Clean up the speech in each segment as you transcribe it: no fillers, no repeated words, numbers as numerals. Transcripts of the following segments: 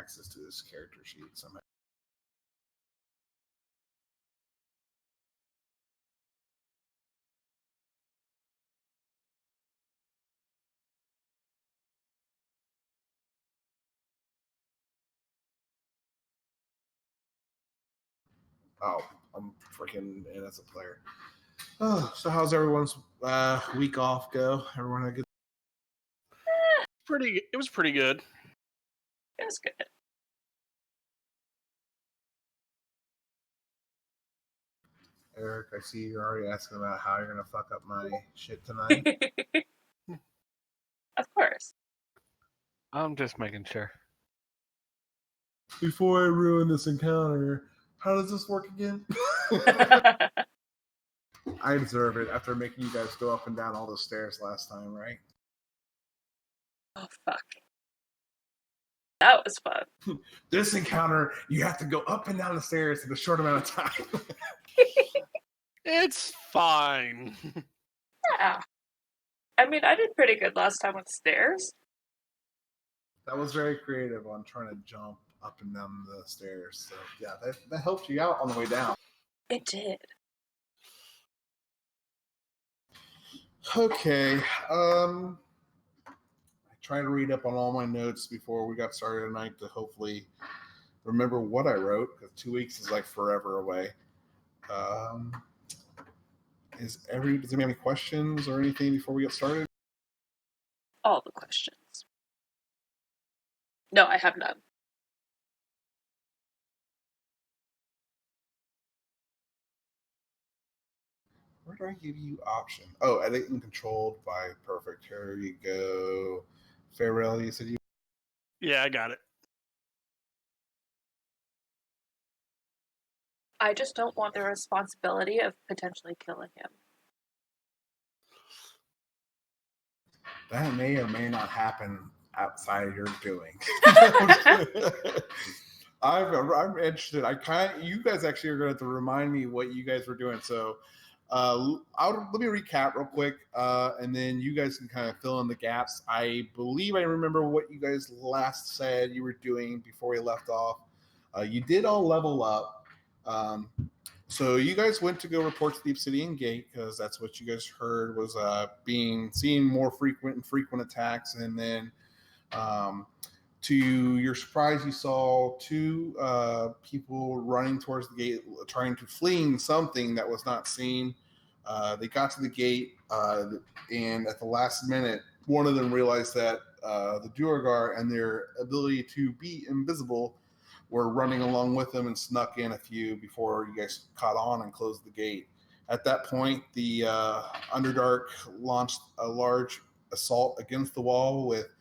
access to this character sheet somehow. Oh, I'm freaking in as a player. Oh, so how's everyone's week off go? Everyone had a good. It was pretty good. It was good. Eric, I see you're already asking about how you're gonna fuck up my shit tonight. Of course. I'm just making sure. Before I ruin this encounter, how does this work again? I deserve it after making you guys go up and down all those stairs last time, right? Oh, fuck. That was fun. This encounter, you have to go up and down the stairs in a short amount of time. It's fine. Yeah. I mean, I did pretty good last time with stairs. That was very creative on trying to jump up and down the stairs. So, yeah, that helped you out on the way down. It did. Okay. I tried to read up on all my notes before we got started tonight to hopefully remember what I wrote, because 2 weeks is like forever away. Does anybody have any questions or anything before we get started? All the questions. No, I have none. Where do I give you option? Oh, edit and controlled by perfect. Here you go. Faerly, you said you. Yeah, I got it. I just don't want the responsibility of potentially killing him. That may or may not happen outside of your doing. I'm interested. You guys actually are going to have to remind me what you guys were doing. So let me recap real quick, and then you guys can kind of fill in the gaps. I believe I remember what you guys last said you were doing before we left off. You did all level up. So you guys went to go report to the Obsidian Gate because that's what you guys heard was seeing more frequent attacks, and then to your surprise, you saw two people running towards the gate, trying to fleeing something that was not seen. They got to the gate, and at the last minute, one of them realized that the Duergar and their ability to be invisible were running along with them and snuck in a few before you guys caught on and closed the gate. At that point, the Underdark launched a large assault against the wall with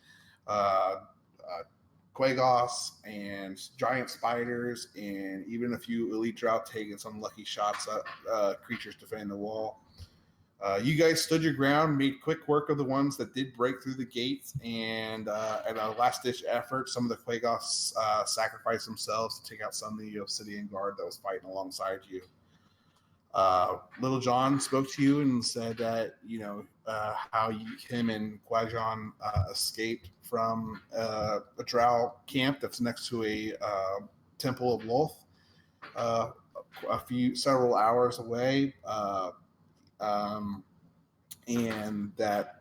Quagos and giant spiders, and even a few elite drought taking some lucky shots at creatures defending the wall. You guys stood your ground, made quick work of the ones that did break through the gates, and at a last-ditch effort, some of the Quagos sacrificed themselves to take out some of the Obsidian Guard that was fighting alongside you. Little John spoke to you and said that how him and Guajon escaped from a drow camp that's next to a temple of Loth, several hours away, and that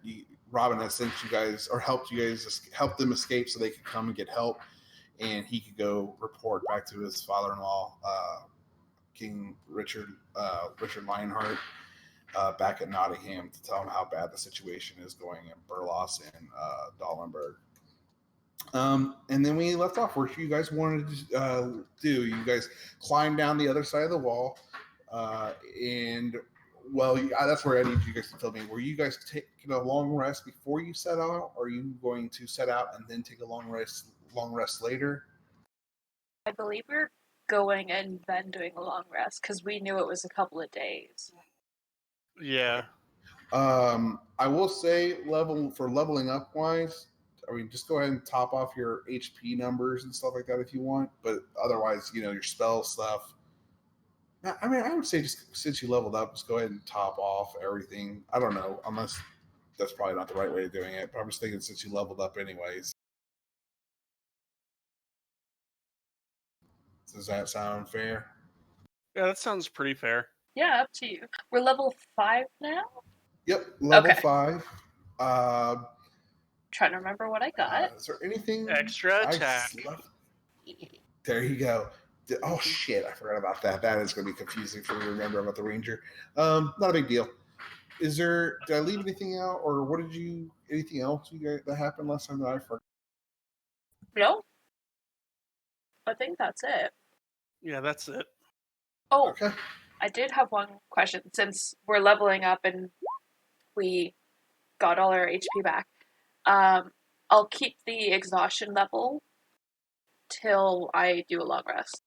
Robin has sent you guys or help them escape so they could come and get help, and he could go report back to his father-in-law, King Richard Lionheart, back at Nottingham to tell him how bad the situation is going in Burlos and Dahlenberg. And then we left off where you guys wanted to do. You guys climbed down the other side of the wall, and that's where I need you guys to tell me. Were you guys taking a long rest before you set out, or are you going to set out and then take a long rest later? I believe we were going and then doing a long rest because we knew it was a couple of days. Yeah. I will say leveling up wise, just go ahead and top off your HP numbers and stuff like that if you want. But otherwise, your spell stuff. I would say just since you leveled up, just go ahead and top off everything. I don't know, unless that's probably not the right way of doing it. But I'm just thinking since you leveled up anyways. Does that sound fair? Yeah, that sounds pretty fair. Yeah, up to you. We're level 5 now? Yep, level Okay. 5. Trying to remember what I got. Is there anything Extra I attack. left? There you go. Oh shit! I forgot about that. That is going to be confusing for me to remember about the ranger. Not a big deal. Is there? Did I leave anything out, or what did you? Anything else you guys, that happened last time that I forgot? No? I think that's it. Yeah, that's it. Oh, Okay. I did have one question. Since we're leveling up and we got all our HP back, I'll keep the exhaustion level till I do a long rest.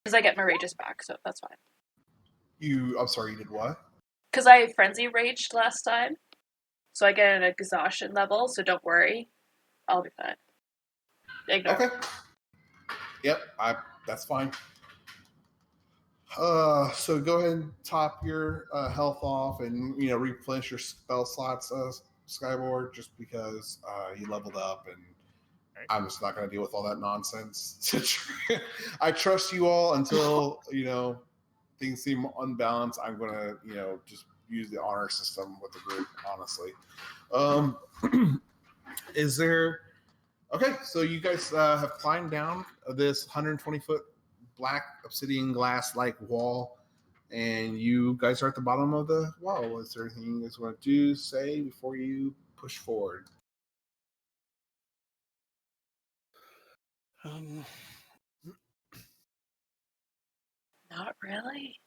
Because I get my rages back, so that's fine. I'm sorry. You did what? Because I frenzy raged last time, so I get an exhaustion level. So don't worry, I'll be fine. Ignore. Okay. Yep. That's fine. So go ahead and top your health off, and replenish your spell slots, Skyboard, just because you leveled up, and I'm just not going to deal with all that nonsense. I trust you all until things seem unbalanced. I'm going to just use the honor system with the group. Honestly, is there? Okay, so you guys have climbed down this 120-foot black obsidian glass-like wall, and you guys are at the bottom of the wall. Is there anything you guys want to do, say, before you push forward? Not really.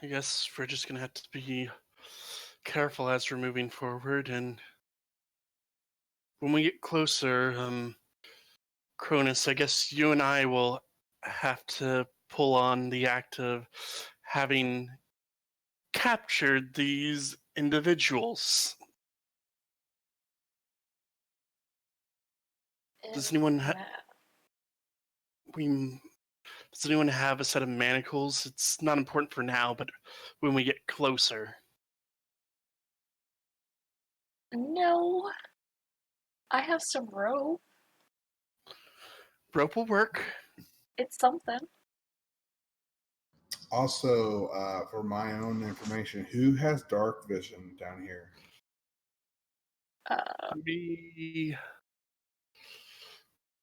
I guess we're just gonna have to be careful as we're moving forward, and when we get closer, Chronis, I guess you and I will have to pull on the act of having captured these individuals. Does anyone does anyone have a set of manacles? It's not important for now, but when we get closer. No. I have some rope. Rope will work. It's something. Also, for my own information, who has dark vision down here? Maybe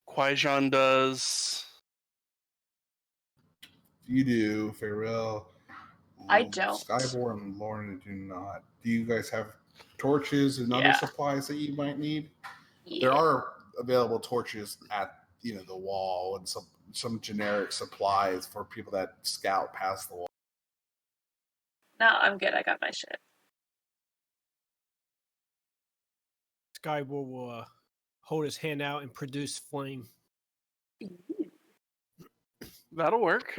Kwaijan does. You do, Faerly. I don't. Skyboard and Lauren do not. Do you guys have torches and other Yeah. supplies that you might need? Yeah. There are available torches at the wall, and some generic supplies for people that scout past the wall. No, I'm good. I got my shit. Skyward will hold his hand out and produce flame. Ooh. That'll work.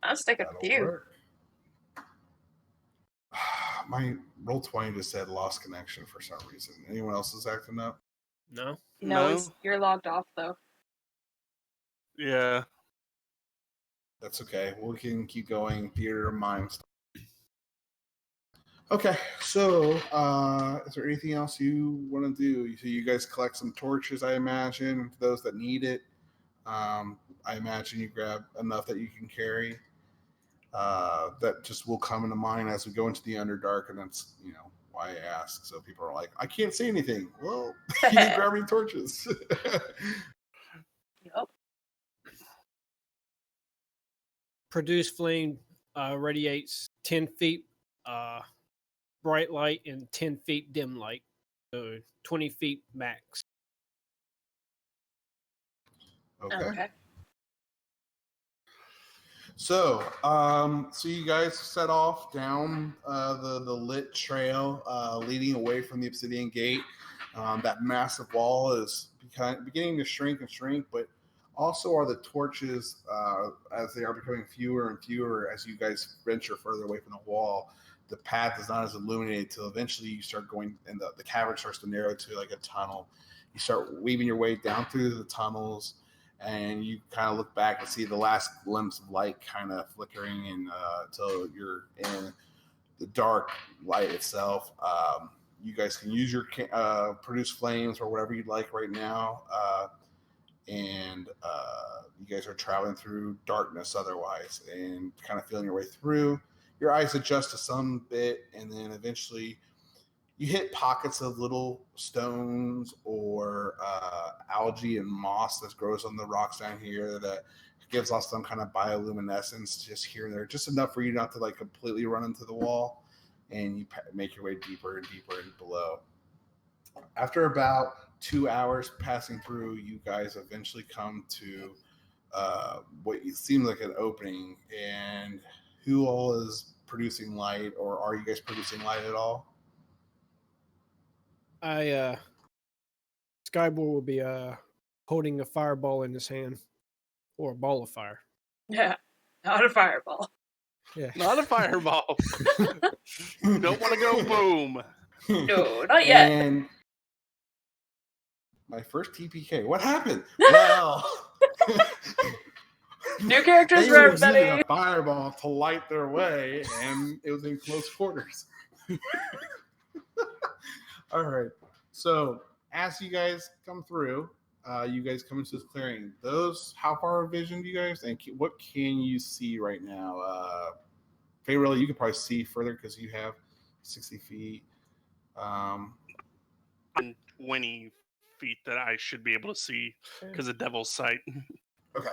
I'm sticking That'll with you. work. My Roll20 just said lost connection for some reason. Anyone else is acting up? No? No, you're logged off though. Yeah. That's okay. We can keep going. Theater of mind. Okay, so is there anything else you want to do? So you guys collect some torches, I imagine, for those that need it. I imagine you grab enough that you can carry. That just will come into mind as we go into the Underdark, and that's why I ask. So people are like, I can't see anything. Well, you didn't grab any torches. Yep. Produce flame radiates 10 feet bright light and 10 feet dim light. So 20 feet max. Okay. So, so you guys set off down the lit trail leading away from the Obsidian Gate. That massive wall is beginning to shrink and shrink, but also are the torches as they are becoming fewer and fewer as you guys venture further away from the wall. The path is not as illuminated till eventually you start going, and the cavern starts to narrow to like a tunnel. You start weaving your way down through the tunnels, and you kind of look back and see the last glimpse of light kind of flickering until you're in the dark light itself. You guys can use your produce flames or whatever you'd like right now. and you guys are traveling through darkness otherwise, and kind of feeling your way through. Your eyes adjust to some bit, and then eventually you hit pockets of little stones or algae and moss that grows on the rocks down here that gives off some kind of bioluminescence just here and there, just enough for you not to like completely run into the wall, and you make your way deeper and deeper and below. After about 2 hours passing through, you guys eventually come to what seems like an opening. And who all is producing light, or are you guys producing light at all? Skybor will be holding a fireball in his hand, or a ball of fire. Yeah, not a fireball. Yeah, Not a fireball. Don't want to go boom. No, not yet. And my first TPK. What happened? Well, New characters they for were using everybody. a fireball to light their way, and it was in close quarters. All right. So as you guys come through, you guys come into this clearing. How far of vision do you guys think? What can you see right now? Faerly, you can probably see further because you have 60 feet. And 20 feet that I should be able to see because of Devil's Sight. Okay.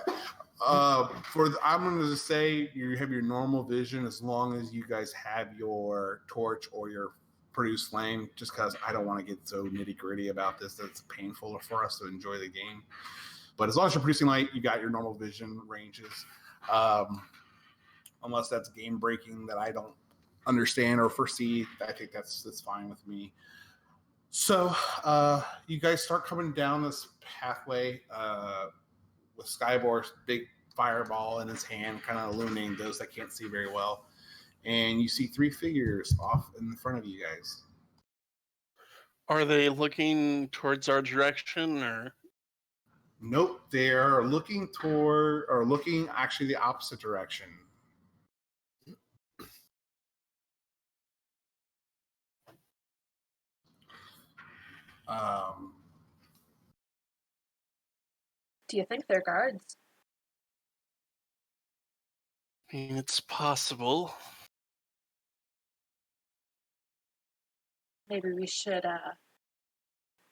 I'm going to just say you have your normal vision as long as you guys have your torch or your produce flame, just because I don't want to get so nitty gritty about this. That's painful for us to enjoy the game. But as long as you're producing light, you got your normal vision ranges. Unless that's game breaking that I don't understand or foresee, I think that's fine with me. So you guys start coming down this pathway with Skybor's big fireball in his hand, kind of illuminating those that can't see very well. And you see 3 figures off in the front of you guys. Are they looking towards our direction, or? Nope, they're looking actually the opposite direction. Do you think they're guards? I mean, it's possible. Maybe we should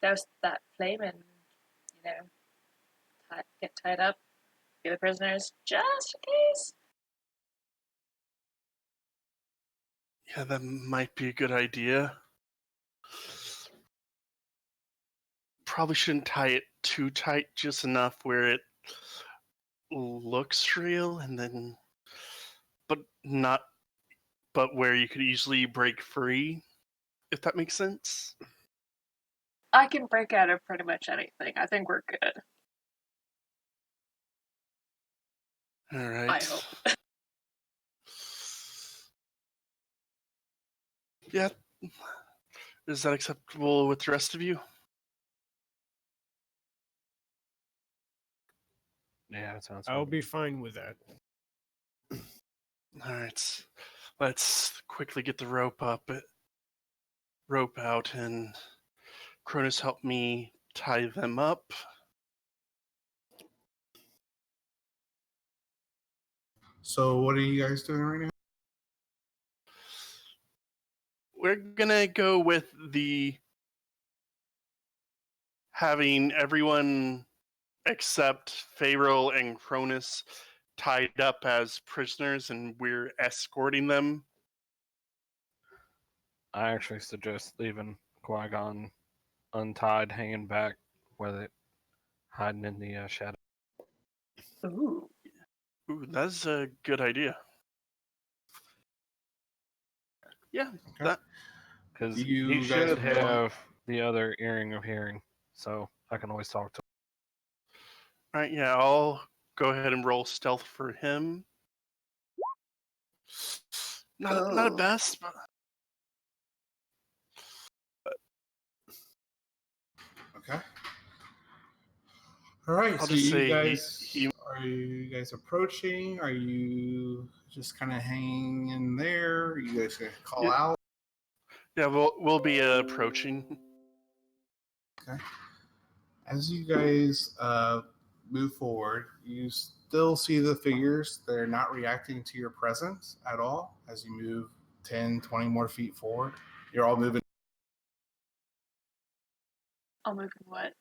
douse that flame and, get tied up, be the prisoners, just in case. Yeah, that might be a good idea. Probably shouldn't tie it too tight, just enough where it looks real, and then, but where you could easily break free, if that makes sense. I can break out of pretty much anything. I think we're good. All right. I hope. Yeah. Is that acceptable with the rest of you? Yeah, that sounds I'll fine. be fine with that. All right. Let's quickly get the rope out, and Chronis help me tie them up. So what are you guys doing right now? We're gonna go with the having everyone except Faerly and Chronis tied up as prisoners, and we're escorting them. I actually suggest leaving Qui-Gon untied, hanging back, with it hiding in the shadow. Ooh. Ooh, that's a good idea. Yeah, Okay. that. Because You he guys should want- have the other earring of hearing, so I can always talk to him. All right, yeah, I'll go ahead and roll stealth for him. Not a best, but Okay. All right. I'll So just you say guys, are you guys approaching? Are you just kind of hanging in there? Are you guys gonna call out? Yeah, we'll be approaching. Okay. As you guys move forward, you still see the figures. They're not reacting to your presence at all as you move 10, 20 more feet forward. You're all moving. I'll move in what?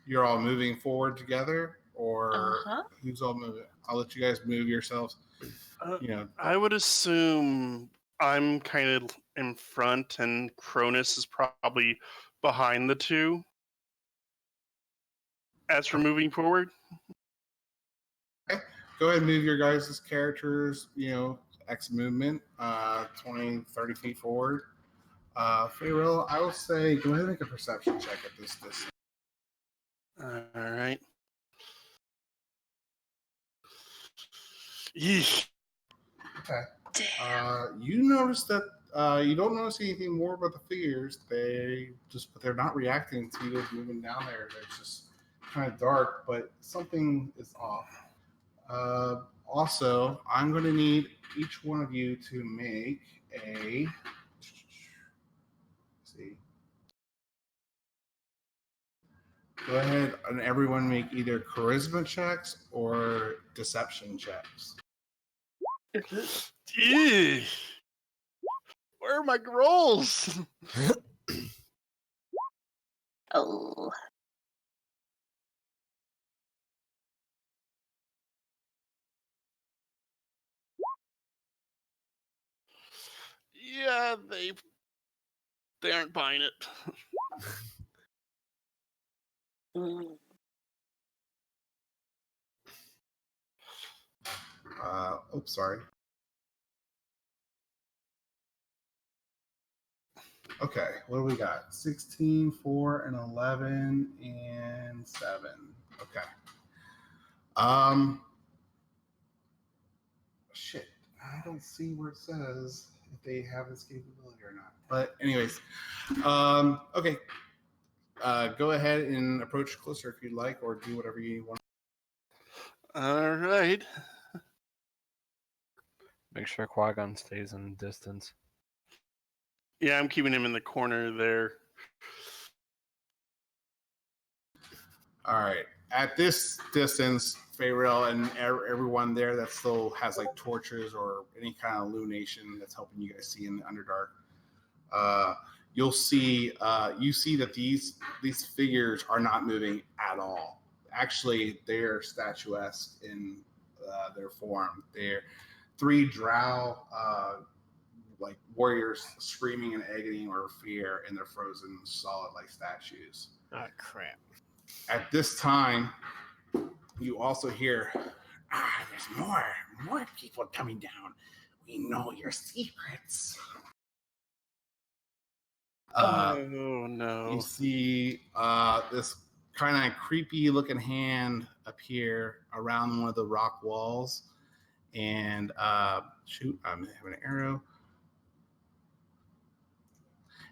You're all moving forward together, or who's all moving? I'll let you guys move yourselves. I would assume I'm kind of in front, and Chronis is probably behind the two. As for moving forward, Okay. Go ahead and move your guys' characters. X movement, 20, 30 feet forward. Faerly, I will say, go ahead and make a perception check at this distance. all right. Yeesh. Okay. Damn. You notice that you don't notice anything more about the figures. But they're not reacting to you moving down there. They're just kind of dark, but something is off. Also, I'm going to need each one of you to make a. See. Go ahead and everyone make either charisma checks or deception checks. Eesh. Where are my rolls? Oh. Yeah, they aren't buying it. Mm. Sorry. Okay, what do we got? 16, 4, and 11, and 7. Okay. Shit. I don't see where it says if they have this capability or not. But anyways, okay. Go ahead and approach closer if you'd like, or do whatever you want. All right. Make sure Qui-Gon stays in distance. Yeah, I'm keeping him in the corner there. All right. At this distance, Faerly and everyone there that still has like torches or any kind of illumination that's helping you guys see in the Underdark, you'll see you see that these figures are not moving at all. Actually, they're statuesque in their form. They're 3 drow like warriors screaming in agony or fear, and they're frozen solid like statues. Oh, crap. At this time, you also hear, there's more people coming down. We know your secrets. Oh no. You see this kind of creepy looking hand appear around one of the rock walls. And shoot, I'm having an arrow.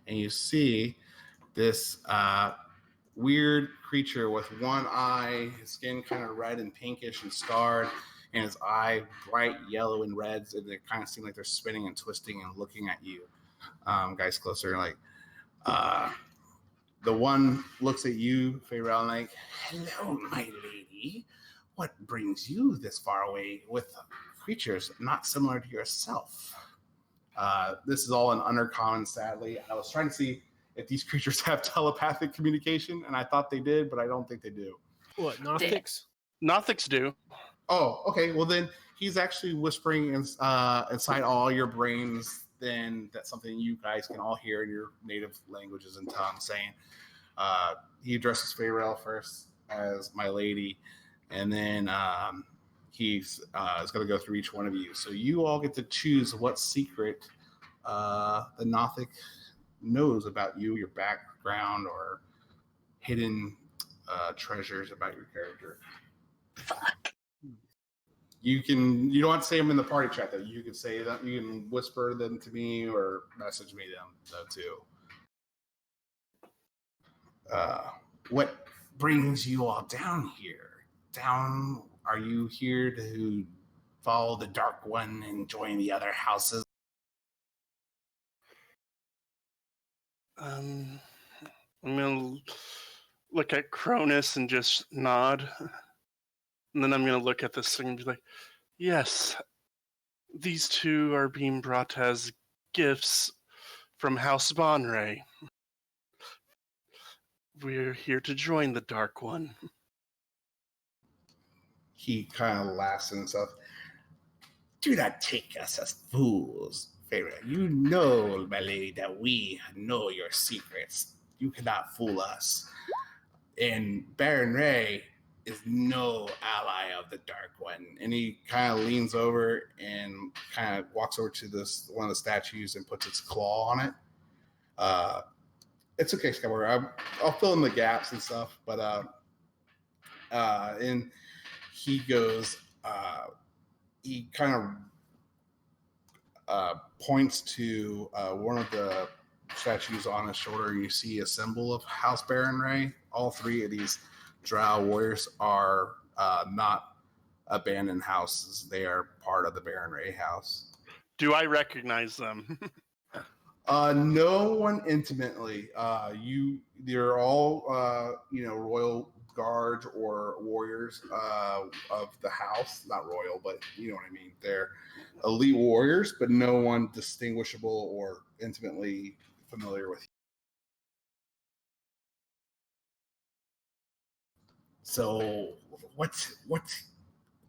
And you see this weird creature with one eye, his skin kind of red and pinkish and scarred, and his eye bright yellow and reds, and they kind of seem like they're spinning and twisting and looking at you. Guys closer, like the one looks at you, Faerly, like, hello, my lady. What brings you this far away with creatures not similar to yourself? This is all in Undercommon, sadly. I was trying to see if these creatures have telepathic communication, and I thought they did, but I don't think they do. What, Gnostics? Nothics do. Oh, okay. Well, then he's actually whispering inside all your brains. Then that's something you guys can all hear in your native languages and tongues saying. He addresses Faerly first as my lady, and then he's is going to go through each one of you. So you all get to choose what secret the Nothic knows about you, your background, or hidden treasures about your character. Fuck. You don't have to say them in the party chat though. You can say that, you can whisper them to me or message me them though too. What brings you all down here? Are you here to follow the Dark One and join the other houses? I'm gonna look at Chronis and just nod. And then I'm going to look at this thing and be like, yes, these two are being brought as gifts from House Bonray. We're here to join the Dark One. He kind of laughs at himself. Do not take us as fools, Faerly. You know, my lady, that we know your secrets. You cannot fool us. And Baron Ray is no ally of the Dark One. And he kind of leans over and kind of walks over to this one of the statues and puts its claw on it. It's okay, Skywalker. I'll fill in the gaps and stuff. But and he goes. He kind of points to one of the statues on his shoulder. You see a symbol of House Baron Ray. All three of these Drow warriors are not abandoned houses. They are part of the Baron Ray house. Do I recognize them? No one intimately. They're all royal guards or warriors of the house. Not royal, but you know what I mean. They're elite warriors, but no one distinguishable or intimately familiar with you. So what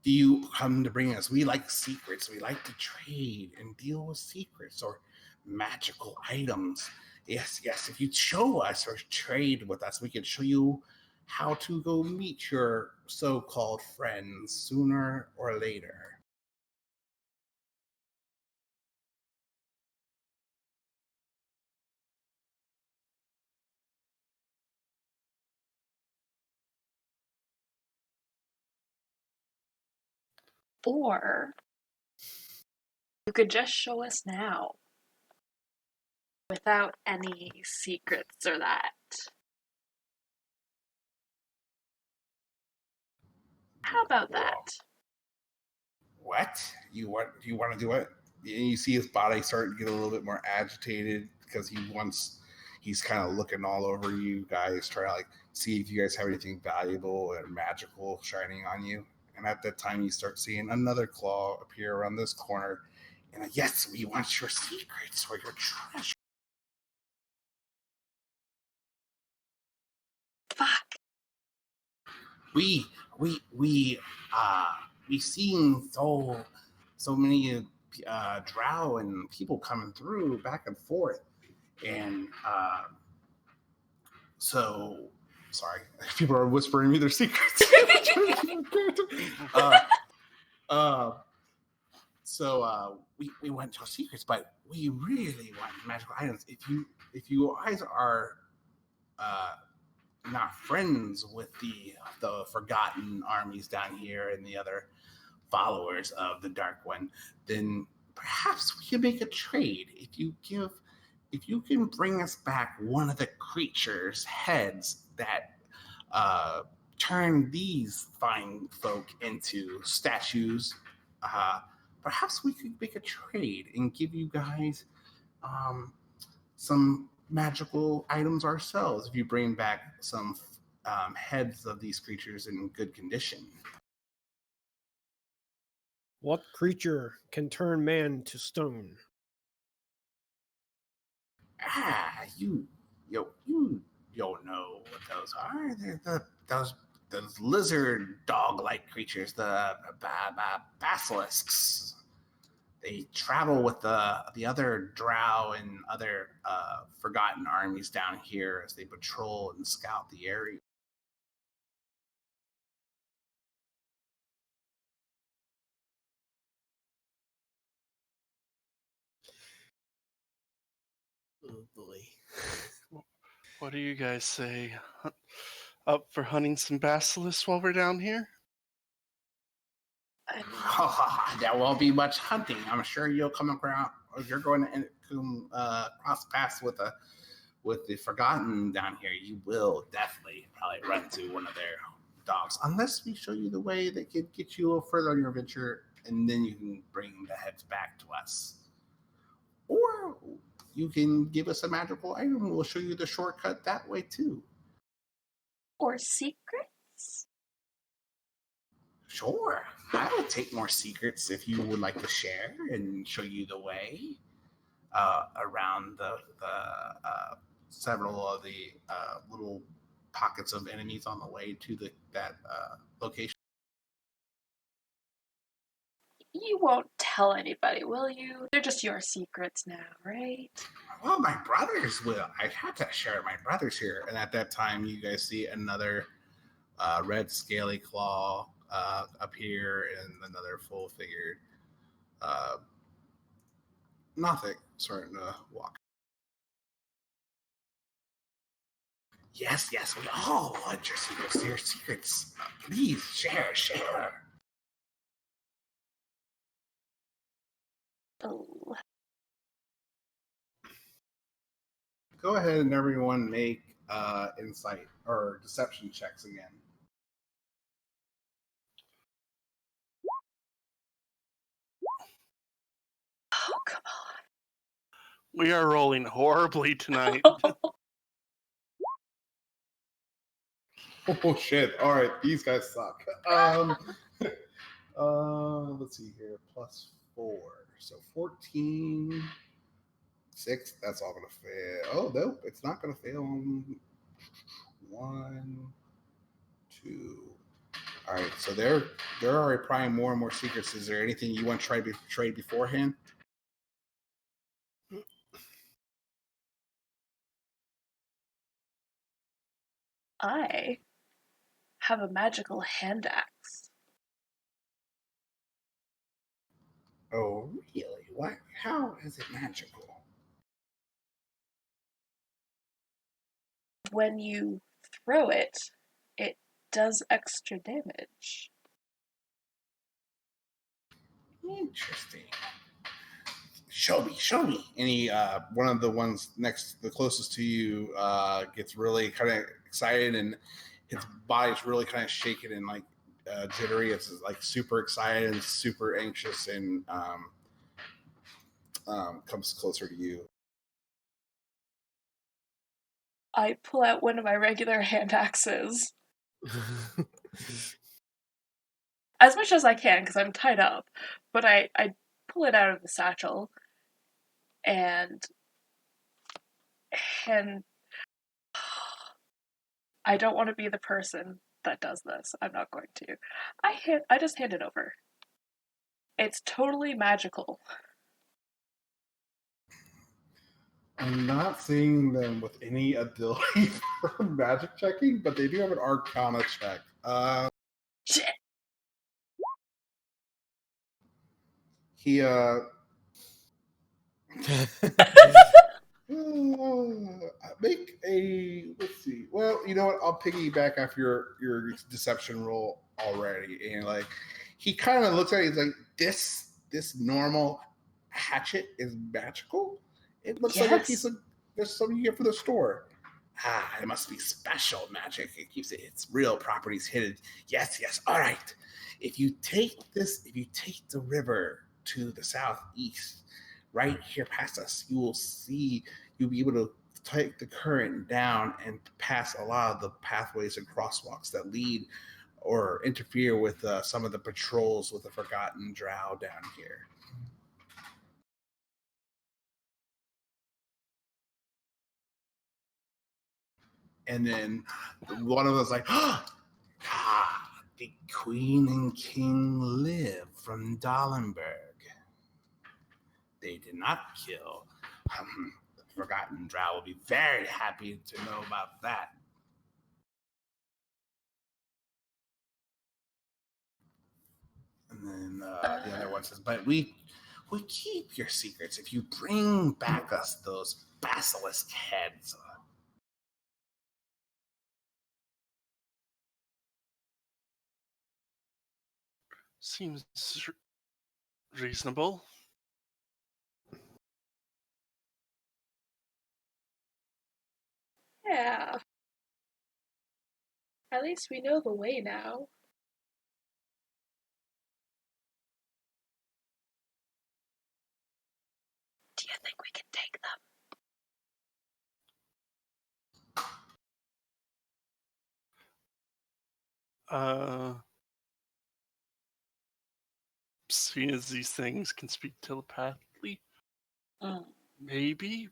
do you come to bring us? We like secrets. We like to trade and deal with secrets or magical items. Yes. If you show us or trade with us, we can show you how to go meet your so-called friends sooner or later. Or you could just show us now without any secrets or that. How about that? What? You want to do it? And you see his body start to get a little bit more agitated because he's kind of looking all over you guys, trying to like see if you guys have anything valuable and magical shining on you. And at that time, you start seeing another claw appear around this corner. And yes, we want your secrets or your treasure. Fuck. We've seen so many drow and people coming through back and forth, and so sorry, people are whispering me their secrets. So we want your secrets, but we really want magical items. If you guys are not friends with the forgotten armies down here and the other followers of the Dark One, then perhaps we can make a trade. If you can bring us back one of the creatures' heads that turn these fine folk into statues, perhaps we could make a trade and give you guys some magical items ourselves if you bring back some heads of these creatures in good condition. What creature can turn man to stone? You don't know what those are. They're those lizard dog-like creatures, the basilisks. They travel with the other drow and other forgotten armies down here as they patrol and scout the area. Oh boy. What do you guys say? Up for hunting some basilisks while we're down here? There won't be much hunting. I'm sure you'll come around. If you're going to cross paths with the Forgotten down here, you will definitely probably run into one of their dogs, unless we show you the way that could get you a little further on your adventure, and then you can bring the heads back to us. Or you can give us a magical item. We'll show you the shortcut that way too. more secrets? Sure, I will take more secrets if you would like to share and show you the way around the several of the little pockets of enemies on the way to that location. You won't tell anybody, will you? They're just your secrets now, right? Well, my brothers will. I had to share my brothers here, and at that time, you guys see another red scaly claw appear, and another full-figured nothing starting to walk. Yes, we all want your secrets. Your secrets. Please share. Oh. Go ahead and everyone make insight or deception checks again. Oh, come We are rolling horribly tonight. on. Oh shit! All right, these guys suck. Let's see here. +4, so 14. 6. That's all gonna fail. Oh nope, it's not gonna fail. 1, 2. All right, so they're already prying more and more secrets. Is there anything you want to try to trade beforehand? I have a magical hand axe. Oh really? What? How is it magical? When you throw it, it does extra damage. Interesting. Show me. Any one of the ones the closest to you gets really kind of excited, and his body's really kind of shaking and like jittery. It's like super excited and super anxious, and comes closer to you. I pull out one of my regular hand axes as much as I can because I'm tied up, but I pull it out of the satchel and I don't want to be the person that does this. I'm not going to. I just hand it over. It's totally magical. I'm not seeing them with any ability for magic checking, but they do have an Arcana check. Shit. He make a, let's see. Well, you know what? I'll piggyback off your deception roll already, and like he kind of looks at it. He's like, this normal hatchet is magical. It looks like a piece of there's something you get for the store. Ah, it must be special magic. It keeps its real properties hidden. Yes. All right. If you take the river to the southeast, right here past us, you'll be able to take the current down and pass a lot of the pathways and crosswalks that lead or interfere with some of the patrols with the Forgotten Drow down here. And then one of us like, the Queen and King live from Dallenberg. They did not kill. The Forgotten Drow will be very happy to know about that. And then the other one says, but we keep your secrets if you bring back us those basilisk heads. Seems reasonable. Yeah. At least we know the way now. Do you think we can take them? Seeing as these things can speak telepathically, Mm, maybe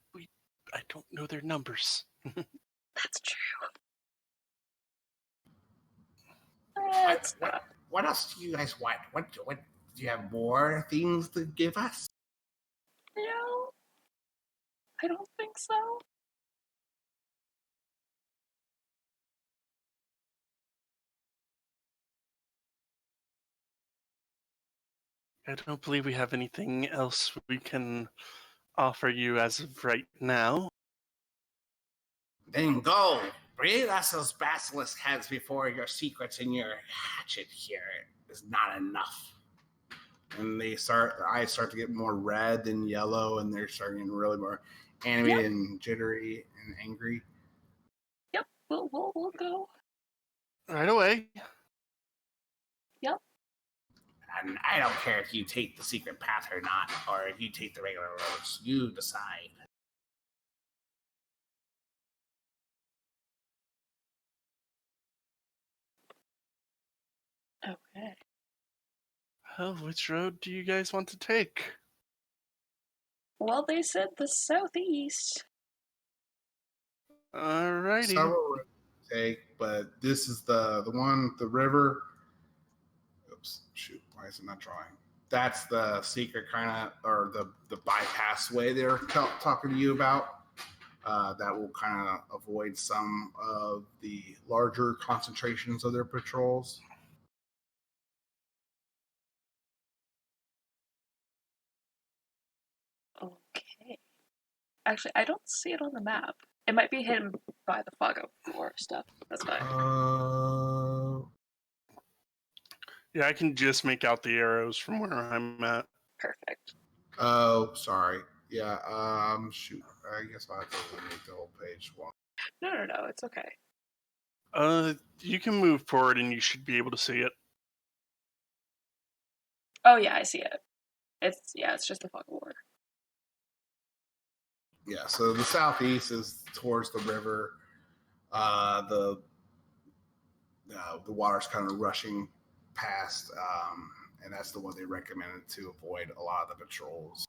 I don't know their numbers. that's true. What else do you guys want? What do you have more things to give us? No, I don't think so. I don't believe we have anything else we can offer you as of right now. Then go. Bring us those basilisk heads before your secrets and your hatchet here is not enough. And their eyes start to get more red and yellow, and they're starting to really more animated and jittery and angry. Yep, we'll go. Right away. Yep. And I don't care if you take the secret path or not, or if you take the regular roads. You decide. Okay. Well, which road do you guys want to take? Well, they said the southeast. Alrighty. Several roads to take, but this is the one, the river. Oops, shoot, why is it not drawing? That's the secret kind of, or the bypass way they're talking to you about. That will kind of avoid some of the larger concentrations of their patrols. Okay. Actually, I don't see it on the map. It might be hidden by the fog of war stuff. That's fine. Yeah, I can just make out the arrows from where I'm at. Perfect. Oh, sorry. Yeah. Shoot. I guess I'll have to make the whole page one. No, it's okay. You can move forward and you should be able to see it. Oh yeah, I see it. It's just the fog of war. Yeah. So the southeast is towards the river. The water's kind of rushing past, and that's the one they recommended to avoid a lot of the patrols.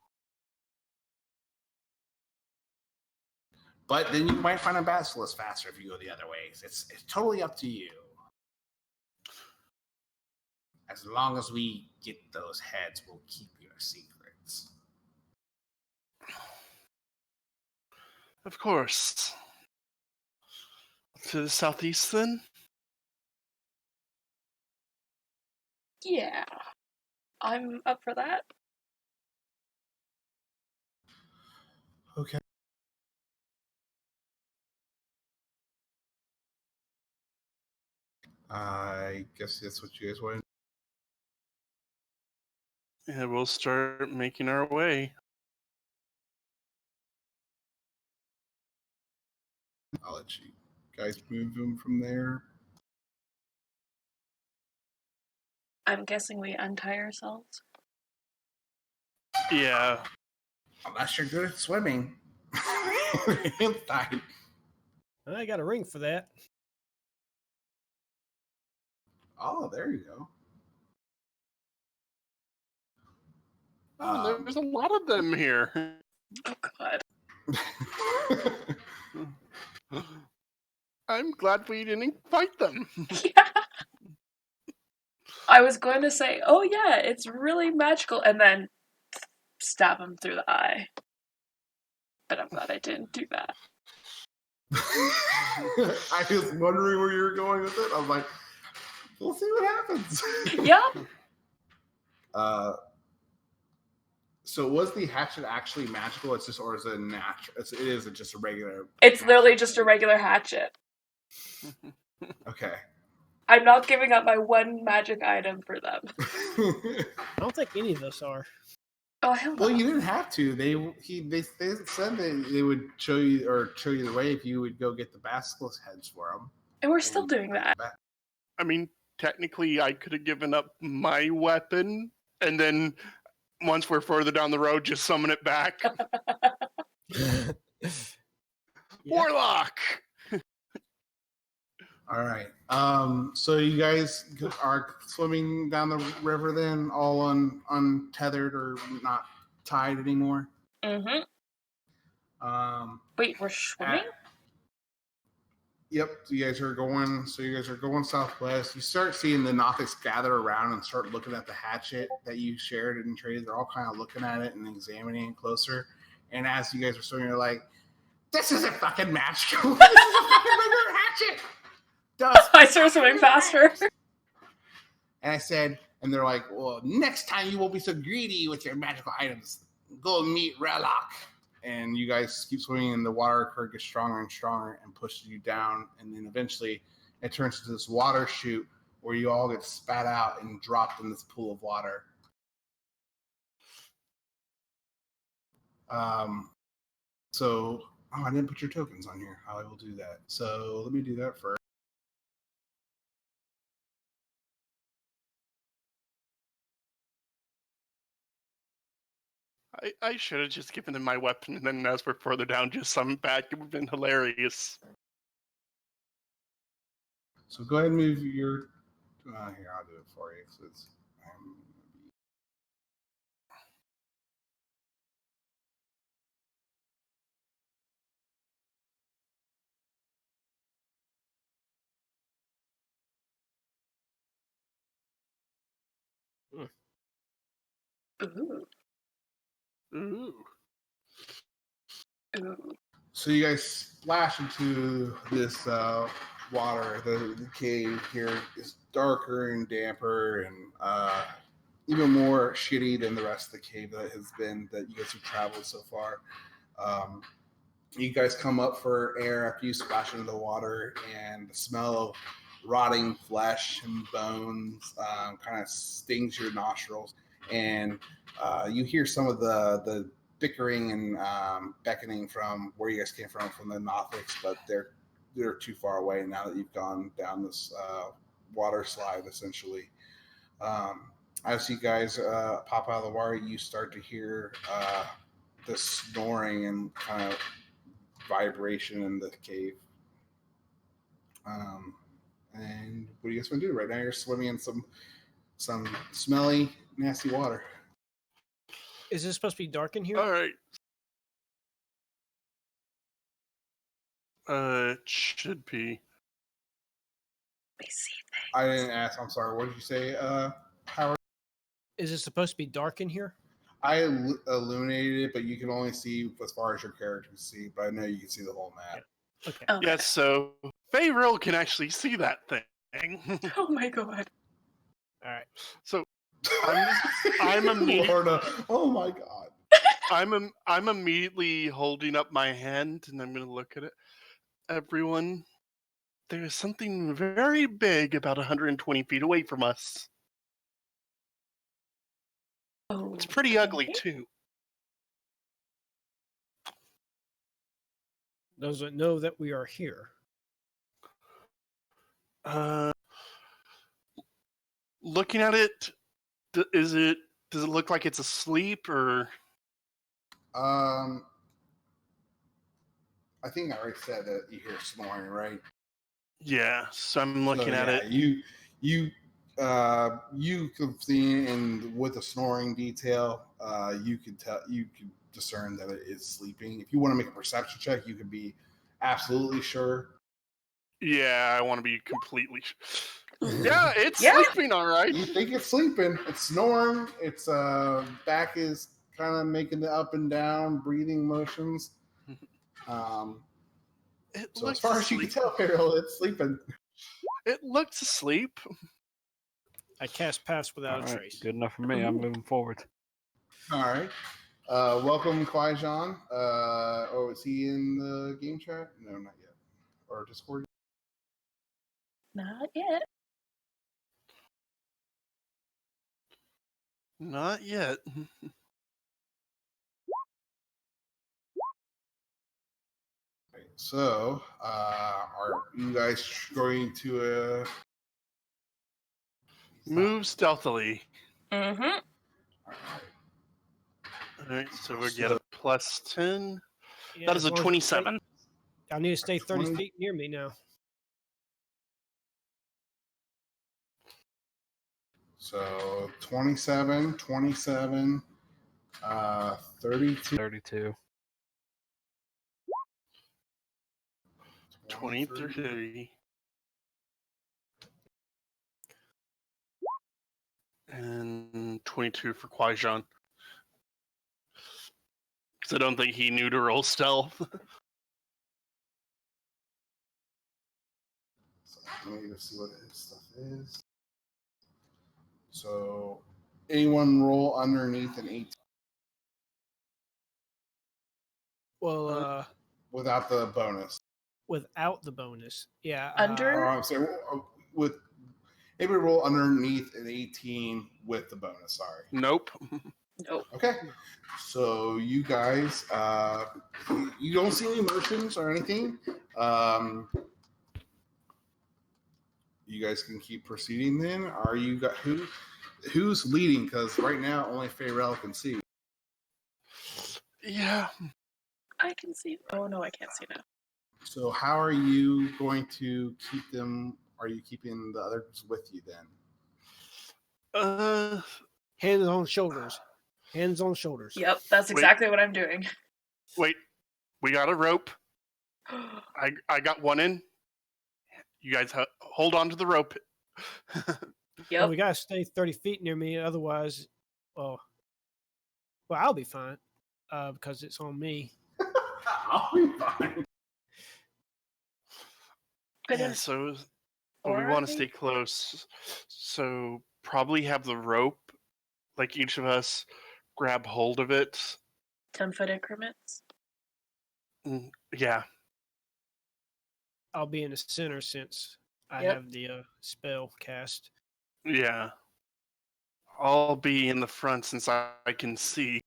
But then you might find a basilisk faster if you go the other ways. It's totally up to you. As long as we get those heads, we'll keep your secrets. Of course. To the southeast, then? Yeah. I'm up for that. Okay. I guess that's what you guys want. Yeah, we'll start making our way. I'll let you guys move them from there. I'm guessing we untie ourselves. Yeah. Unless you're good at swimming. I got a ring for that. Oh, there you go. Oh, there's a lot of them here. Oh god. I'm glad we didn't fight them. Yeah. I was going to say, oh yeah, it's really magical, and then stab him through the eye. But I'm glad I didn't do that. I was wondering where you were going with it. I was like, we'll see what happens. Yeah. So was the hatchet actually magical? It's just, or is it natural? It is just a regular. It's literally just a regular hatchet. Okay. I'm not giving up my one magic item for them. I don't think any of us are. Oh hell no. Well, you didn't have to. They said that they would show you the way if you would go get the basilisk heads for them. And we're still doing that. I mean, technically, I could have given up my weapon, and then once we're further down the road, just summon it back. Yeah. Warlock! All right. So you guys are swimming down the river then, all untethered or not tied anymore. Mm-hmm. Wait, we're swimming? Yep. So you guys are going. Southwest. You start seeing the Nothics gather around and start looking at the hatchet that you shared and traded. They're all kind of looking at it and examining it closer. And as you guys are swimming, you're like, "This isn't fucking magical. This is a fucking regular hatchet." I start swimming faster. And I said, and they're like, "Well, next time you won't be so greedy with your magical items. Go meet Relok." And you guys keep swimming, and the water current gets stronger and stronger and pushes you down. And then eventually it turns into this water chute where you all get spat out and dropped in this pool of water. I didn't put your tokens on here. I will do that. So let me do that first. I should have just given him my weapon, and then as we're further down, just some back. It would have been hilarious. So go ahead and move your. Here, I'll do it for you. So it's. Ooh. Ooh. Ooh. So you guys splash into this water. The cave here is darker and damper and even more shitty than the rest of the cave that you guys have traveled so far. You guys come up for air after you splash into the water, and the smell of rotting flesh and bones kind of stings your nostrils, and you hear some of the bickering and beckoning from where you guys came from the Nothics, but they're too far away now that you've gone down this water slide, essentially. As you guys pop out of the water, you start to hear the snoring and kind of vibration in the cave. And what do you guys want to do right now? You're swimming in some smelly, nasty water. Is it supposed to be dark in here? All right. It should be. I see things. I didn't ask. I'm sorry. What did you say, Howard? Is it supposed to be dark in here? I illuminated it, but you can only see as far as your character can see. But I know you can see the whole map. Okay. Okay. Yes, so Faerly can actually see that thing. Oh my god. All right. So I'm immediately. Lorna, oh my god. I'm immediately holding up my hand, and I'm going to look at it. Everyone, there is something very big about 120 feet away from us. Oh. It's pretty ugly too. Does it know that we are here? Looking at it, does it look like it's asleep or? I think I already said that you hear snoring, right? Yeah, so I'm looking at it. You can see, and with the snoring detail, you could discern that it is sleeping. If you want to make a perception check, you could be absolutely sure. Yeah, I want to be completely. Yeah, it's sleeping, all right. You think it's sleeping? It's snoring. Its back is kind of making the up and down breathing motions. So as far as you can tell, Faerly, it's sleeping. It looks asleep. I cast pass without a trace. Good enough for me. I'm moving forward. All right. Welcome, Kwai-Jan. Is he in the game chat? No, not yet. Or Discord? Not yet. Not yet. So, are you guys going to move stealthily? Mm-hmm. All right, so we get a plus 10. Yeah, That is a as long as 27. I need to stay 30 20? feet near me now. So 27, 27, 32. 32. 23. And 22 for Kwaijan. Because I don't think he knew to roll stealth. So let me just see what his stuff is. So anyone roll underneath an 18 Well, without the bonus. without the bonus, yeah. Under? I'm sorry, with maybe roll underneath an 18 with the bonus. Sorry. Nope. Nope. Okay. So you guys, you don't see any motions or anything. You guys can keep proceeding. Then, are you got who's leading? Because right now only Faerly can see. Yeah. I can see. Oh no, I can't see now. So how are you going to keep them? Are you keeping the others with you then? Hands on shoulders. Hands on shoulders. Yep, that's exactly what I'm doing. Wait. We got a rope. I got one in. You guys hold on to the rope. Yep. Well, we gotta stay 30 feet near me, otherwise, well, I'll be fine, because it's on me. I'll be fine. But Yeah, then- so we or want I to stay think- close. So probably have the rope, like each of us grab hold of it. 10-foot increments. Yeah. I'll be in the center since I Yep. have the spell cast. Yeah. I'll be in the front since I can see.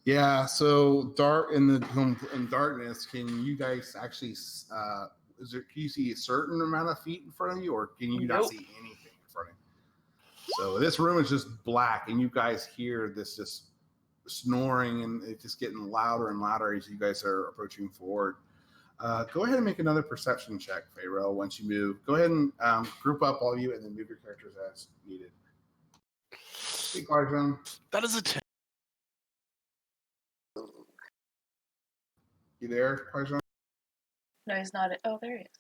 Yeah. So in darkness, can you guys actually? Can you see a certain amount of feet in front of you, or can you not Nope. see anything in front of you? So this room is just black, and you guys hear this just snoring, and it's just getting louder and louder as you guys are approaching forward. Go ahead and make another perception check, Faerly, once you move. Go ahead and group up all of you and then move your characters as needed. Hey, Quadron. That is a 10. You there, Quadron? No, he's not. Oh, there he is.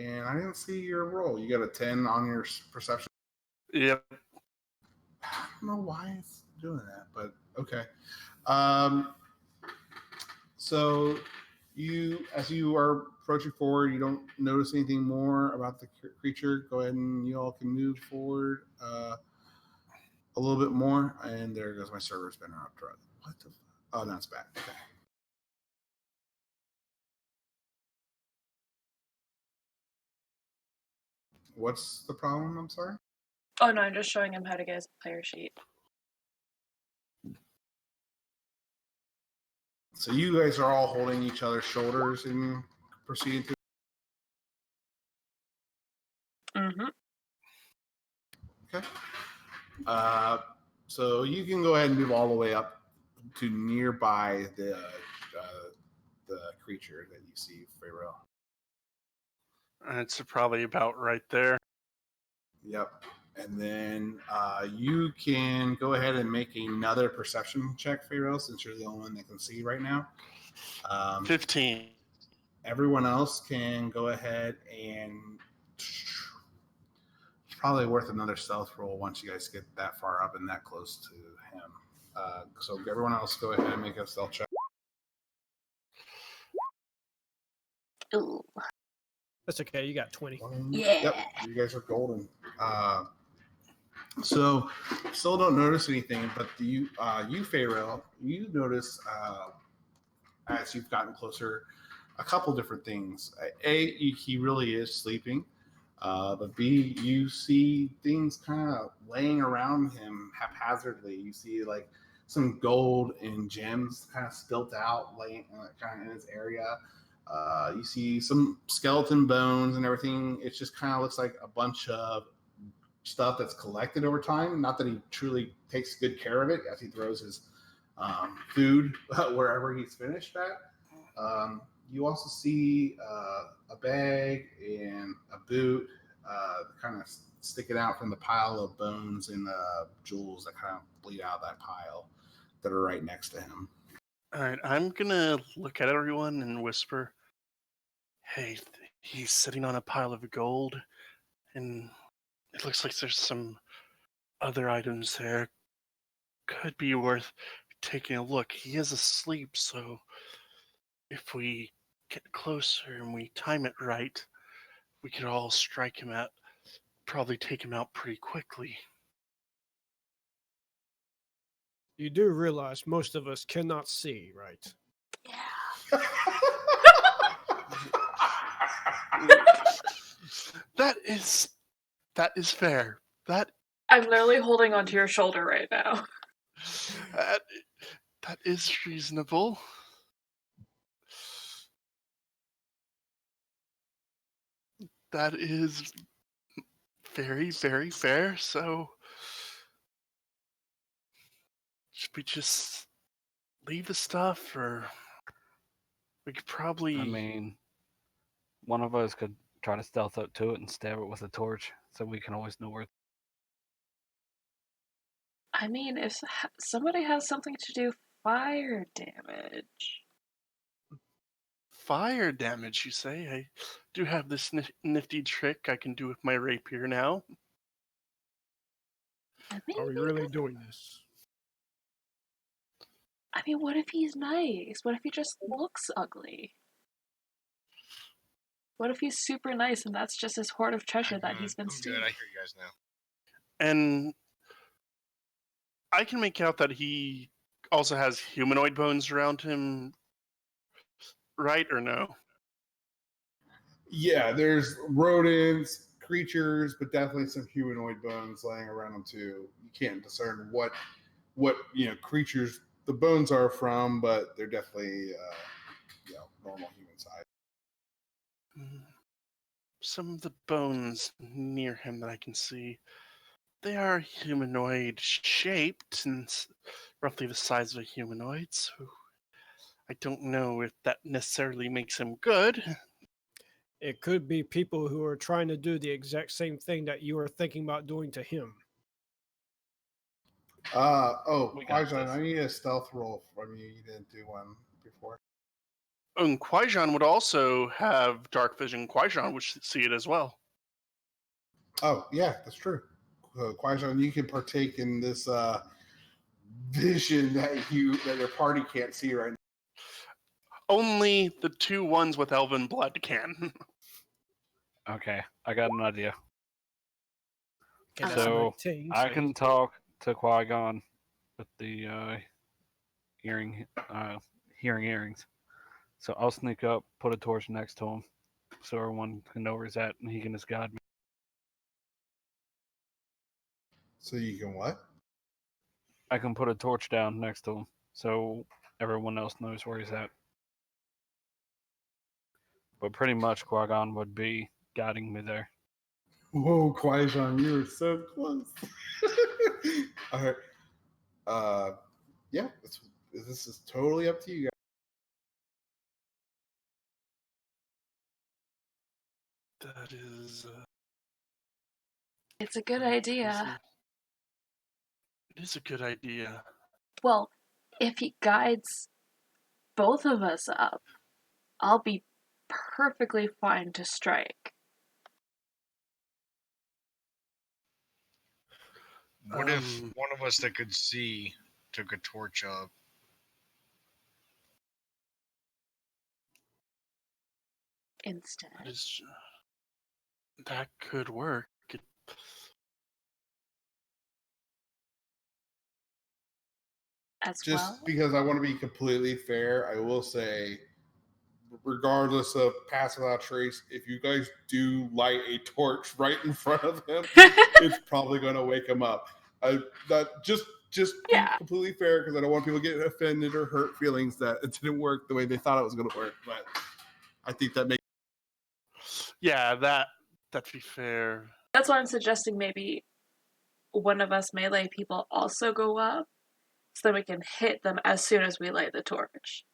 And I didn't see your roll. You got a 10 on your perception. Yep. I don't know why it's doing that, but okay. So as you are approaching forward, you don't notice anything more about the creature. Go ahead and you all can move forward a little bit more. And there goes my server spinner up. What the? Oh, no, it's back. Okay. What's the problem? I'm sorry. Oh no, I'm just showing him how to get his player sheet. So you guys are all holding each other's shoulders and proceeding to. Mm-hmm. Okay. So you can go ahead and move all the way up to nearby the creature that you see, Faerly. It's probably about right there. Yep. And then you can go ahead and make another perception check, Faerly, since you're the only one that can see right now. 15. Everyone else can go ahead and it's probably worth another stealth roll once you guys get that far up and that close to him. So everyone else go ahead and make a stealth check. Ooh. That's okay. You got 20. Yeah. Yep. You guys are golden. So still don't notice anything, but you Faerly, you notice as you've gotten closer a couple different things. A, he really is sleeping. But B, you see things kind of laying around him haphazardly. You see like some gold and gems kind of spilt out, laying kind of in his area. You see some skeleton bones and everything. It just kind of looks like a bunch of stuff that's collected over time. Not that he truly takes good care of it as he throws his food wherever he's finished at. You also see a bag and a boot, kind of sticking out from the pile of bones and jewels that kind of bleed out of that pile that are right next to him. All right, I'm gonna look at everyone and whisper, "Hey, he's sitting on a pile of gold, and it looks like there's some other items there. Could be worth taking a look. He is asleep, so if we get closer and we time it right, we could all strike him at, probably take him out pretty quickly." You do realize most of us cannot see, right? Yeah. That is fair. That I'm literally holding onto your shoulder right now. that is reasonable. That is very, very fair. So should we just leave the stuff, or we could probably? I mean, one of us could try to stealth up to it and stab it with a torch, so we can always know where. I mean, if somebody has something to do fire damage. Fire damage, you say? I do have this nifty trick I can do with my rapier now. Are we really doing this? I mean, what if he's nice? What if he just looks ugly? What if he's super nice and that's just his hoard of treasure that he's been stealing? Good, I hear you guys now. And I can make out that he also has humanoid bones around him, right or no? Yeah, there's rodents, creatures, but definitely some humanoid bones laying around them too. You can't discern what creatures the bones are from, but they're definitely normal human size. Some of the bones near him that I can see, they are humanoid shaped and roughly the size of a humanoid, so I don't know if that necessarily makes him good. It could be people who are trying to do the exact same thing that you are thinking about doing to him. We got Qui-Gon, this. I need a stealth roll from you. You didn't do one before. And Qui-Gon would also have dark vision. Qui-Gon would see it as well. Oh, yeah, that's true. Qui-Gon, you can partake in this vision that your party can't see right now. Only the two ones with elven blood can. Okay, I got an idea. Okay, that's So 19, I so can talk to Qui-Gon with the hearing earrings. So I'll sneak up, put a torch next to him, so everyone can know where he's at, and he can just guide me. So you can what? I can put a torch down next to him, so everyone else knows where he's at. But pretty much Qui-Gon would be guiding me there. Whoa, Qui-Gon, you're so close. All right. Yeah, this is totally up to you guys. That is. It's a good idea. It is a good idea. Well, if he guides both of us up, I'll be perfectly fine to strike. What if one of us that could see took a torch up? Instead. That could work. Just because I want to be completely fair, I will say, regardless of pass without trace, if you guys do light a torch right in front of him, it's probably going to wake him up. Just be completely fair, because I don't want people getting offended or hurt feelings that it didn't work the way they thought it was going to work. But I think that makes. Yeah, that'd be fair. That's why I'm suggesting maybe one of us melee people also go up, so that we can hit them as soon as we light the torch.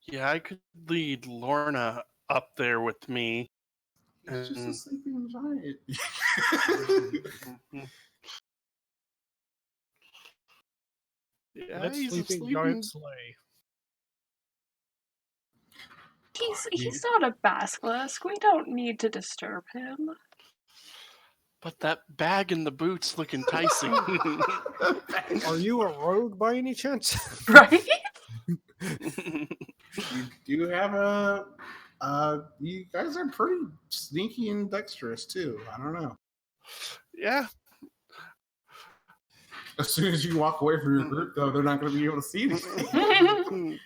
Yeah, I could lead Lorna up there with me, It's just a sleeping giant. Yeah, Let's he's a sleeping sleeping. giant slay. He's not a basilisk. We don't need to disturb him. But that bag and the boots look enticing. Are you a rogue by any chance? Right? You do have you guys are pretty sneaky and dexterous too. I don't know. Yeah. As soon as you walk away from your group, though, they're not going to be able to see anything.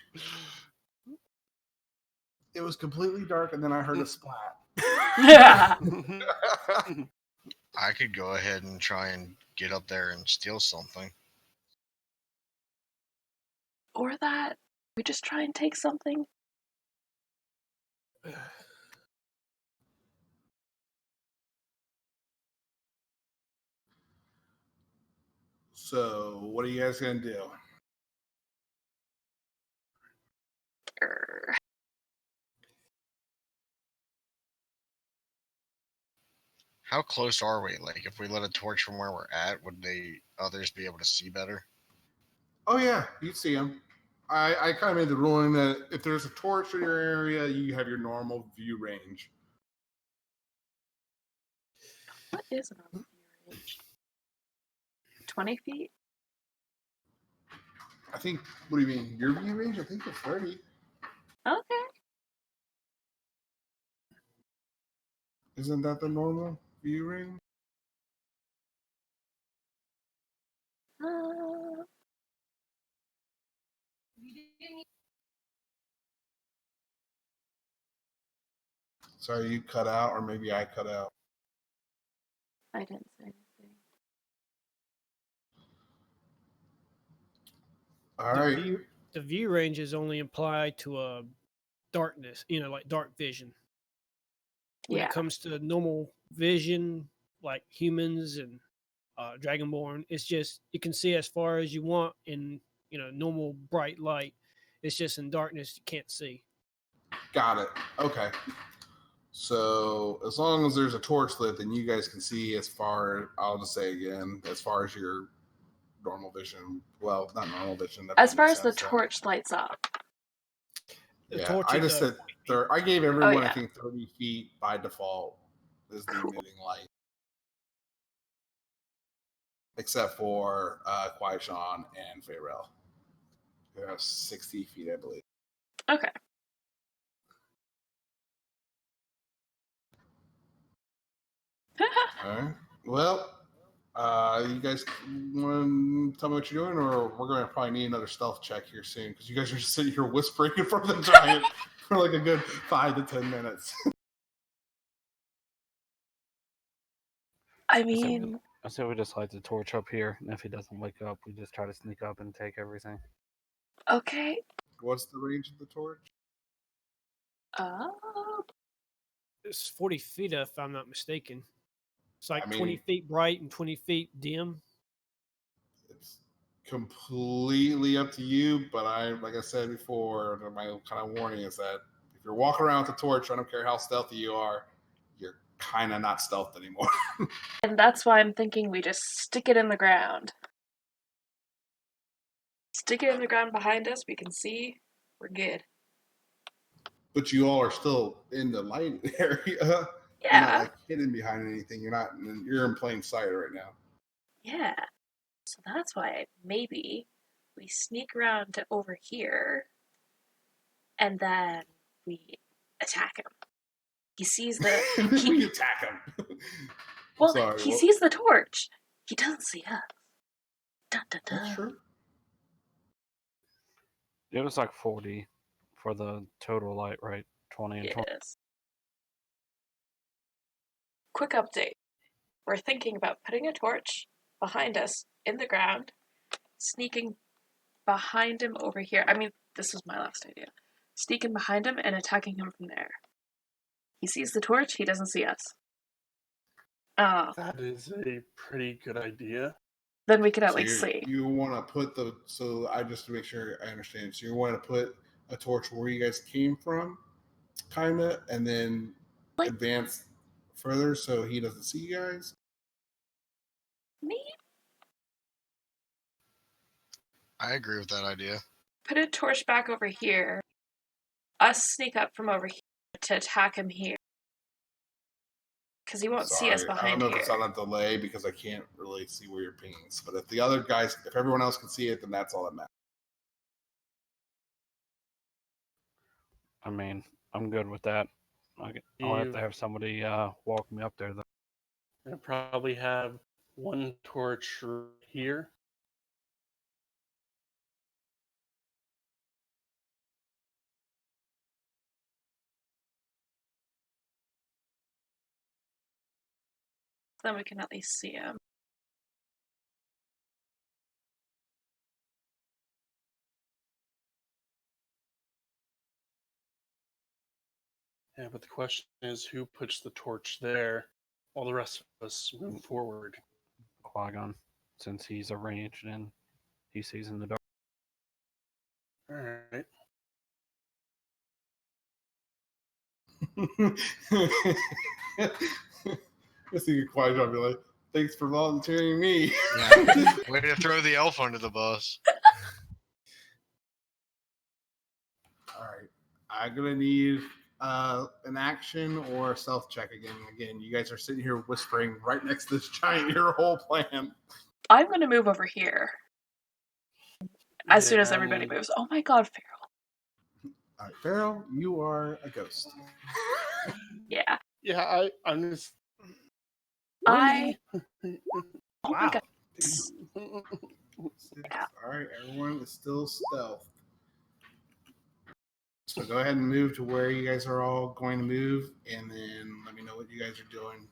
It was completely dark, and then I heard a splat. Yeah. I could go ahead and try and get up there and steal something. Or that. We just try and take something. So, what are you guys going to do? How close are we? Like, if we lit a torch from where we're at, would others be able to see better? Oh, yeah, you see them. I kind of made the ruling that if there's a torch in your area, you have your normal view range. What is an view range? 20 feet? I think, what do you mean? Your view range? I think it's 30. Okay. Isn't that the normal view range? Sorry, you cut out, or maybe I cut out. I didn't say anything. All right. The view range is only applied to darkness, like dark vision. When Yeah. it comes to normal vision, like humans and Dragonborn, it's just you can see as far as you want in normal bright light. It's just in darkness you can't see. Got it. Okay. So as long as there's a torch lit, then you guys can see as far. I'll just say again, as far as your normal vision. Well, not normal vision. As far as the torch lights up. The Yeah, torch I is, just said. I gave everyone, yeah. I think, 30 feet by default is the emitting light, except for Kwai-Shan and Faerly. They're 60 feet, I believe. Okay. All right. Well, you guys want to tell me what you're doing, or we're going to probably need another stealth check here soon because you guys are just sitting here whispering in front of the giant for like a good 5 to 10 minutes. I mean, I say we just light the torch up here, and if he doesn't wake up, we just try to sneak up and take everything. okay. What's the range of the torch? It's 40 feet, if I'm not mistaken. It's like 20 mean, feet bright and 20 feet dim. It's completely up to you, but like I said before, my kind of warning is that if you're walking around with a torch, I don't care how stealthy you are, you're kind of not stealth anymore. And that's why I'm thinking we just stick it in the ground. Stick it in the ground behind us, we can see, we're good. But you all are still in the light area. Yeah. You're not like hidden behind anything. You're in plain sight right now. Yeah. So that's why maybe we sneak around to over here and then we attack him. He sees the We attack him. Well, Sorry, he what? sees the torch. He doesn't see us. Dun, dun, dun. That's true. It was like 40 for the total light, right? 20 and 20. Yes. Quick update. We're thinking about putting a torch behind us in the ground, sneaking behind him over here. I mean, this was my last idea. Sneaking behind him and attacking him from there. He sees the torch, he doesn't see us. That is a pretty good idea. Then we could at least see. You want to put I just to make sure I understand. So you want to put a torch where you guys came from, kind of, and then advance further so he doesn't see you guys? Me? I agree with that idea. Put a torch back over here. Us sneak up from over here to attack him here. Because he won't see us Sorry, I behind don't know here. if it's on a delay because I can't really see where you're pinging. But if the other guys, if everyone else can see it, then that's all that matters. I mean, I'm good with that. I'll have to have somebody walk me up there, though. I probably have one torch right here. Then we can at least see him. Yeah, but the question is, who puts the torch there while the rest of us move forward? Qui-Gon, since he's arranged and he sees in the dark. All right. I see you quiet. I'll be like, thanks for volunteering me. Yeah. Way to throw the elf under the bus. All right. I'm going to need an action or a stealth check again. Again, you guys are sitting here whispering right next to this giant, your whole plan. I'm going to move over here. As soon as Yeah, everybody moves. Oh my god, Faerly. All right, Farrell, you are a ghost. Yeah. Yeah, I'm just. I. Oh my Wow. god. All right, everyone is still stealth. So go ahead and move to where you guys are all going to move, and then let me know what you guys are doing.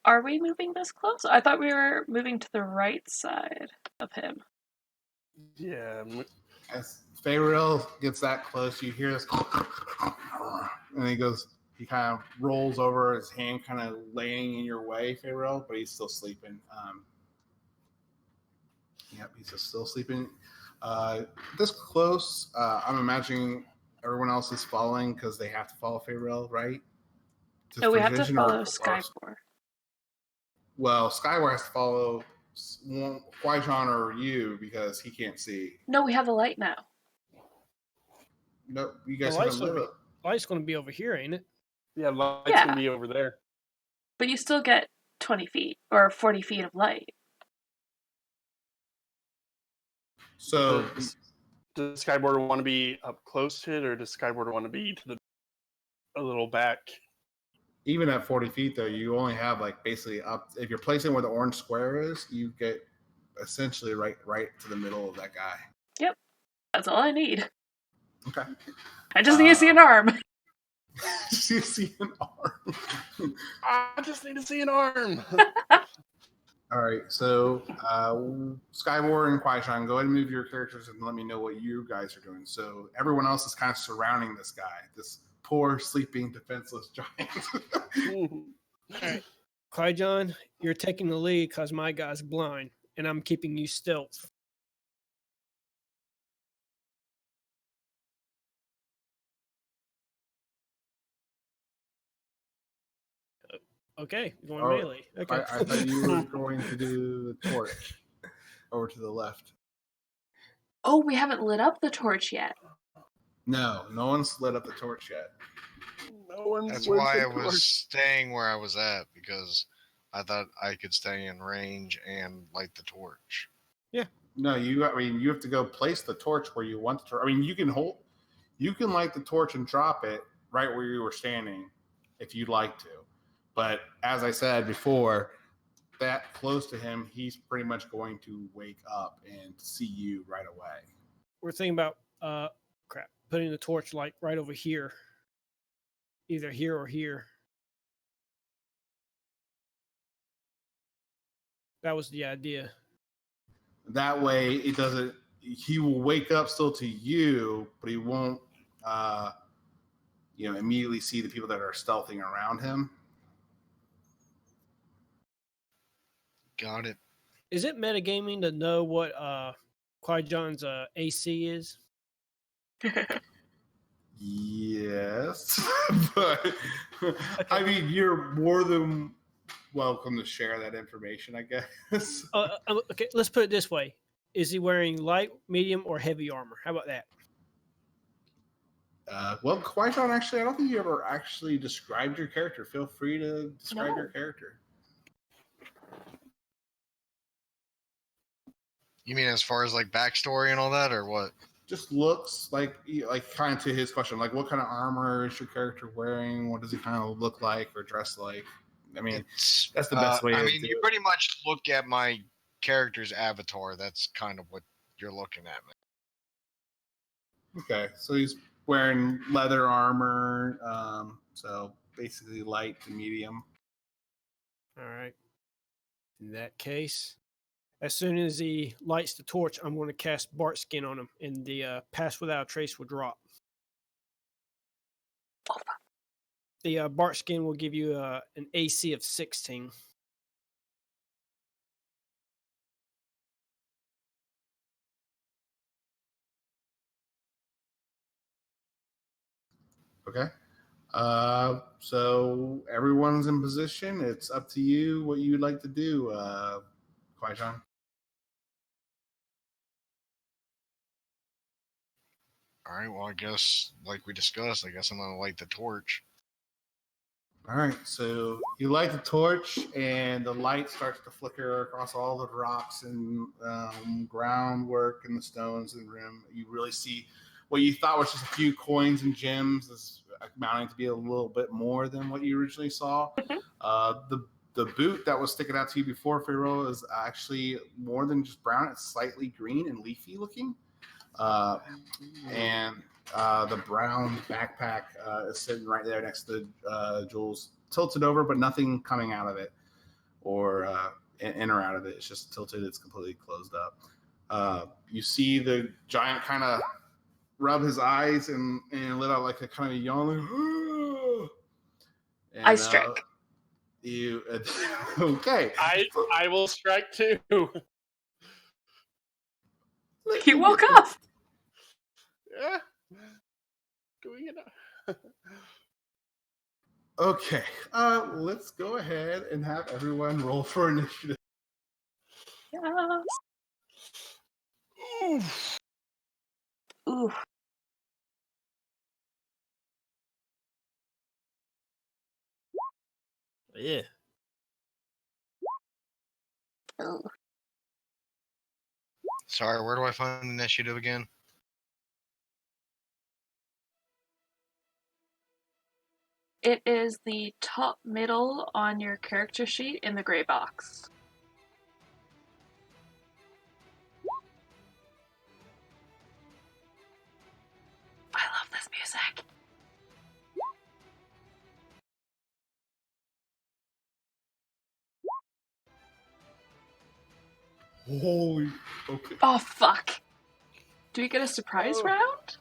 Are we moving this close? I thought we were moving to the right side of him. Yeah. As Faerly gets that close, you hear this, and he kind of rolls over, his hand kind of laying in your way, Faerly, but he's still sleeping. Yep, he's just still sleeping. This close, I'm imagining everyone else is following because they have to follow Faerly, right? No, we have to Vision follow Skyport. Well, Skyward has to follow Qui-Gon or you because he can't see. No, we have the light now. No, you guys The light's haven't lit gonna up. Light's going to be over here, ain't it? Yeah, light's Yeah. gonna be over there. But you still get 20 feet or 40 feet of light. So Does Skyboarder want to be up close to it, or does Skyboarder want to be a little back? even at 40 feet, though, you only have like basically up. If you're placing where the orange square is, you get essentially right to the middle of that guy. Yep. That's all I need. Okay. I just need to see an arm. You see an arm. I just need to see an arm. All right, so Skyward and Qui-Gon, go ahead and move your characters and let me know what you guys are doing. So everyone else is kind of surrounding this guy, this poor, sleeping, defenseless giant. Alright. Qui-Gon, you're taking the lead because my guy's blind, and I'm keeping you stealth. Okay, you're going melee. Okay. I thought you were going to do the torch over to the left. Oh, we haven't lit up the torch yet. No one's lit up the torch yet. No one's That's lit why the I was torch. staying where I was at, because I thought I could stay in range and light the torch. No, you have to go place the torch where you want the torch. I mean, you can light the torch and drop it right where you were standing if you'd like to. But as I said before, that close to him, he's pretty much going to wake up and see you right away. We're thinking about putting the torch light right over here. Either here or here. That was the idea. That way, he will wake up still to you, but he won't, immediately see the people that are stealthing around him. Got it. Is it metagaming to know what Qui-Jon's AC is? Yes, but I mean, you're more than welcome to share that information, I guess. Okay, let's put it this way. Is he wearing light, medium, or heavy armor? How about that? Well, Qui-Gon, actually, I don't think you ever actually described your character. Feel free to describe your character. You mean as far as like backstory and all that, or what? Just looks like kind of to his question, like what kind of armor is your character wearing? What does he kind of look like or dress like? I mean, that's the best way. I mean, you pretty much look at my character's avatar. That's kind of what you're looking at, man. Okay, so he's wearing leather armor, so basically light to medium. All right. In that case, as soon as he lights the torch, I'm going to cast Bart Skin on him, and the Pass Without a Trace will drop. The Bart Skin will give you an AC of 16. Okay. So everyone's in position. It's up to you what you'd like to do, Qui-Gon. All right. Well, I guess like we discussed, I guess I'm gonna light the torch. All right, so you light the torch, and the light starts to flicker across all the rocks and groundwork and the stones and the rim. You really see what you thought was just a few coins and gems is amounting to be a little bit more than what you originally saw. The boot that was sticking out to you before, Faerly, is actually more than just brown. It's slightly green and leafy looking. And the brown backpack is sitting right there next to Jules, tilted over, but nothing coming out of it or in or out of it. It's just tilted. It's completely closed up. You see the giant kind of rub his eyes and let out like a kind of yawn. And, I strike. You okay? I will strike too. He woke up. Yeah. Doing it. Okay, let's go ahead and have everyone roll for initiative. Yeah. Oof. Ooh. Yeah. Ooh. Sorry, where do I find the initiative again? It is the top middle on your character sheet in the gray box. I love this music. Holy, okay. Oh, fuck. Do we get a surprise round?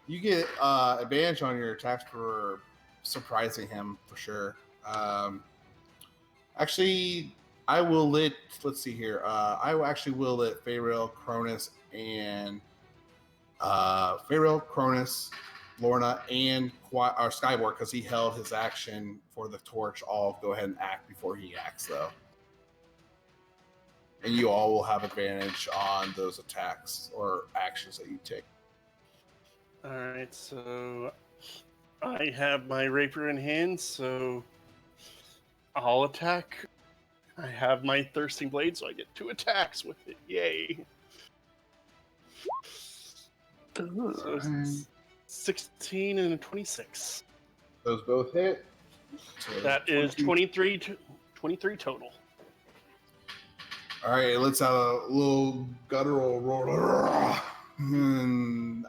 You get advantage on your attacks for surprising him for sure. Actually, I will let. Let's see here. I will actually will let Faerly, Chronis, and Faerly, Chronis, Lorna, and Skyborg, because he held his action for the torch. All go ahead and act before he acts, though. And you all will have advantage on those attacks or actions that you take. Alright, so I have my rapier in hand, so I'll attack. I have my thirsting blade, so I get 2 attacks with it. Yay! Ooh. So 16 and a 26. Those both hit. So That is 23 total. All right, it lets out a little guttural roar. And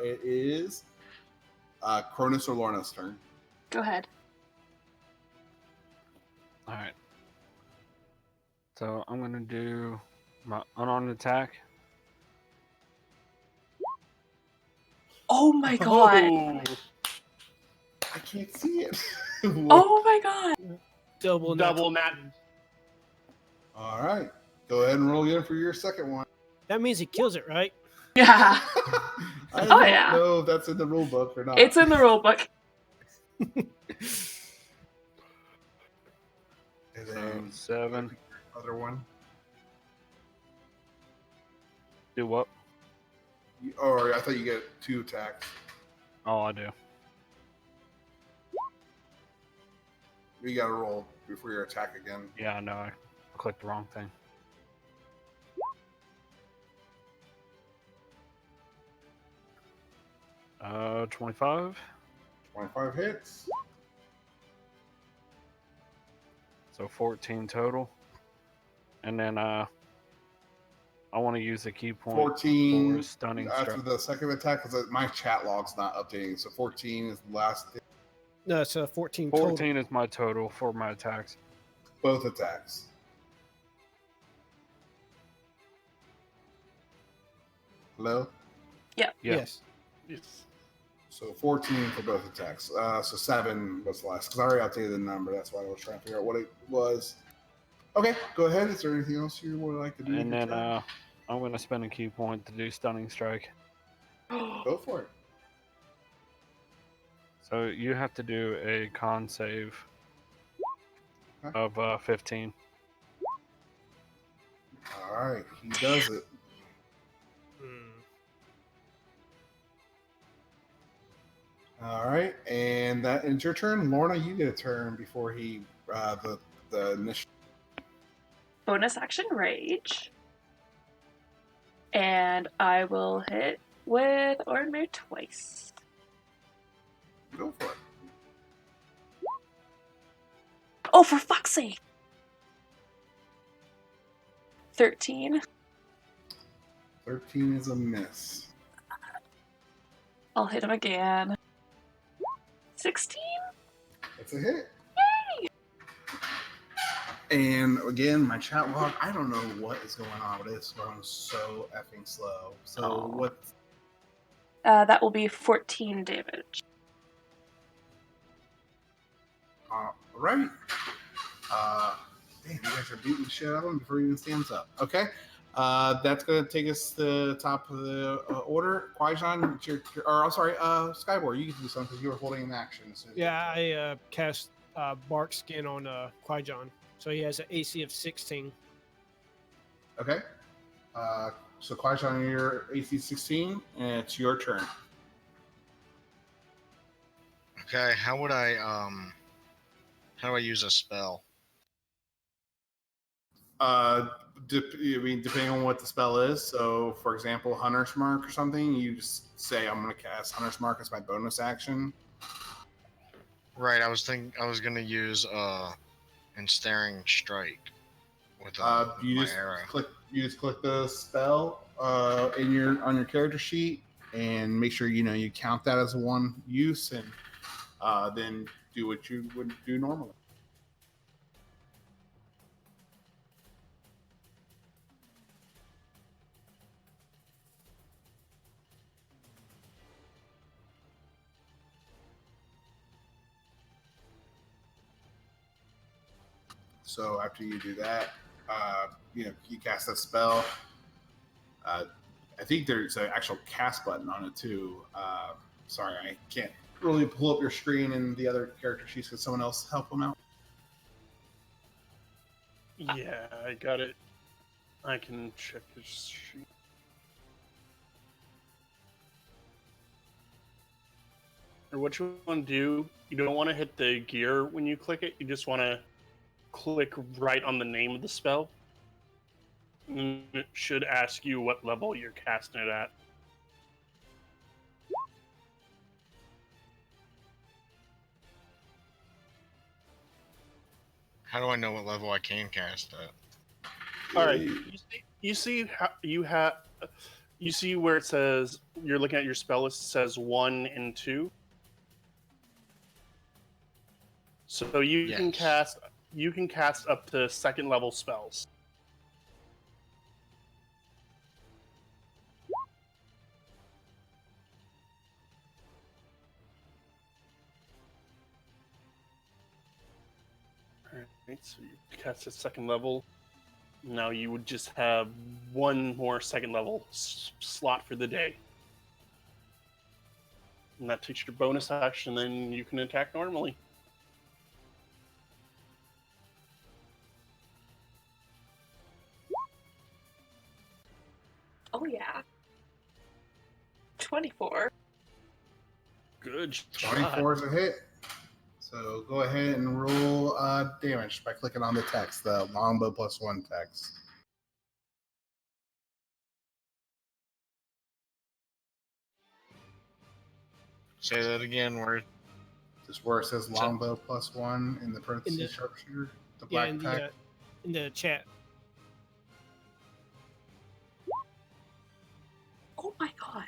it is Chronis or Lorna's turn. Go ahead. All right. So I'm gonna do my unarmed attack. Oh my god. Oh, I can't see it. Oh my god. double nat. All right, go ahead and roll again for your second one. That means he kills it, right? Yeah, I Oh, don't yeah. know if that's in the rule book or not. it's in the rule book. And So then 7. other one. Do what? Or I thought you get 2 attacks. Oh, I do. You got to roll before your attack again. Yeah, I know. I clicked the wrong thing. Uh, 25. 25 hits. So 14 total. And then I want to use the key point 14 for stunning after strike. the second attack because my chat log's not updating. So 14 is the last. No, it's 14 14 is my total for my attacks. Both attacks. Hello? Yeah. Yes. Yes. So 14 for both attacks. So 7 was the last. Because I already updated the number. That's why I was trying to figure out what it was. Okay, go ahead. Is there anything else you would like to do? And then I'm going to spend a key point to do stunning strike. Go for it. So you have to do a con save Okay. of 15. All right, he does it. All right, and that ends your turn. Lorna, you get a turn before he the initial. Bonus action rage. And I will hit with Ordinary twice. Go for it. Oh, for fuck's sake! 13. 13 is a miss. I'll hit him again. 16? That's a hit. Yay! And again, my chat log, I don't know what is going on, but it's going so effing slow. So Aw. what? That will be 14 damage. Right. Damn, you guys are beating the shit out of him before he even stands up. Okay. That's going to take us to the top of the order. Qui-Gon, it's your, or I'm sorry, Skyboard, you can do something because you were holding an action. As soon as Yeah, I cast Bark Skin on Qui-Gon. So he has an AC of 16. Okay. So Qui-Gon, you're AC 16, and it's your turn. Okay, how do I use a spell? Depending on what the spell is. So, for example, Hunter's Mark or something, you just say, "I'm going to cast Hunter's Mark as my bonus action." Right, I was gonna use ensnaring strike with You my just arrow. You just click the spell on your character sheet and make sure you count that as one use, and then do what you would do normally. So after you do that, you cast that spell. I think there's an actual cast button on it too. Sorry, I can't really pull up your screen and the other character sheets. Could someone else help them out? Yeah, I got it. I can check his sheet. Or what you want to do, you don't want to hit the gear when you click it. You just want to click right on the name of the spell. And it should ask you what level you're casting it at. How do I know what level I can cast at? All right, you see how you see where it says you're looking at your spell list. It says 1 and 2. So you can Yes. cast up to second level spells. Alright, so you cast at second level. Now you would just have one more second level slot for the day. And that takes your bonus action, then you can attack normally. Oh yeah. 24. Good shot. 24 is a hit. So go ahead and roll damage by clicking on the text, the longbow +1 text. Say that again. Where? Just where it says longbow +1 in the parentheses sharpshooter, the black text. In the chat. Oh my god.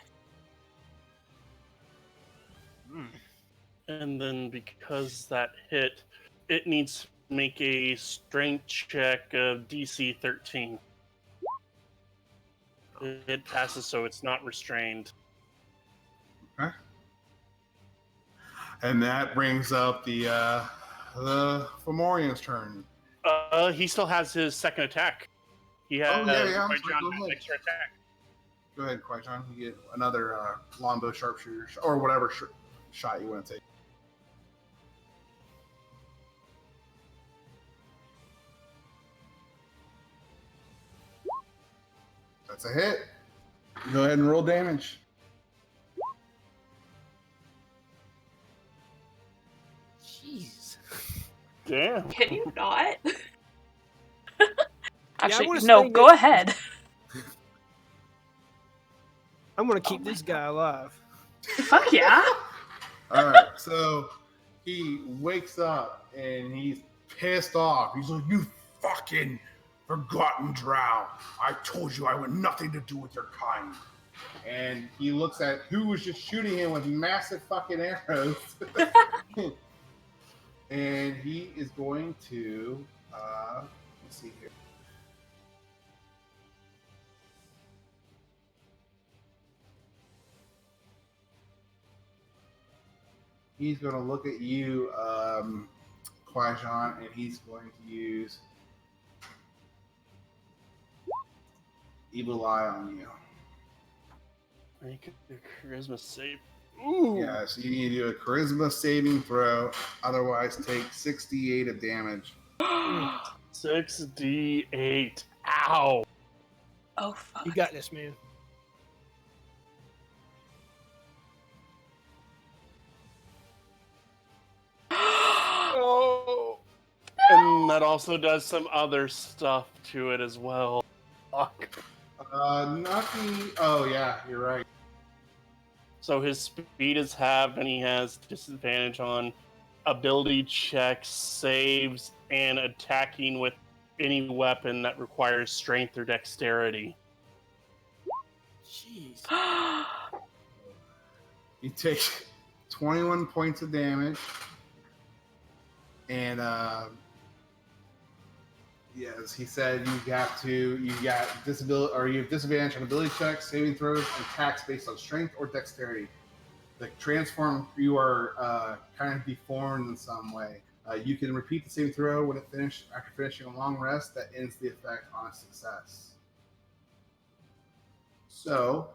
And then because that hit, it needs to make a strength check of DC 13. It passes, so it's not restrained. Okay. And that brings up the Fomorian's turn. He still has his second attack. He has I'm sorry, John go ahead. extra attack. Go ahead, Qui-Gon. You get another longbow sharpshooter or whatever shot you want to take. That's a hit. Go ahead and roll damage. Jeez. Damn. Can you not? Actually, wanna no, say go that- ahead. I'm gonna keep Oh this my guy alive. Fuck yeah. All right, so he wakes up and he's pissed off. He's like, "You fucking forgotten drow! I told you I want nothing to do with your kind." And he looks at who was just shooting him with massive fucking arrows, and he is going to let's see here. He's going to look at you, Qui-Gon, and he's going to use Evil Eye on you. Make a charisma save. Ooh. Yeah, so you need to do a charisma saving throw, otherwise take 68 of damage. 6d8. Ow. Oh fuck. You got this, man. Oh. And that also does some other stuff to it as well. Fuck. Not the. Oh yeah, you're right. So his speed is halved, and he has disadvantage on ability checks, saves, and attacking with any weapon that requires strength or dexterity. Jeez. You take 21 points of damage, and yes, he said you got disability, or you have disadvantage on ability checks, saving throws, and attacks based on strength or dexterity. The transform, you are kind of deformed in some way. You can repeat the saving throw when it after finishing a long rest that ends the effect on a success. So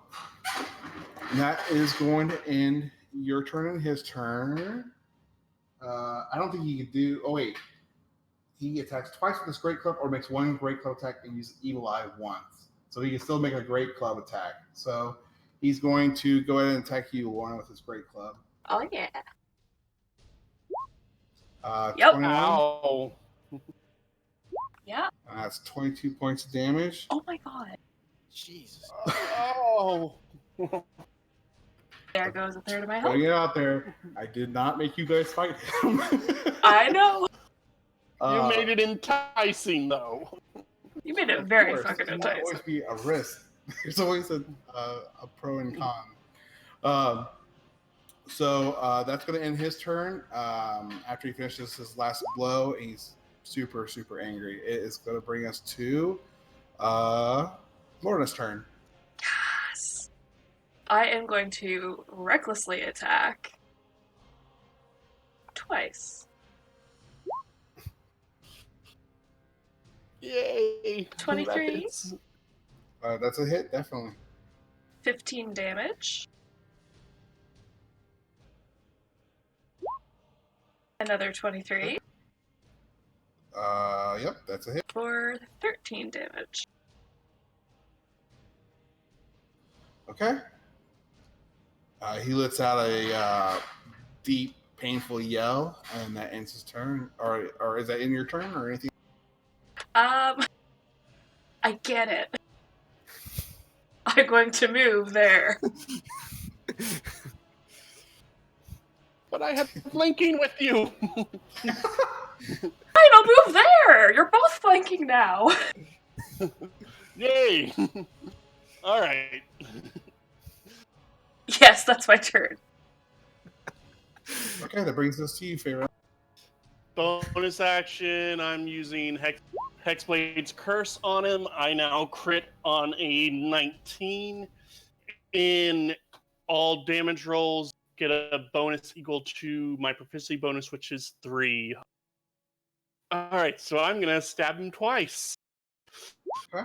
that is going to end your turn and his turn. I don't think he could do. Oh wait. He attacks twice with his great club or makes one great club attack and uses Evil Eye once. So he can still make a great club attack. So he's going to go ahead and attack you, Lorna, with his great club. Oh yeah. Yep. 21. Ow. Yeah. That's 22 points of damage. Oh my god. Jesus. Oh. There goes a third of my health. Putting it out there, I did not make you guys fight him. I know. You made it enticing, though. You made it Of very course, fucking there might always enticing. be a risk. There's always a pro and con. So that's going to end his turn. After he finishes his last blow, he's super, super angry. It is going to bring us to Lorna's turn. Yes. I am going to recklessly attack twice. Yay! 23. That's a hit, definitely. 15 damage. Another 23 Yep, that's a hit. for 13 damage. Okay. He lets out a deep, painful yell, and that ends his turn. Or is that in your turn or anything? I get it. I'm going to move there. But I had flanking with you. Fine, I'll move there. You're both flanking now. Yay! All right. Yes, that's my turn. Okay, that brings us to you, Faerly. Bonus action. I'm using Hexblade's Curse on him. I now crit on a 19. In all damage rolls, get a bonus equal to my proficiency bonus, which is 3. All right, so I'm gonna stab him twice. Okay.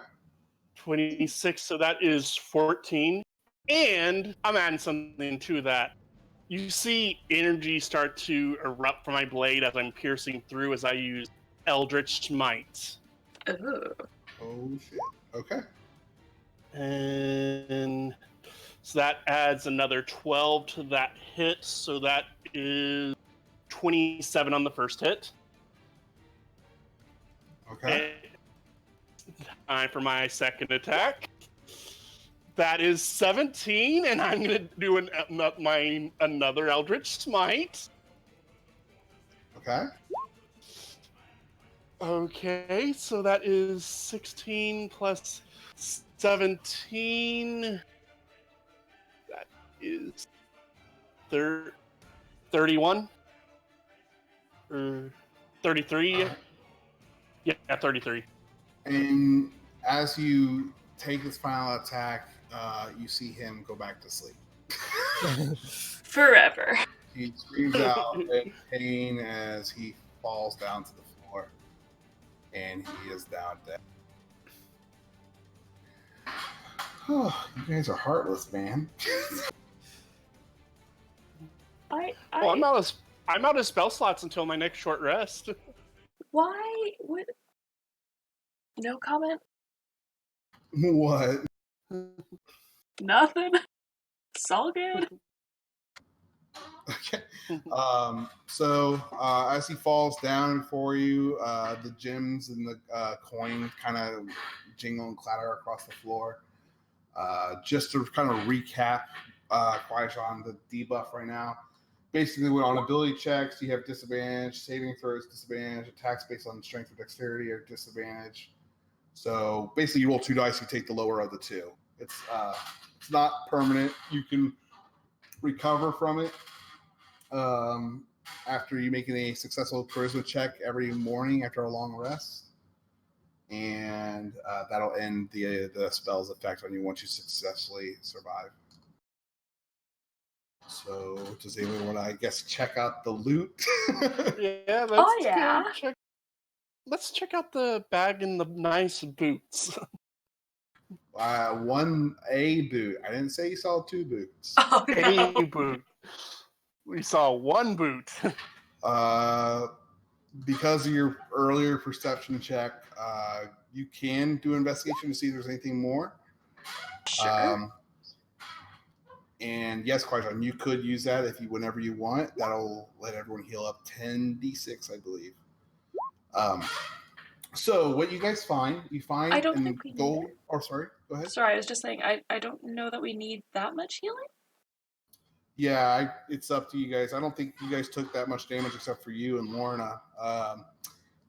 26, so that is 14. And I'm adding something to that. You see energy start to erupt from my blade as I'm piercing through as I use Eldritch Smite. Ooh. Oh, shit. Okay. And so that adds another 12 to that hit, so that is 27 on the first hit. Okay. And time for my second attack. That is 17, and I'm going to do another Eldritch Smite. Okay. Okay, so that is 16 plus 17. That is 31? Or 33? Yeah, 33. And as you take his final attack, you see him go back to sleep. Forever. He screams out in pain as he falls down to the floor, and he is down dead. Oh, you guys are heartless, man. Well, I'm out of spell slots until my next short rest. Why would... No comment? What? Nothing? It's all good. Okay. So as he falls down for you, the gems and the coin kind of jingle and clatter across the floor. Just to kind of recap, Qui-Gon, the debuff right now. Basically, on ability checks, you have disadvantage, saving throws disadvantage, attacks based on strength or dexterity are disadvantage. So basically, you roll 2 dice, you take the lower of the 2. It's not permanent. You can recover from it after you making a successful charisma check every morning after a long rest. And that'll end the spell's effect on you once you successfully survive. So, does anyone want to, I guess, check out the loot? Yeah, let's check out the bag and the nice boots. A boot. I didn't say you saw 2 boots. Oh, no. A boot. We saw 1 boot. Because of your earlier perception check, you can do an investigation to see if there's anything more. Sure. And yes, Qui-Gon, you could use that whenever you want. That'll let everyone heal up 10d6, I believe. So what you guys find, I don't think we gold. need it. Oh, sorry. Go ahead. Sorry, I was just saying, I don't know that we need that much healing. Yeah, it's up to you guys. I don't think you guys took that much damage except for you and Lorna.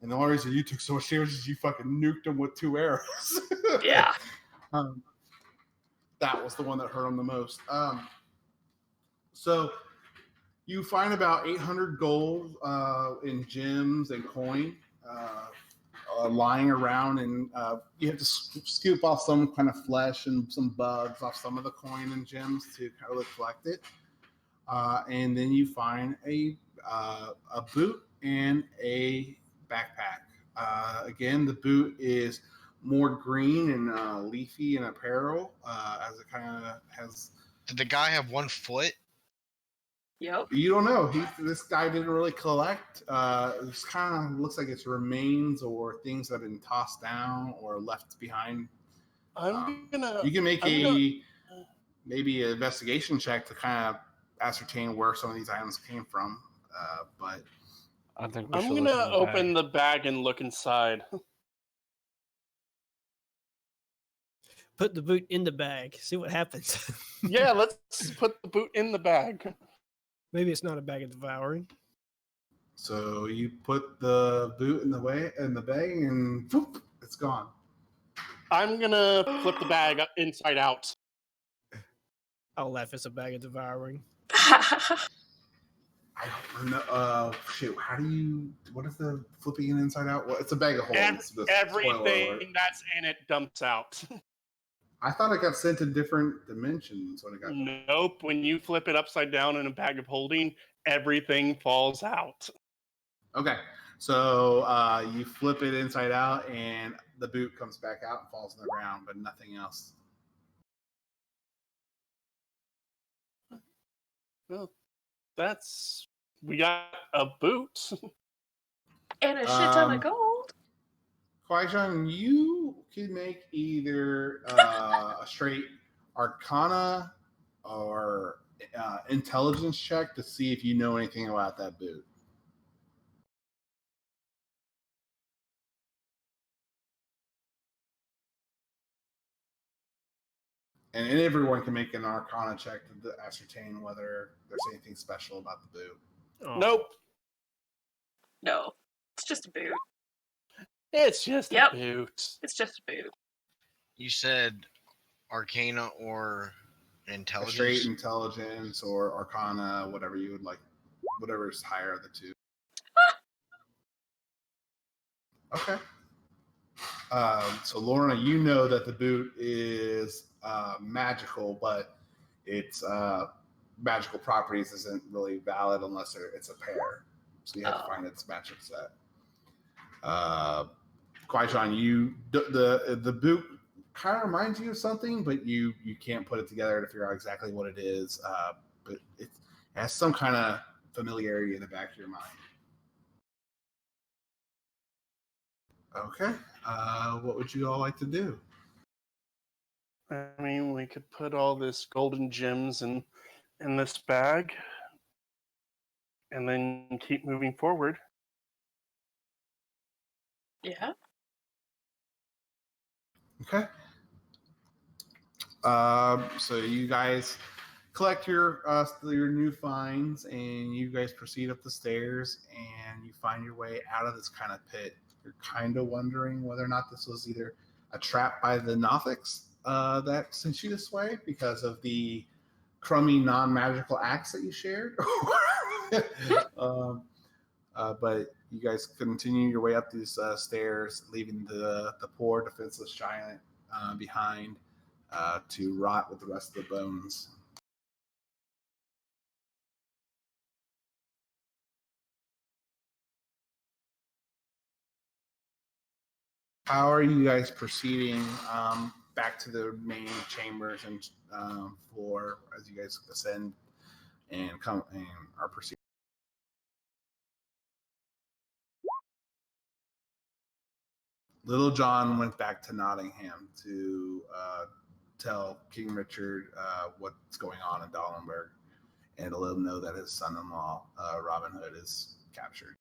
And the only reason you took so much damage is you fucking nuked them with 2 arrows. Yeah. That was the one that hurt him the most. So you find about 800 gold in gems and coin lying around, and you have to scoop off some kind of flesh and some bugs off some of the coin and gems to kind of collect it. And then you find a boot and a backpack Again, the boot is more green and leafy in apparel, as it kind of has. Did the guy have 1 foot? Yep. You don't know. This guy didn't really collect. This kind of looks like it's remains or things that have been tossed down or left behind. You can make maybe an investigation check to kind of ascertain where some of these items came from. But I think we I'm should gonna look in the open bag. the bag and look inside. Put the boot in the bag. See what happens. Yeah, let's put the boot in the bag. Maybe it's not a bag of devouring. so you put the boot in the bag, and whoop, it's gone. I'm gonna flip the bag inside out. I'll laugh. It's a bag of devouring. I don't know. Shit. How do you? What is the flipping it inside out? Well, it's a bag of And holdings. Spoiler alert. everything that's in it dumps out. I thought it got sent to different dimensions when it got. Nope. When you flip it upside down in a bag of holding, everything falls out. Okay, so you flip it inside out, and the boot comes back out and falls on the ground, but nothing else. Well, we got a boot. And a shit ton of Um, gold. Kwai-John, you can make either a straight Arcana or intelligence check to see if you know anything about that boot. And everyone can make an Arcana check to ascertain whether there's anything special about the boot. Oh. Nope. No. It's just a boot. It's just Yep. a boot. It's just a boot. You said Arcana or A Intelligence? straight intelligence or Arcana, whatever you would like, whatever is higher of the two. Okay. So Lorna, you know that the boot is magical, but its magical properties isn't really valid unless it's a pair. So you have to find its magic set. Kwai-John, the boot kind of reminds you of something, but you can't put it together to figure out exactly what it is. But it has some kind of familiarity in the back of your mind. Okay. What would you all like to do? I mean, we could put all this golden gems in this bag and then keep moving forward. Yeah. Okay. So you guys collect your new finds, and you guys proceed up the stairs, and you find your way out of this kind of pit. You're kind of wondering whether or not this was either a trap by the Nothics that sent you this way because of the crummy non-magical axe that you shared. But you guys continue your way up these stairs, leaving the poor defenseless giant behind to rot with the rest of the bones. How are you guys proceeding back to the main chambers and floor as you guys ascend and come and are proceeding? Little John went back to Nottingham to tell King Richard what's going on in Dahlenberg and to let him know that his son-in-law, Robin Hood, is captured.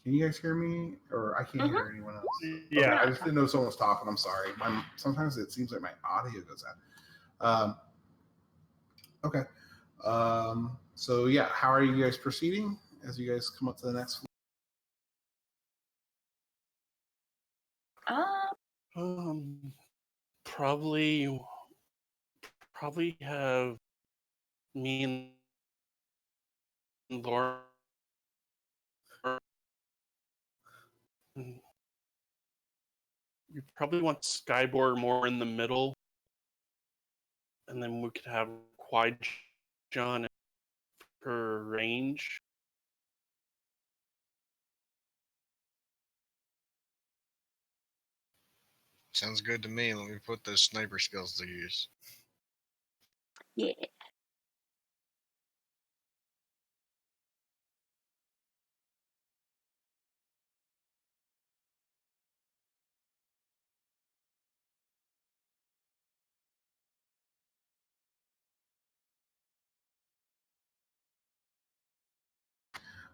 Can you guys hear me? Or I can't hear anyone else? Yeah. Okay, I just didn't know someone was talking. I'm sorry. Sometimes it seems like my audio goes out. Okay. So, yeah, how are you guys proceeding as you guys come up to the next floor? Probably have me and Lauren. We probably want Skyboard more in the middle, and then we could have Qui-Gon for range. Sounds good to me. Let me put those sniper skills to use. Yeah.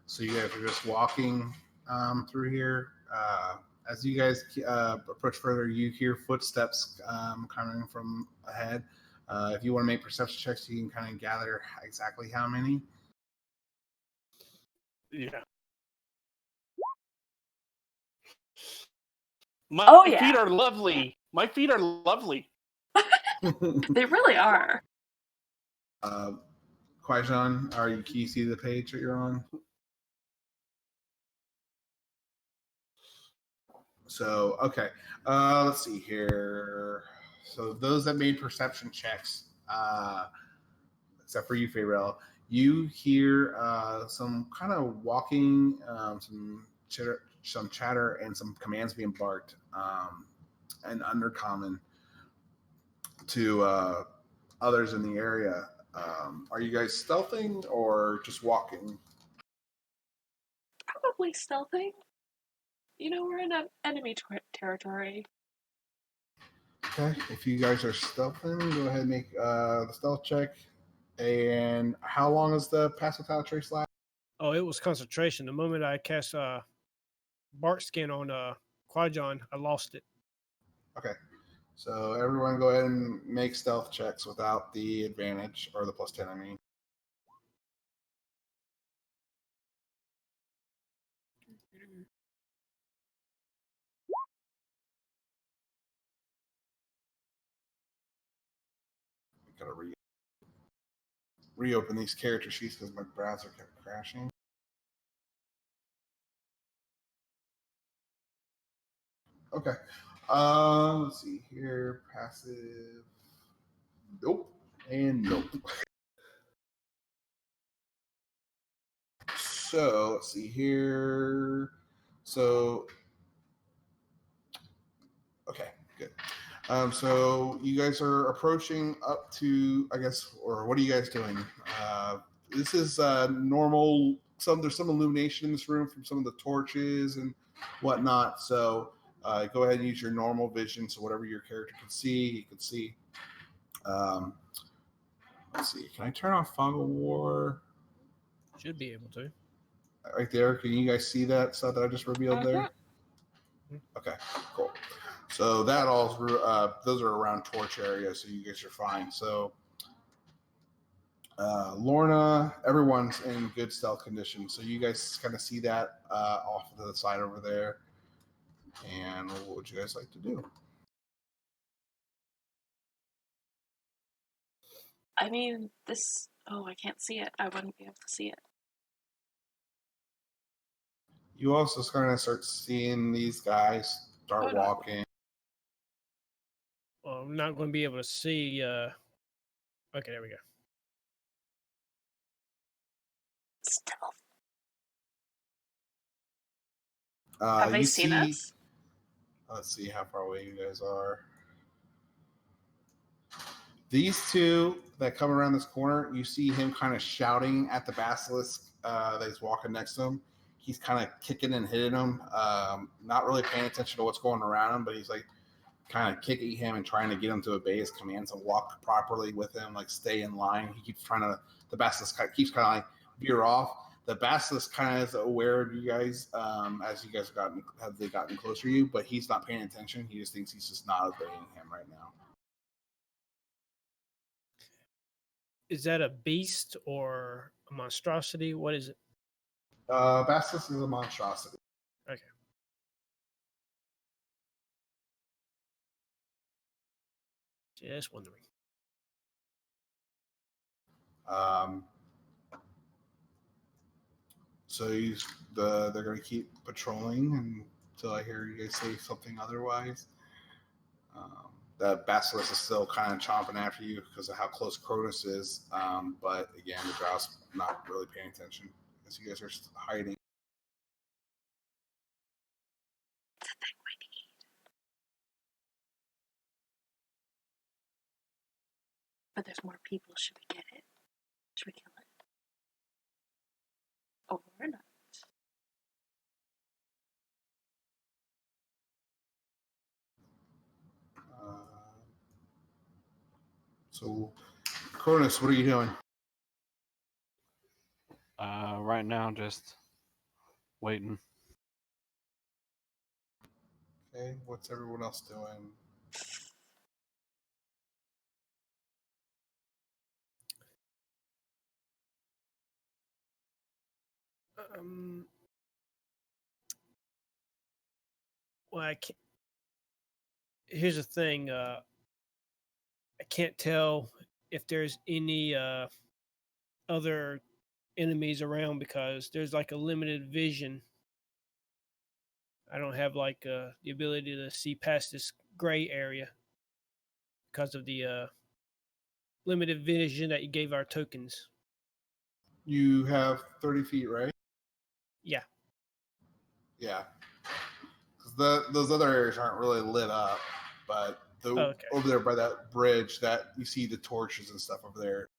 So you guys are just walking through here. As you guys approach further, you hear footsteps coming from ahead. If you want to make perception checks, you can kind of gather exactly how many. Yeah. Oh, My yeah. feet are lovely. My feet are lovely. They really are. Kwaijan, can you see the page that you're on? So, okay. Let's see here. So those that made perception checks, except for you, Faerly, you hear some kind of walking, some chatter, and some commands being barked, and undercommon to others in the area. Are you guys stealthing or just walking? Probably stealthing. You know, we're in an enemy territory. Okay, if you guys are stealthing, go ahead and make the stealth check. And how long is the pass without trace last? Oh, it was concentration. The moment I cast Bart skin on Quajon, I lost it. Okay, so everyone go ahead and make stealth checks without the advantage or the +10. I mean, gotta reopen these character sheets because my browser kept crashing. Okay. Let's see here. Passive. Nope. And nope. So let's see here. So okay, good. So you guys are approaching up to, I guess, or what are you guys doing? This is normal. There's some illumination in this room from some of the torches and whatnot. So go ahead and use your normal vision. So whatever your character can see, you can see. Let's see. Can I turn off Fog of War? Should be able to. Right there. Can you guys see that stuff that I just revealed there? Mm-hmm. Okay, cool. So that all those are around torch area, so you guys are fine. So Lorna, everyone's in good stealth condition, so you guys kind of see that off to the side over there. And what would you guys like to do? I mean, this. Oh, I can't see it. I wouldn't be able to see it. You also kind of start seeing these guys start walking. Well, I'm not going to be able to see. Okay, there we go. Stealth. Have they seen us? Let's see how far away you guys are. These two that come around this corner, you see him kind of shouting at the basilisk that's walking next to him. He's kind of kicking and hitting him, not really paying attention to what's going around him, but he's like kind of kicking him and trying to get him to obey his commands and walk properly with him, like stay in line. He keeps trying to, the basilisk keeps kind of like veer off. The basilisk kind of is aware of you guys as you guys have they gotten closer to you, but he's not paying attention. He just thinks he's just not obeying him right now. Is that a beast or a monstrosity? What is it? Basilisk is a monstrosity. Okay. Just wondering. So they're going to keep patrolling until I hear you guys say something otherwise. The basilisk is still kind of chomping after you because of how close Chronis is. But again, the drow's not really paying attention as you guys are hiding. But there's more people. Should we get it? Should we kill it? Or not? So, Chronis, what are you doing? Right now, just waiting. Okay, what's everyone else doing? Well, I can't. Here's the thing. I can't tell if there's any other enemies around because there's like a limited vision. I don't have like the ability to see past this gray area because of the limited vision that you gave our tokens. You have 30 feet, right? Yeah. Yeah. Because those other areas aren't really lit up, but Okay. over there by that bridge, that you see the torches and stuff over there.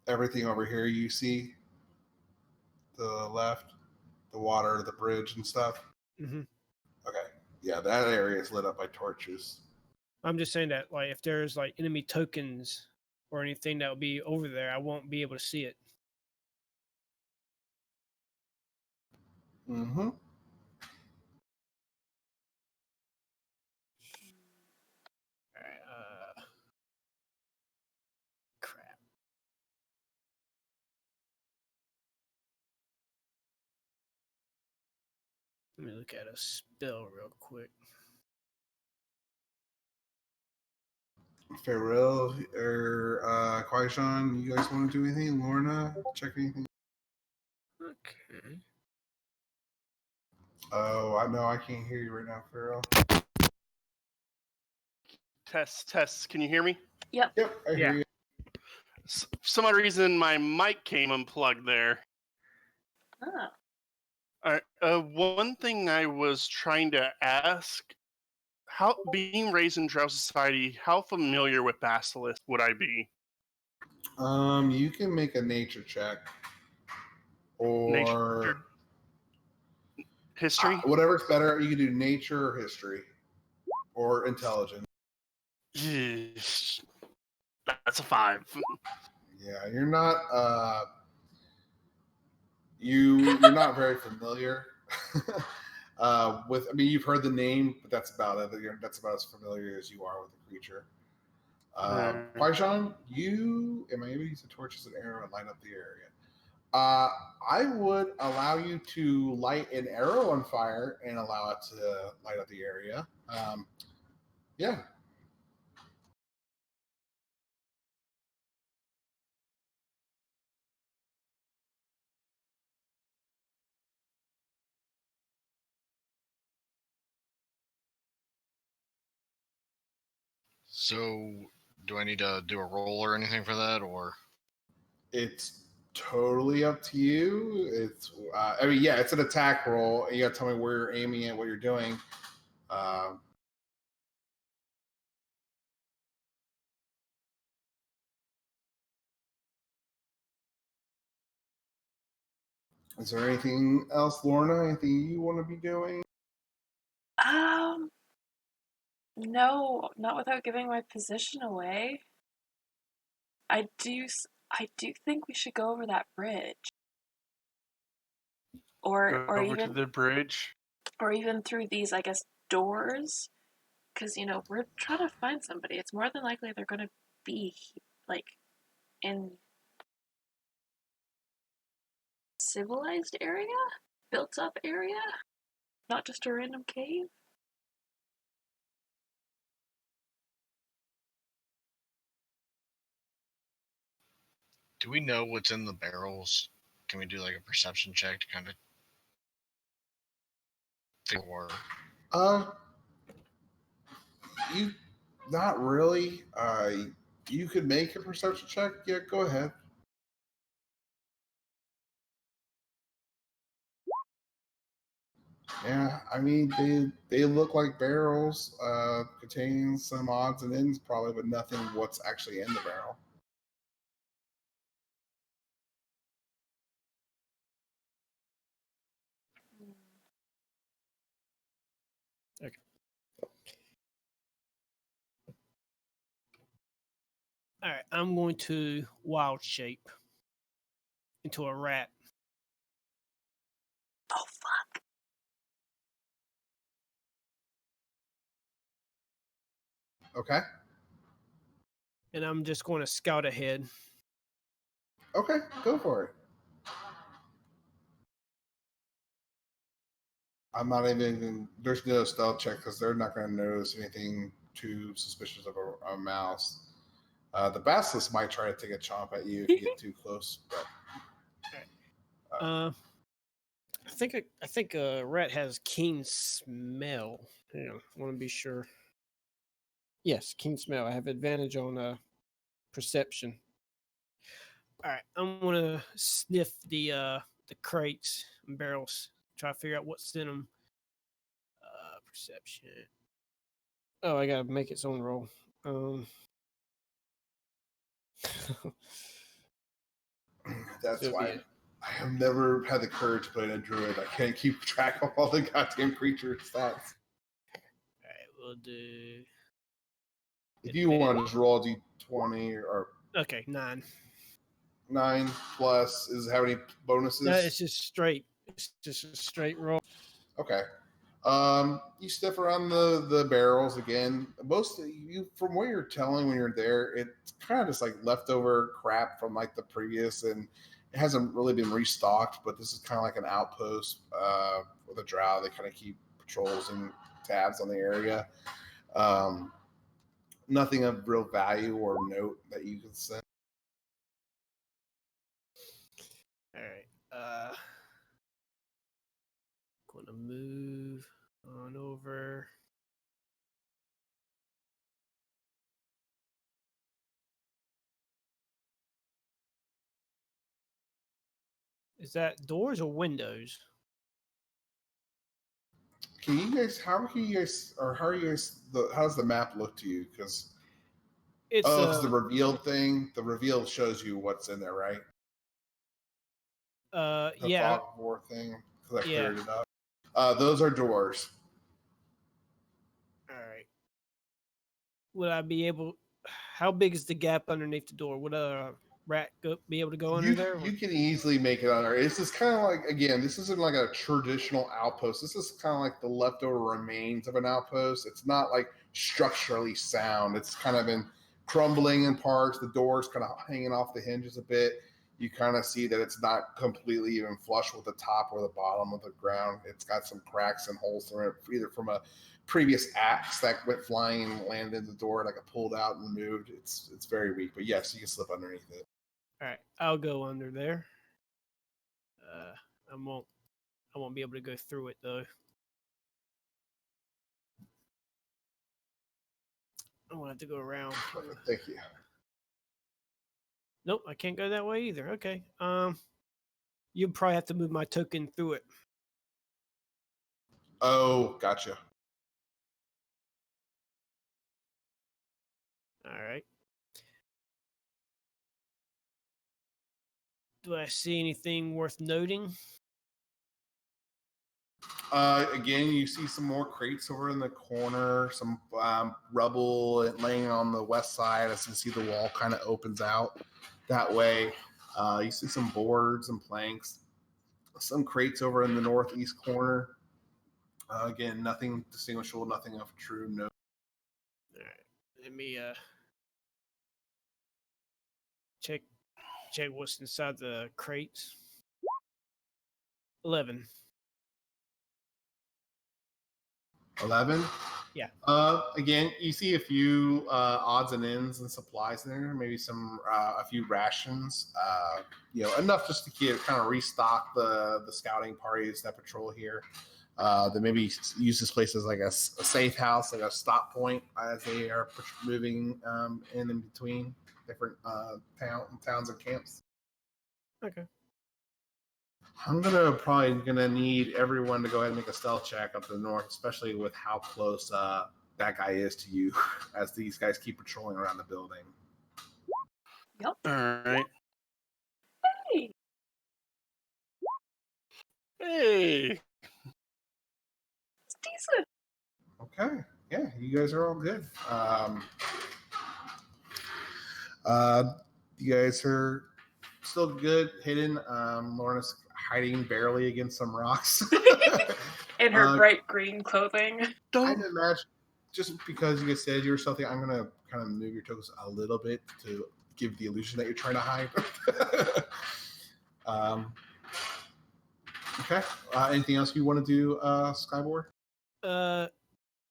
Everything over here you see, to the left, the water, the bridge and stuff. Mm-hmm. Okay. Yeah, that area is lit up by torches. I'm just saying that like if there's like enemy tokens or anything that will be over there, I won't be able to see it. Mm-hmm. Crap. Let me look at a spell real quick. Faerly or Kwaishan, you guys want to do anything? Lorna, check anything? Okay. Oh, I know I can't hear you right now, Farrell. Test. Can you hear me? Yep. Yep, I hear you. For some odd reason, my mic came unplugged there. Oh. All right. One thing I was trying to ask: how, being raised in Drow society, how familiar with Basilisk would I be? You can make a nature check or Nature, history. whatever's better. You can do nature or history or intelligence. Yeesh. That's a 5. Yeah, you're not you're not very familiar with. I mean, you've heard the name, but that's about it. That's about as familiar as you are with the creature. Kwaishan, you am I able to use the torch as an arrow and light up the area? I would allow you to light an arrow on fire and allow it to light up the area. Yeah. So, do I need to do a roll or anything for that, or? It's totally up to you. It's, I mean, yeah, it's an attack roll. You got to tell me where you're aiming at, what you're doing. Is there anything else, Lorna? Anything you want to be doing? No, not without giving my position away. I do think we should go over that bridge, Go over to the bridge. or even through these, I guess, doors, because we're trying to find somebody. It's more than likely they're going to be like in civilized area, built up area, not just a random cave. Do we know what's in the barrels? Can we do like a perception check to kind of think more? You not really. You could make a perception check. Yeah, go ahead. Yeah, I mean they look like barrels containing some odds and ends probably, but nothing what's actually in the barrel. All right, I'm going to wild shape into a rat. Oh fuck! Okay. And I'm just going to scout ahead. Okay, go for it. I'm not even. There's no stealth check because they're not going to notice anything too suspicious of a mouse. The basilisk might try to take a chomp at you if you get too close. But I think a rat has keen smell. Hang on, I want to be sure. Yes, keen smell. I have advantage on perception. All right, I'm gonna sniff the crates and barrels, try to figure out what's in them. Perception. Oh, I gotta make its own roll. that's So why I have never had the courage to play a druid. I can't keep track of all the goddamn creature stats. All right, we'll do. If you want to just roll a d20 or Okay, 9. 9 plus is how many bonuses? No, it's just straight. It's just a straight roll. Okay. You sniff around the barrels again. Most of you, from what you're telling when you're there, it's kind of just like leftover crap from like the previous, and it hasn't really been restocked. But this is kind of like an outpost with a drow. They kind of keep patrols and tabs on the area. Nothing of real value or note that you can send. All right. Gonna move on over. Is that doors or windows? Can you guys? How can you guys? Or how are you guys? How does the map look to you? Because It's it's the revealed thing. The reveal shows you what's in there, right? The yeah. fog war thing. Because I Yeah. cleared it up. Those are doors. All right. Would I be able? How big is the gap underneath the door? Would a rat be able to go under there? You can easily make it under. It's just kind of like, again, this isn't like a traditional outpost. This is kind of like the leftover remains of an outpost. It's not like structurally sound. It's kind of been crumbling in parts. The door's kind of hanging off the hinges a bit. You kind of see that it's not completely even flush with the top or the bottom of the ground. It's got some cracks and holes through it, either from a previous axe that went flying and landed in the door, like a pulled out and moved. It's very weak, but yes, you can slip underneath it. All right, I'll go under there. I won't be able to go through it though. I'm gonna have to go around. Perfect. Thank you. Nope, I can't go that way either. Okay. You probably have to move my token through it. Oh, gotcha. All right. Do I see anything worth noting? Again, you see some more crates over in the corner, some rubble laying on the west side. As you see, the wall kind of opens out that way. You see some boards and planks, some crates over in the northeast corner. Again, nothing distinguishable, nothing of true note. All right. Let me check what's inside the crates. 11. 11. Yeah. Again, you see a few odds and ends and supplies in there. Maybe some a few rations. Enough just to kind of restock the scouting parties that patrol here. They maybe use this place as like a safe house, like a stop point as they are moving in between different towns and camps. Okay. I'm probably gonna need everyone to go ahead and make a stealth check up to the north, especially with how close that guy is to you, as these guys keep patrolling around the building. Yep. All right. Hey. Hey. It's decent. Okay, yeah, you guys are all good. You guys are still good, hidden. Lorna's hiding barely against some rocks. In her bright green clothing. I'd Don't. imagine, just because you guys said you were something, I'm going to kind of move your tokens a little bit to give the illusion that you're trying to hide. Okay. Anything else you want to do, Skyboard?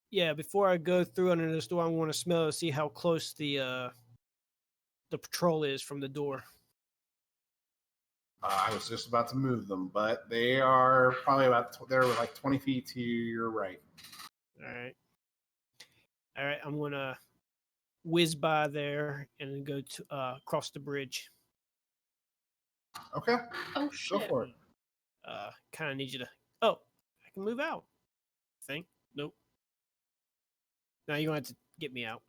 Yeah. Before I go through under this door, I want to smell to see how close the patrol is from the door. I was just about to move them, but they are probably they're like 20 feet to your right. All right. All right. I'm gonna whiz by there and then go to cross the bridge. Okay. Oh Go shit. for it. Kind of need you to. Oh, I can move out. Think? Nope. Now you're gonna have to get me out.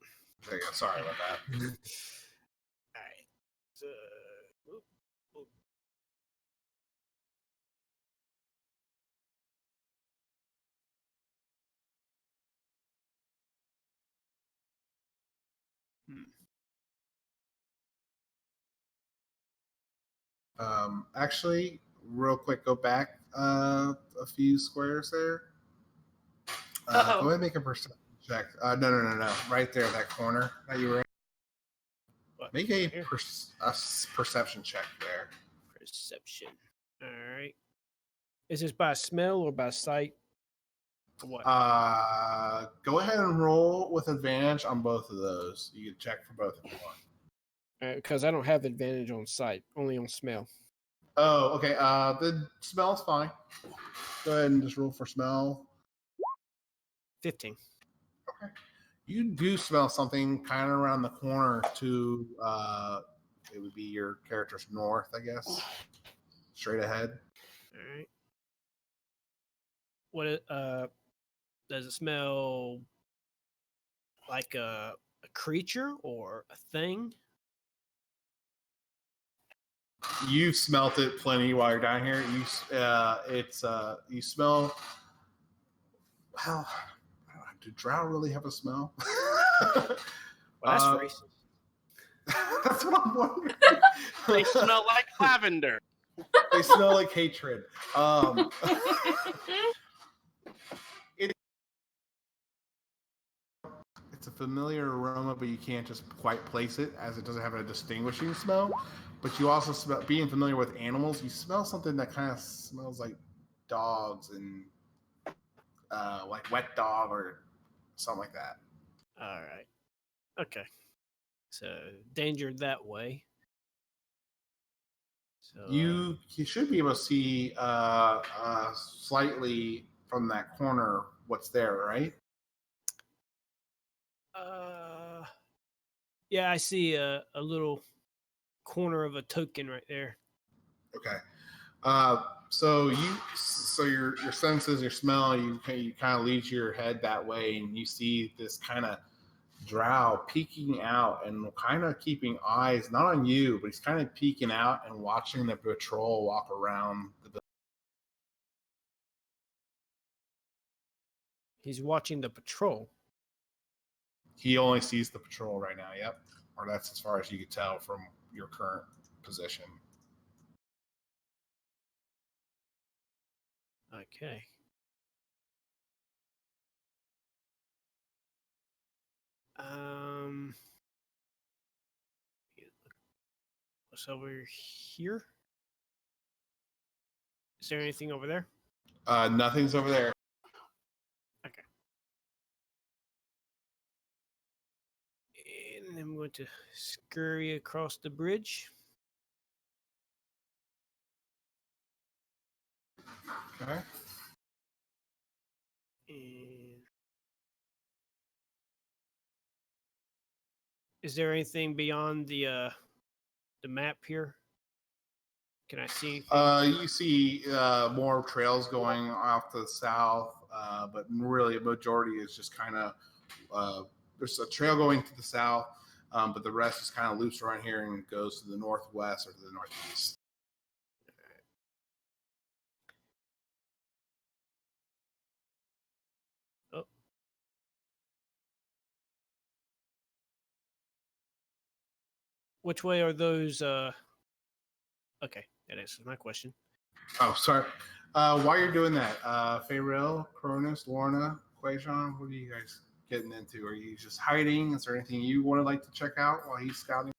Okay, yeah, sorry about that. All right. So, oop, oop. Actually, real quick, go back a few squares there. Go ahead and make a perception check. No. Right there, that corner that you were in. What? Make a perception check there. Perception. All right. Is this by smell or by sight? Or what? Go ahead and roll with advantage on both of those. You can check for both if you want. Because I don't have advantage on sight, only on smell. Oh, okay. The smell's fine. Go ahead and just roll for smell. 15. Okay. You do smell something kind of around the corner to it would be your character's north, I guess. Straight ahead. All right. What does it smell like a creature or a thing? You've smelt it plenty while you're down here. You smell. Well, do drow really have a smell? Well, that's racist. That's what I'm wondering. They smell like lavender. They smell like hatred. It's a familiar aroma, but you can't just quite place it, as it doesn't have a distinguishing smell. But you also smell, being familiar with animals, you smell something that kind of smells like dogs and like wet dog or something like that. All right. Okay. So danger that way. So You should be able to see slightly from that corner what's there, right? yeah, I see a little corner of a token right there. Okay. So your senses, your smell, you kind of leads your head that way, and you see this kind of drow peeking out and kind of keeping eyes not on you, but he's kind of peeking out and watching the patrol walk around the building. He's watching the patrol. He only sees the patrol right now. Yep, or that's as far as you could tell from your current position. Okay. What's over here? Is there anything over there? Nothing's over there. Okay. And I'm going to scurry across the bridge. Okay. And is there anything beyond the map here? Can I see anything? You see more trails going off to the south, but really a majority is just kind of there's a trail going to the south, but the rest is kind of loops around here and goes to the northwest or to the northeast. Oh. Which way are those? Okay, that answers my question. Oh, sorry. While you're doing that, Faerly, Chronis, Lorna, Quajon, what are you guys getting into? Are you just hiding? Is there anything you would like to check out while he's scouting?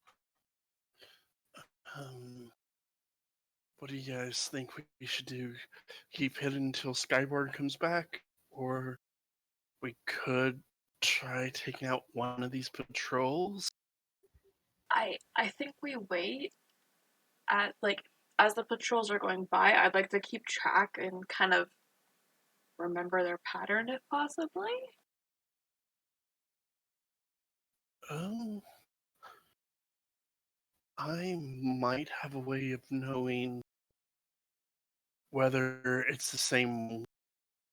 What do you guys think we should do? Keep hidden until Skyboard comes back? Or we could try taking out one of these patrols? I think we wait at as the patrols are going by. I'd like to keep track and kind of remember their pattern if possibly. Oh, I might have a way of knowing whether it's the same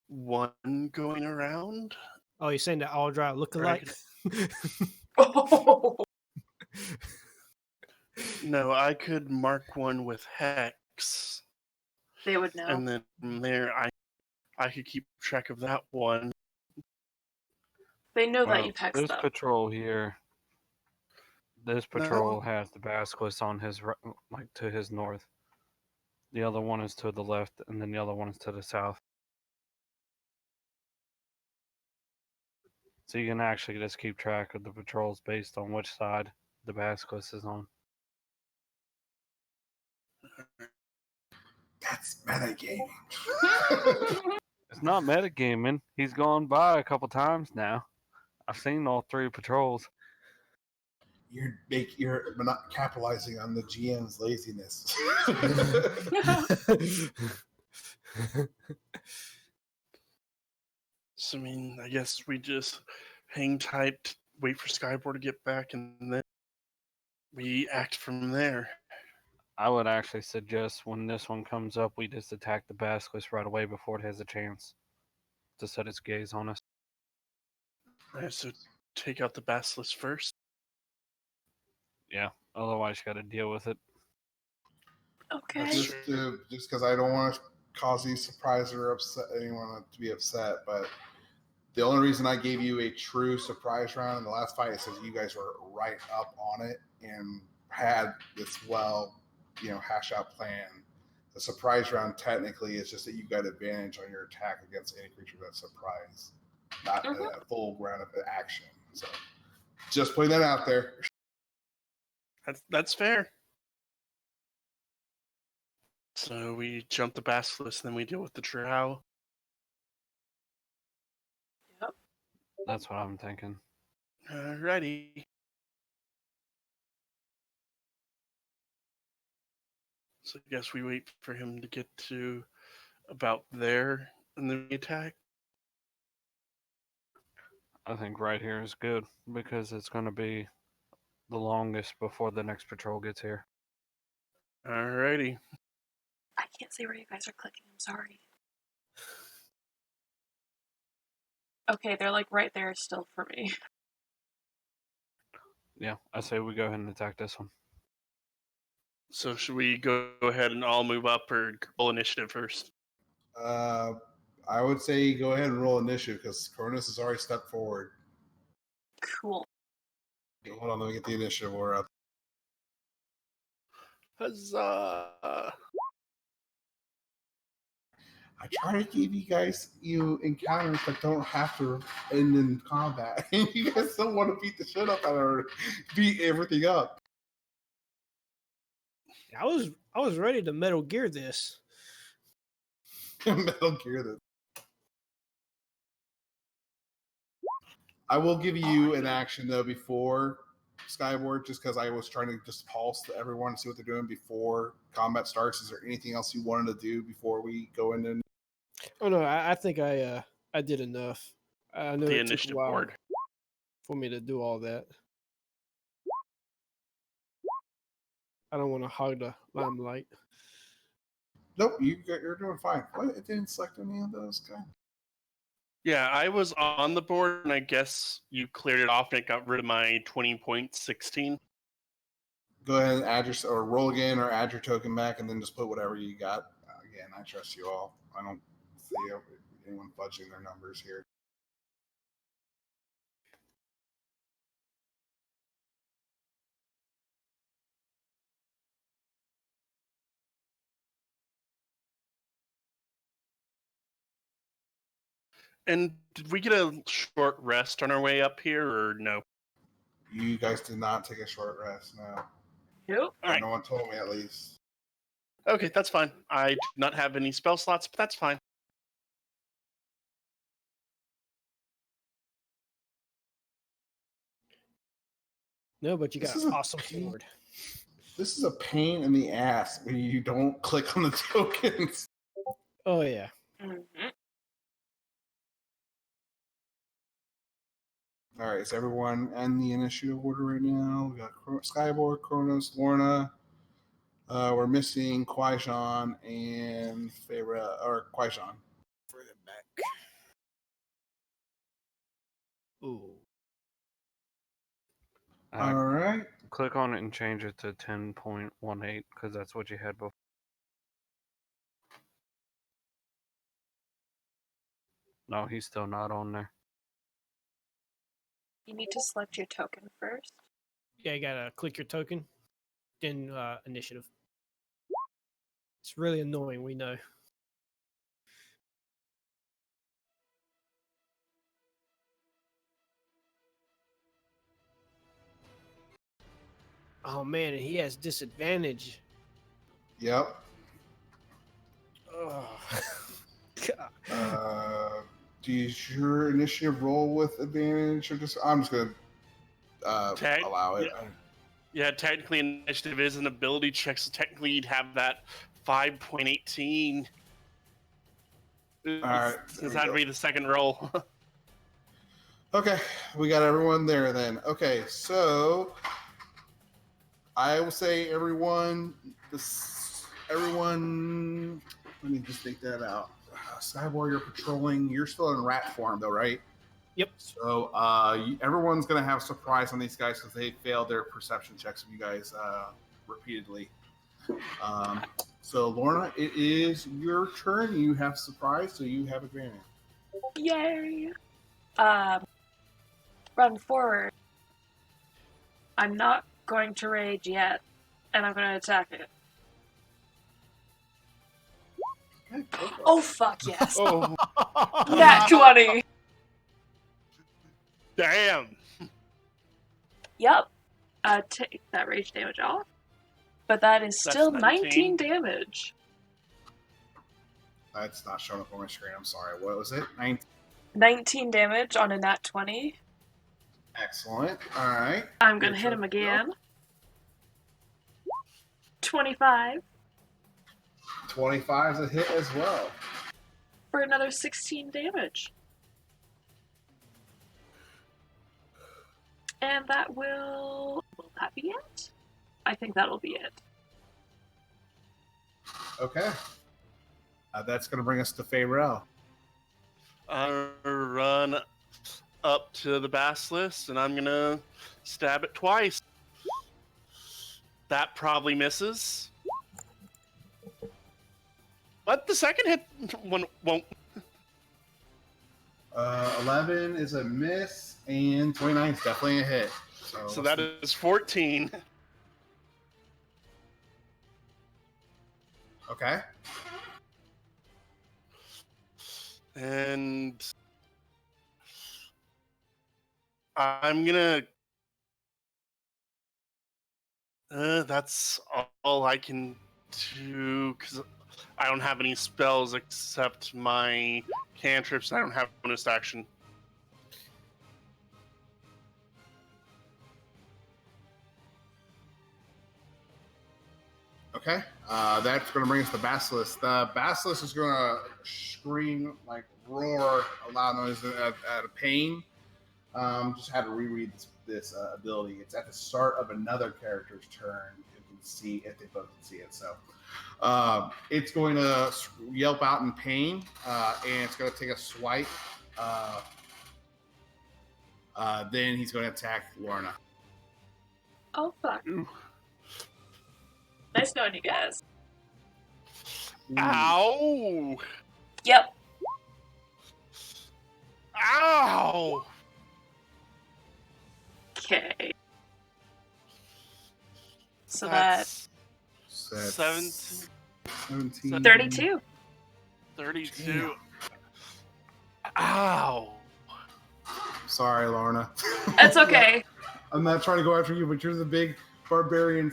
one going around. Oh, you're saying that all dry lookalike? Oh, No, I could mark one with hex, they would know. and then from there I could keep track of that one. They know that Well, you text this them. patrol here, this No. patrol has the basilisk on his like to his north. The other one is to the left, and then the other one is to the south. So you can actually just keep track of the patrols based on which side the basilisk is on. That's metagaming. It's not metagaming. He's gone by a couple times now. I've seen all 3 patrols. You're not capitalizing on the GM's laziness. So, I mean, I guess we just hang tight, wait for Skyboard to get back, and then we act from there. I would actually suggest when this one comes up, we just attack the basilisk right away before it has a chance to set its gaze on us. Alright, so take out the basilisk first. Yeah, otherwise you got to deal with it. Okay. Just because I don't want to cause you surprise or upset anyone to be upset, but the only reason I gave you a true surprise round in the last fight is because you guys were right up on it and had this hash out plan. The surprise round technically is just that you got advantage on your attack against any creature that's surprised, not a full round of action. So just putting that out there. That's fair. So we jump the basilisk, then we deal with the drow. Yep. That's what I'm thinking. Alrighty. So I guess we wait for him to get to about there, and then we attack. I think right here is good because it's going to be the longest before the next patrol gets here. Alrighty. I can't see where you guys are clicking. I'm sorry. Okay, they're right there still for me. Yeah, I say we go ahead and attack this one. So should we go ahead and all move up or roll initiative first? I would say go ahead and roll initiative because Chronis has already stepped forward. Cool. Hold on, let me get the initiative order up. Huzzah! I try to give you guys encounters that don't have to end in combat, and you guys still want to beat the shit up out of her, beat everything up. I was ready to Metal Gear this. Metal Gear this. I will give you an action though before Skyboard, just because I was trying to just pulse to everyone to see what they're doing before combat starts. Is there anything else you wanted to do before we go into? Oh no, I think I did enough. I know The it took a initiative while board. for me to do all that. I don't want to hog the limelight. Nope, you're doing fine. What? It didn't select any of those guys. Yeah, I was on the board, and I guess you cleared it off and it got rid of my 20.16. Go ahead and add your or roll again, or add your token back, and then just put whatever you got. Again, I trust you all. I don't see anyone fudging their numbers here. And did we get a short rest on our way up here, or no? You guys did not take a short rest. No, Nope. All right. no one told me at least. Okay, that's fine. I do not have any spell slots, but that's fine. No, but you This got is an a awesome pain. sword. This is a pain in the ass when you don't click on the tokens. Oh yeah. Mhm. All right, is everyone in the initiative order right now? We got Skyborg, Chronos, Lorna. We're missing Kwai-Shan and Feyre, or Kwai-Shan. Further back. Ooh. All right. Click on it and change it to 10.18 because that's what you had before. No, he's still not on there. You need to select your token first. Yeah, you gotta click your token, then initiative. It's really annoying, we know. Oh man, and he has disadvantage. Yep. Oh. God. Does your initiative roll with advantage, or just? I'm just gonna allow it. Yeah, technically initiative is an ability check, so technically you'd have that 5.18. All right, This had to be the second roll. Okay, we got everyone there then. Okay, so I will say everyone. Let me just think that out. Cyborg, you're patrolling. You're still in rat form, though, right? Yep. So everyone's gonna have a surprise on these guys because they failed their perception checks of you guys repeatedly. So Lorna, it is your turn. You have surprise, so you have advantage. Yay! Run forward. I'm not going to rage yet, and I'm going to attack it. Oh, fuck yes. Oh, Nat 20. damn. Yep. Take that rage damage off. But that is That's still 19. 19 damage. That's not showing up on my screen. I'm sorry. What was it? 19 damage on a nat 20. Excellent. All right. I'm going to hit him again. 25 25 is a hit as well. for another 16 damage. And that will that be it? I think that'll be it. Okay. That's going to bring us to Faerly. I'll run up to the basilisk, and I'm going to stab it twice. That probably misses. But the second hit one won't. 11 is a miss, and 29 is definitely a hit. So that is 14. Okay. And I'm gonna. That's all I can do because I don't have any spells except my cantrips. I don't have bonus action. Okay. That's going to bring us to Basilisk. The Basilisk is going to scream, like roar a loud noise at a pain. Just had to reread this this ability. It's at the start of another character's turn. You can see if they both can see it. So it's going to yelp out in pain, and it's going to take a swipe. Then he's going to attack Lorna. Oh, fuck. Ooh. Nice knowing you guys. Ow! Yep. Ow! Okay. So That's That's 17, 17. 32. 32. Damn. Ow! Sorry, Lorna. That's okay. I'm not trying to go after you, but you're the big barbarian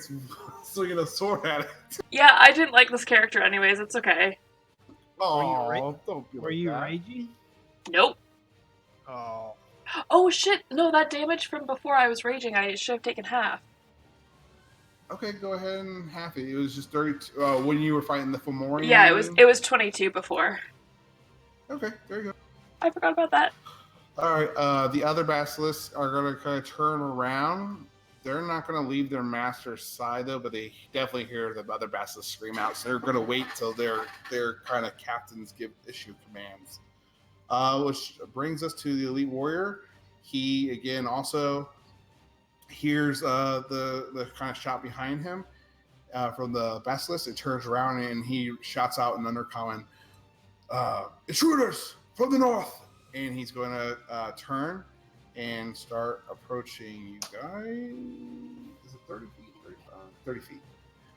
swinging a sword at it. Yeah, I didn't like this character anyways. It's okay. Oh, don't be Were like you that. raging? Nope. Oh. Oh, shit. No, that damage from before I was raging, I should have taken half. Okay, go ahead and half it. It was just 32. When you were fighting the Fomorian? Yeah, you it mean? was 22 before. Okay, there you go. I forgot about that. All right, the other basilisks are going to kind of turn around. They're not going to leave their master's side, though, but they definitely hear the other basilisks scream out. So they're going to wait till their kind of captains issue commands. Which brings us to the elite warrior. He, again, also hears the kind of shot behind him from the basilisk. It turns around and he shouts out in undercommon, "Intruders from the north!" And he's going to turn and start approaching you guys. Is it 30 feet? 35? 30 feet.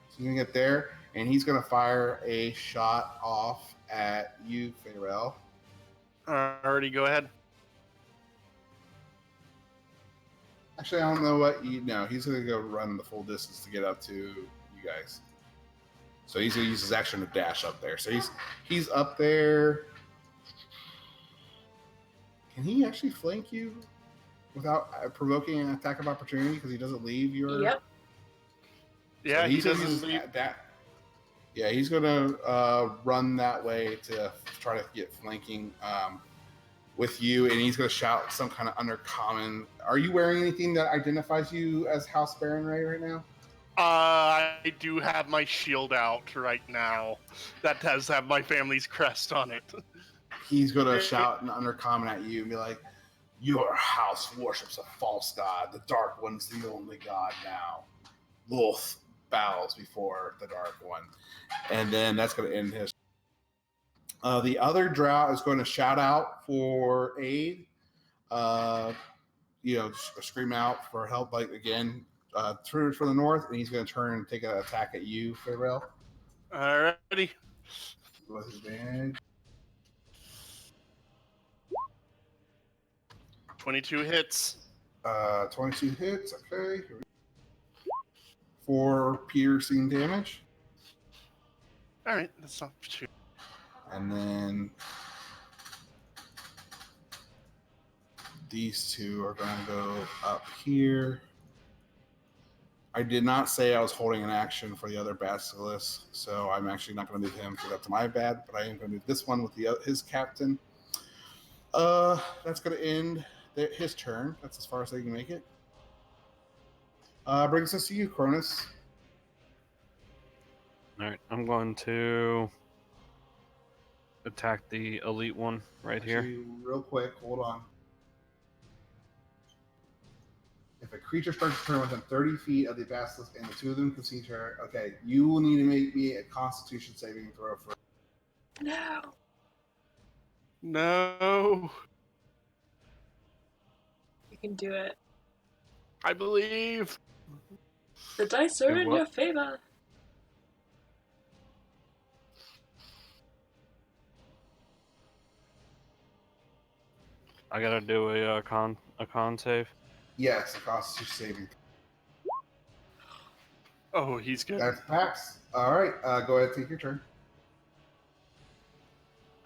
So he's going to get there, and he's going to fire a shot off at you, Faerly. Already, go ahead. Actually, I don't know what you know. He's going to go run the full distance to get up to you guys. So he's going to use his action to dash up there. So he's up there. Can he actually flank you without provoking an attack of opportunity because he doesn't leave your... Yep. Yeah, So he he's gonna doesn't use leave. Yeah, he's going to run that way to try to get flanking with you, and he's going to shout some kind of undercommon. Are you wearing anything that identifies you as House Baron Ray right now? I do have my shield out right now. That does have my family's crest on it. He's going to shout an undercommon at you and be like, "Your house worships a false god. The Dark One's the only god now. Lulth bows before the Dark One." And then that's going to end his... the other drow is going to shout out for aid. Scream out for help. Like, again, Truers from the north, and he's going to turn and take an attack at you, Faerly. Alrighty. With his advantage. 22 hits. 22 hits. Okay. 4 piercing damage. Alright, that's not too. And then these two are going to go up here. I did not say I was holding an action for the other basilisk, so I'm actually not going to do him, so that's my bad, but I am going to do this one with his captain. That's going to end his turn. That's as far as they can make it. Brings us to you, Chronis. All right, I'm going to attack the elite one right here. Actually, real quick, hold on. If a creature starts to turn within 30 feet of the basilisk and the two of them can see each other, okay, you will need to make me a Constitution saving throw for... No. No. You can do it. I believe. The dice are Do in what? your favor. I gotta do a con save. Yes, a Constitution saving. Oh, he's good. That's Pax. All right, go ahead, take your turn.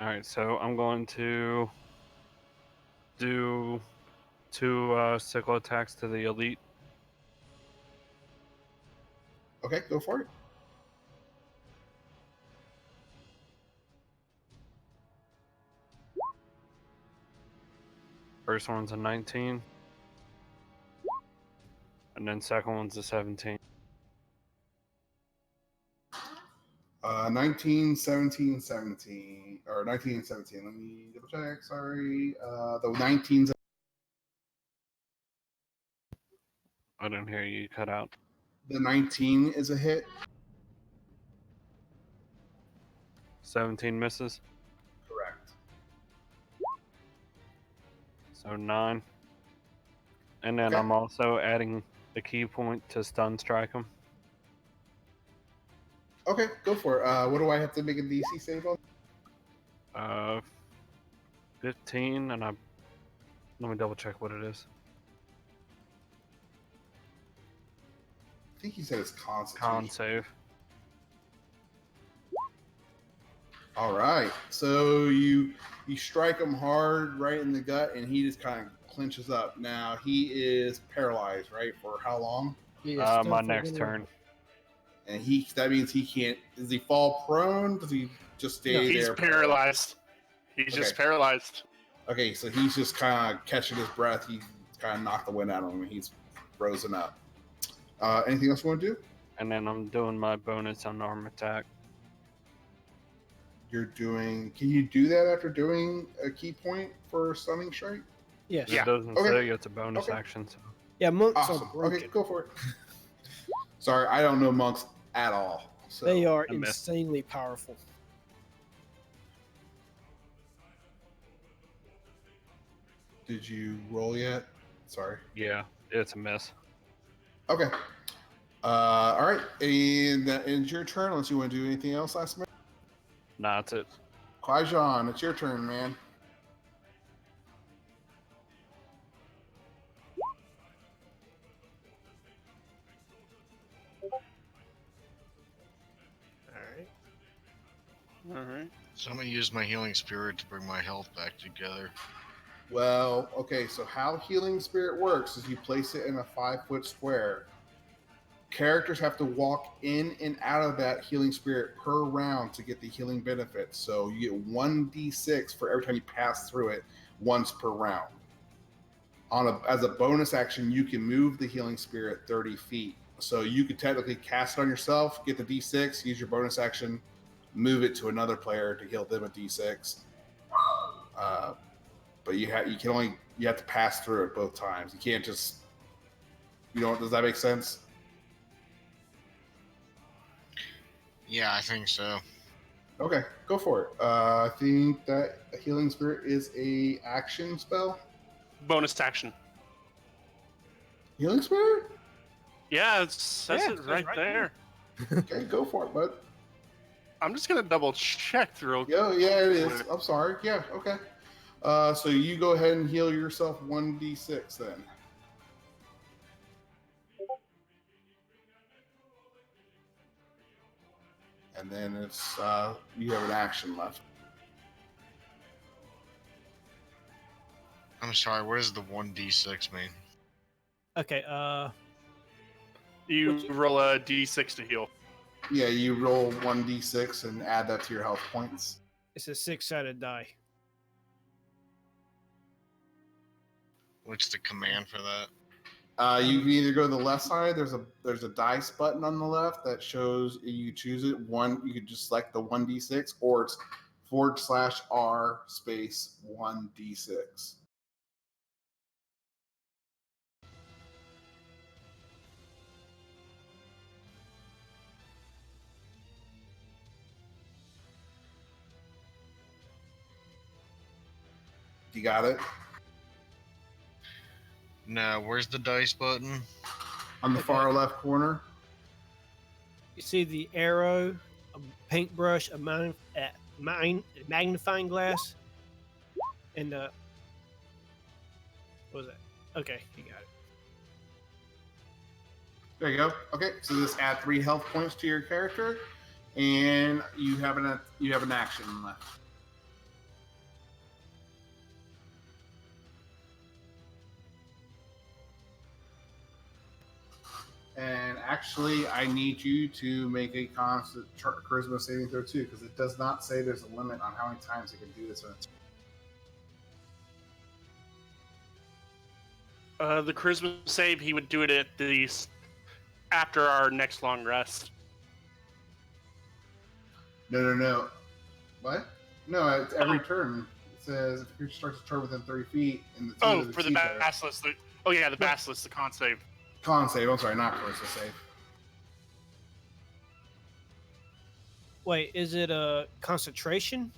All right, so I'm going to do 2 sickle attacks to the elite. Okay, go for it. First one's a 19. And then second one's a 17. 19, 17, 17, or 19 and 17. Let me double check. Sorry. The 19's I didn't hear you cut out. the 19 is a hit. 17 misses. Correct. So 9. And then Okay. I'm also adding a key point to stun strike him. Okay, go for it. What do I have to make a DC save on? 15, and let me double check what it is. I think he said it's Con Constitution. save. All right. So you strike him hard right in the gut, and he just kind of clinches up. Now he is paralyzed, right? For how long? Yeah, My next turn. And that means he can't. Does he fall prone? Does he just stay He's there? paralyzed. He's just Okay. paralyzed. Okay, so he's just kind of catching his breath. He kind of knocked the wind out of him, and he's frozen up. Anything else you want to do? And then I'm doing my bonus unarmed attack. You're doing. Can you do that after doing a key point for stunning strike? Yes. It doesn't Okay. say it's a bonus Okay. action. So. Yeah, monks Awesome. are broken. Okay, go for it. Sorry, I don't know monks at all. So They are I missed. insanely powerful. Did you roll yet? Sorry. Yeah, it's a miss. Okay. All right. And that ends your turn. Unless you want to do anything else last minute. Nah, that's it. Kwaijan, it's your turn, man. All right. So I'm gonna use my healing spirit to bring my health back together. Well, okay, so how Healing Spirit works is you place it in a 5-foot square. Characters have to walk in and out of that Healing Spirit per round to get the healing benefits. So you get 1d6 for every time you pass through it once per round. As a bonus action, you can move the Healing Spirit 30 feet. So you could technically cast it on yourself, get the d6, use your bonus action, move it to another player to heal them a d6. But you have to pass through it both times. You can't just, does that make sense? Yeah, I think so. Okay, go for it. I think that a Healing Spirit is a action spell. Bonus action. Healing Spirit? Yeah, it says Yeah, it it says right right there. Okay, go for it, bud. I'm just gonna double check through. Yeah, it is. I'm sorry. Yeah, okay. So you go ahead and heal yourself 1d6 then. And then it's you have an action left. I'm sorry, what does the 1d6 mean? Okay, You roll a d6 to heal. Yeah, you roll 1d6 and add that to your health points. it's a 6-sided die. What's the command for that? You can either go to the left side. There's a dice button on the left that shows you choose it. You could just select the 1d6, or it's /R space 1d6. You got it? No, where's the dice button? On the far left corner. You see the arrow, a paintbrush, a magnifying glass, and what was that? Okay, you got it. There you go. Okay, so just add 3 health points to your character, and you have an action left. And actually, I need you to make a constant charisma saving throw too, because it does not say there's a limit on how many times it can do this. The charisma save, he would do it after our next long rest. No. What? No, it's every turn. It says if the creature starts to turn within 30 feet and the two Oh, of for the exceed there. basilisk. The basilisk, the con save. Con save. I'm sorry, not charisma save. Wait, is it a concentration?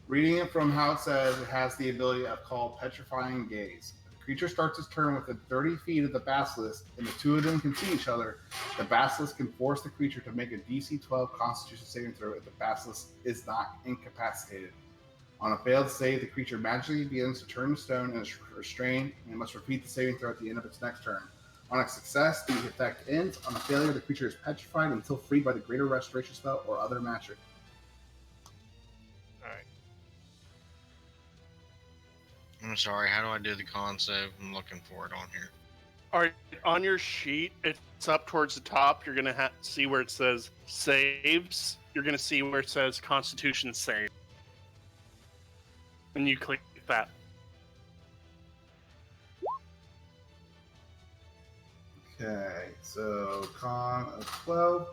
Reading it from how it says, it has the ability of called Petrifying Gaze. If the creature starts its turn within 30 feet of the basilisk and the two of them can see each other, the basilisk can force the creature to make a DC 12 Constitution saving throw if the basilisk is not incapacitated. On a failed save, the creature magically begins to turn to stone and is restrained, and it must repeat the saving throw at the end of its next turn. On a success, the effect ends. On a failure, the creature is petrified until freed by the Greater Restoration spell or other magic. Alright. I'm sorry, how do I do the con save? I'm looking for it on here. All right, on your sheet, it's up towards the top. You're gonna see where it says saves. You're gonna see where it says Constitution save, and you click that. Okay, so con of 12.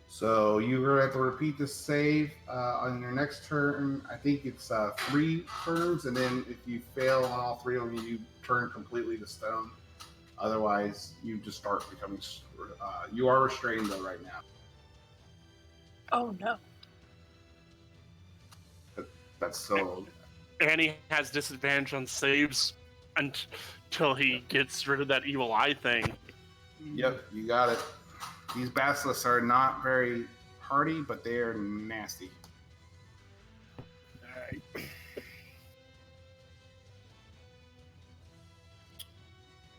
So you're going to have to repeat the save on your next turn. I think it's 3 turns, and then if you fail on all 3 of them, you turn completely to stone. Otherwise, you just start becoming. You are restrained though right now. Oh no. That's so. And he has disadvantage on saves until he gets rid of that evil eye thing. Yep, you got it. These basilisks are not very hardy, but they are nasty. Alright.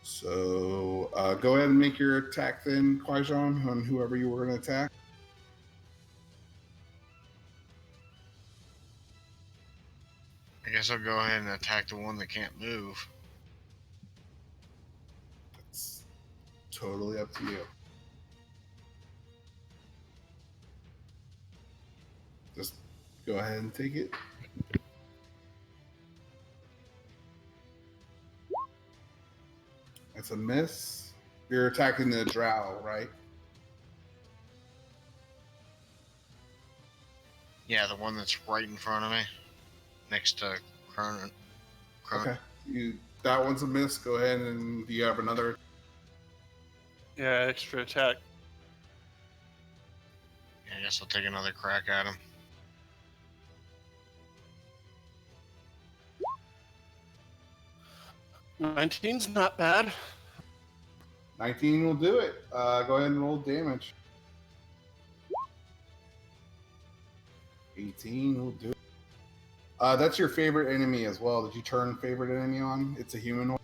So go ahead and make your attack then, Kwaijan, on whoever you were going to attack. I guess I'll go ahead and attack the one that can't move. It's totally up to you. Just go ahead and take it. That's a miss. You're attacking the drow, right? Yeah, the one that's right in front of me, next to Chronis. Okay. That one's a miss. Go ahead and do you have another? Yeah, extra attack. Yeah, I guess I'll take another crack at him. $19's not bad. 19 will do it. Go ahead and roll damage. 18 will do it. That's your favorite enemy as well. Did you turn favorite enemy on? It's a humanoid.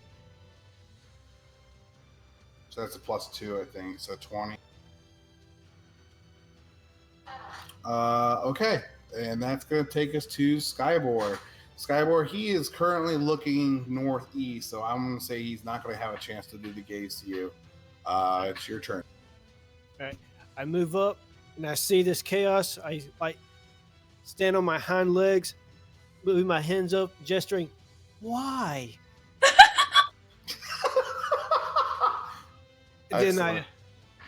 So that's a +2, I think. So 20. Okay. And that's going to take us to Skybor. Skybor, he is currently looking northeast, so I'm going to say he's not going to have a chance to do the gaze to you. It's your turn. Alright. I move up and I see this chaos. I stand on my hind legs, moving my hands up, gesturing, why? And then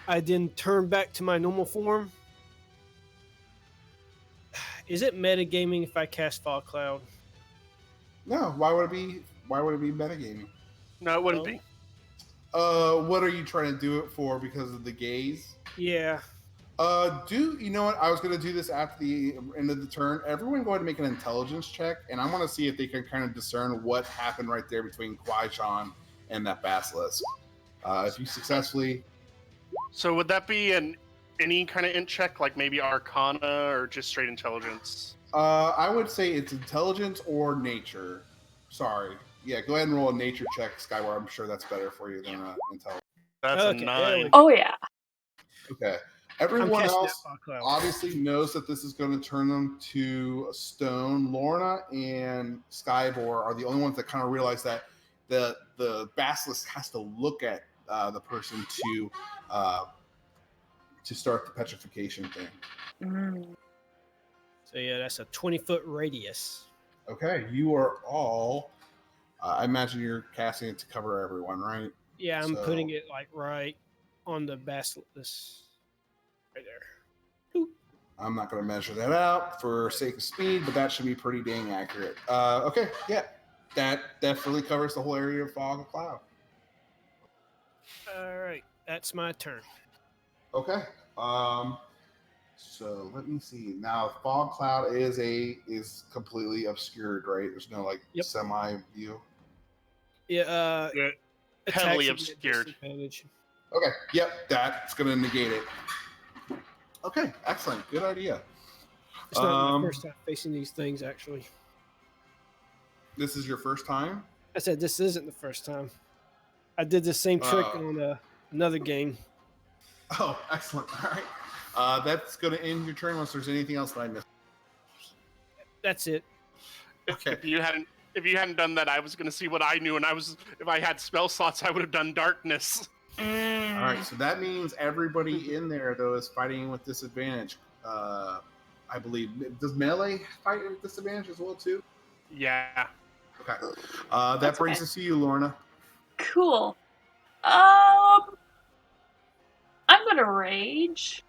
I then turn back to my normal form. Is it metagaming if I cast Fog Cloud? No, why would it be metagaming? No, it wouldn't be. What are you trying to do it for because of the gaze? Yeah. You know what? I was going to do this after the end of the turn. Everyone go ahead and make an intelligence check, and I want to see if they can kind of discern what happened right there between Kwai-Chan and that basilisk. If you successfully... So would that be any kind of int check, like maybe Arcana or just straight intelligence? I would say it's intelligence or nature. Sorry. Yeah, go ahead and roll a nature check, Skyward. I'm sure that's better for you than intelligence. That's Okay, a there we 9. go. Oh yeah. Okay. Everyone casting else that Fog Cloud. obviously knows that this is going to turn them to stone. Lorna and Skybor are the only ones that kind of realize that the basilisk has to look at the person to start the petrification thing. Mm. So yeah, that's a 20-foot radius. Okay, you are all. I imagine you're casting it to cover everyone, right? Yeah, I'm So- putting it like right on the basilisk. Right there. Boop. I'm not going to measure that out for sake of speed, but that should be pretty dang accurate. Okay, yeah, that definitely covers the whole area of fog and cloud. All right, that's my turn. Okay. So let me see. Now, fog cloud is completely obscured, right? There's no like Yep. semi view. Yeah, Yeah, attacks heavily will be at obscured. disadvantage. Okay. Yep, that's going to negate it. Okay, excellent. Good idea. It's not my first time facing these things, actually. This is your first time? I said this isn't the first time. I did the same trick on another game. Oh, excellent. All right. That's going to end your turn unless there's anything else that I missed. That's it. Okay. If you hadn't done that, I was going to see what I knew, and if I had spell slots, I would have done darkness. All right, so that means everybody in there, though, is fighting with disadvantage. I believe. Does melee fight with disadvantage as well, too? Yeah. Okay. That That's brings okay. us to you, Lorna. Cool. I'm gonna rage.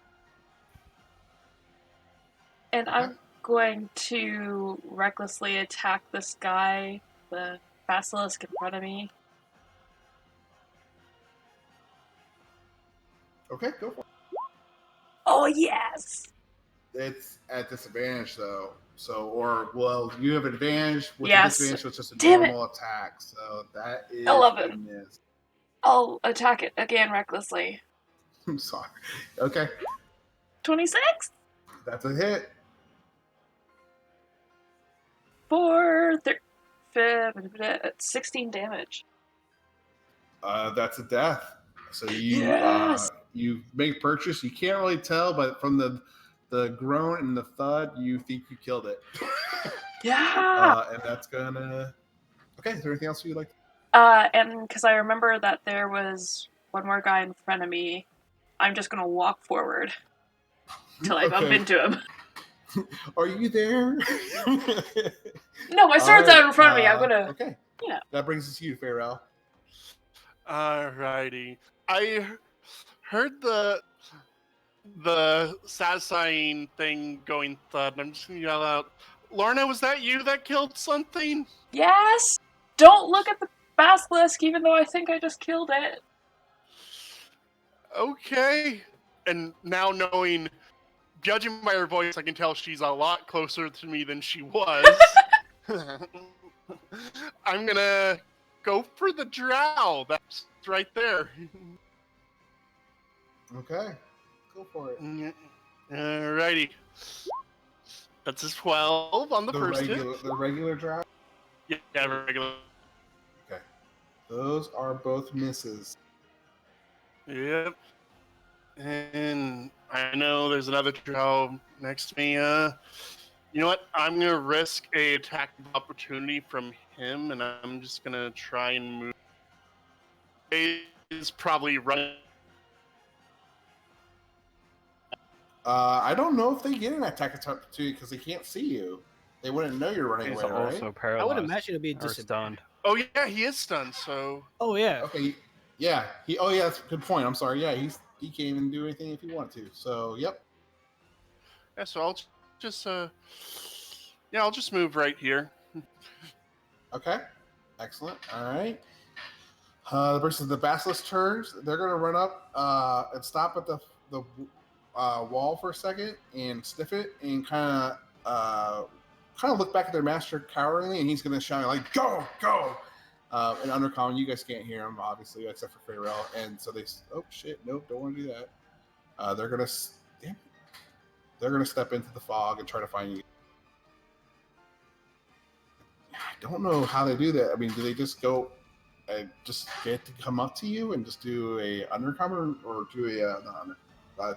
And Okay. I'm going to recklessly attack this guy, the basilisk in front of me. Okay, go for it. Oh, yes! It's at disadvantage, though. So, well, you have advantage with Yes. the disadvantage, so it's just a Damn it. normal attack. So that is 11. a miss. I'll attack it again recklessly. I'm sorry. Okay, 26 that's a hit. for 16 damage. That's a death. So you Yes! you make purchase. You can't really tell, but from the groan and the thud, you think you killed it. Yeah! And that's gonna. Okay, is there anything else you'd like? And because I remember that there was one more guy in front of me, I'm just gonna walk forward till I bump Okay. into him. Are you there? No, my sword's out in front of me. I'm gonna. Okay. Yeah. That brings us to you, Faerly. Alrighty. I heard the satisfying thing going thud, and I'm just gonna yell out, Lorna, was that you that killed something? Yes! Don't look at the basilisk, even though I think I just killed it. Okay. And now knowing, judging by her voice, I can tell she's a lot closer to me than she was. I'm gonna go for the drow. That's right there. Okay. Go for it. Alrighty. That's a 12 on the first hit. The regular draft. Yeah, regular. Okay. Those are both misses. Yep. And I know there's another drow next to me. You know what? I'm gonna risk a attack of opportunity from him, and I'm just gonna try and move. He's probably running. I don't know if they get an attack of opportunity because they can't see you. They wouldn't know you're running He's away, right? also I paralyzed. would imagine it'd be a or disadvantage. stunned. Oh yeah, he is stunned. So Oh yeah. Okay. Yeah. Oh yeah. That's a good point. I'm sorry. Yeah. He can't even do anything if he wanted to. So yep. yeah. So I'll just I'll just move right here. Okay. Excellent. All right. Versus the basilisk turns, they're going to run up and stop at the wall for a second and sniff it and kind of look back at their master coweringly, and he's going to shout like "Go, go!" In undercommon. You guys can't hear him obviously except for Faerly, and so they oh shit, nope, don't want to do that. They're going to step into the fog and try to find you. I don't know how they do that. I mean, do they just go? Just get to come up to you and just do a undercover or do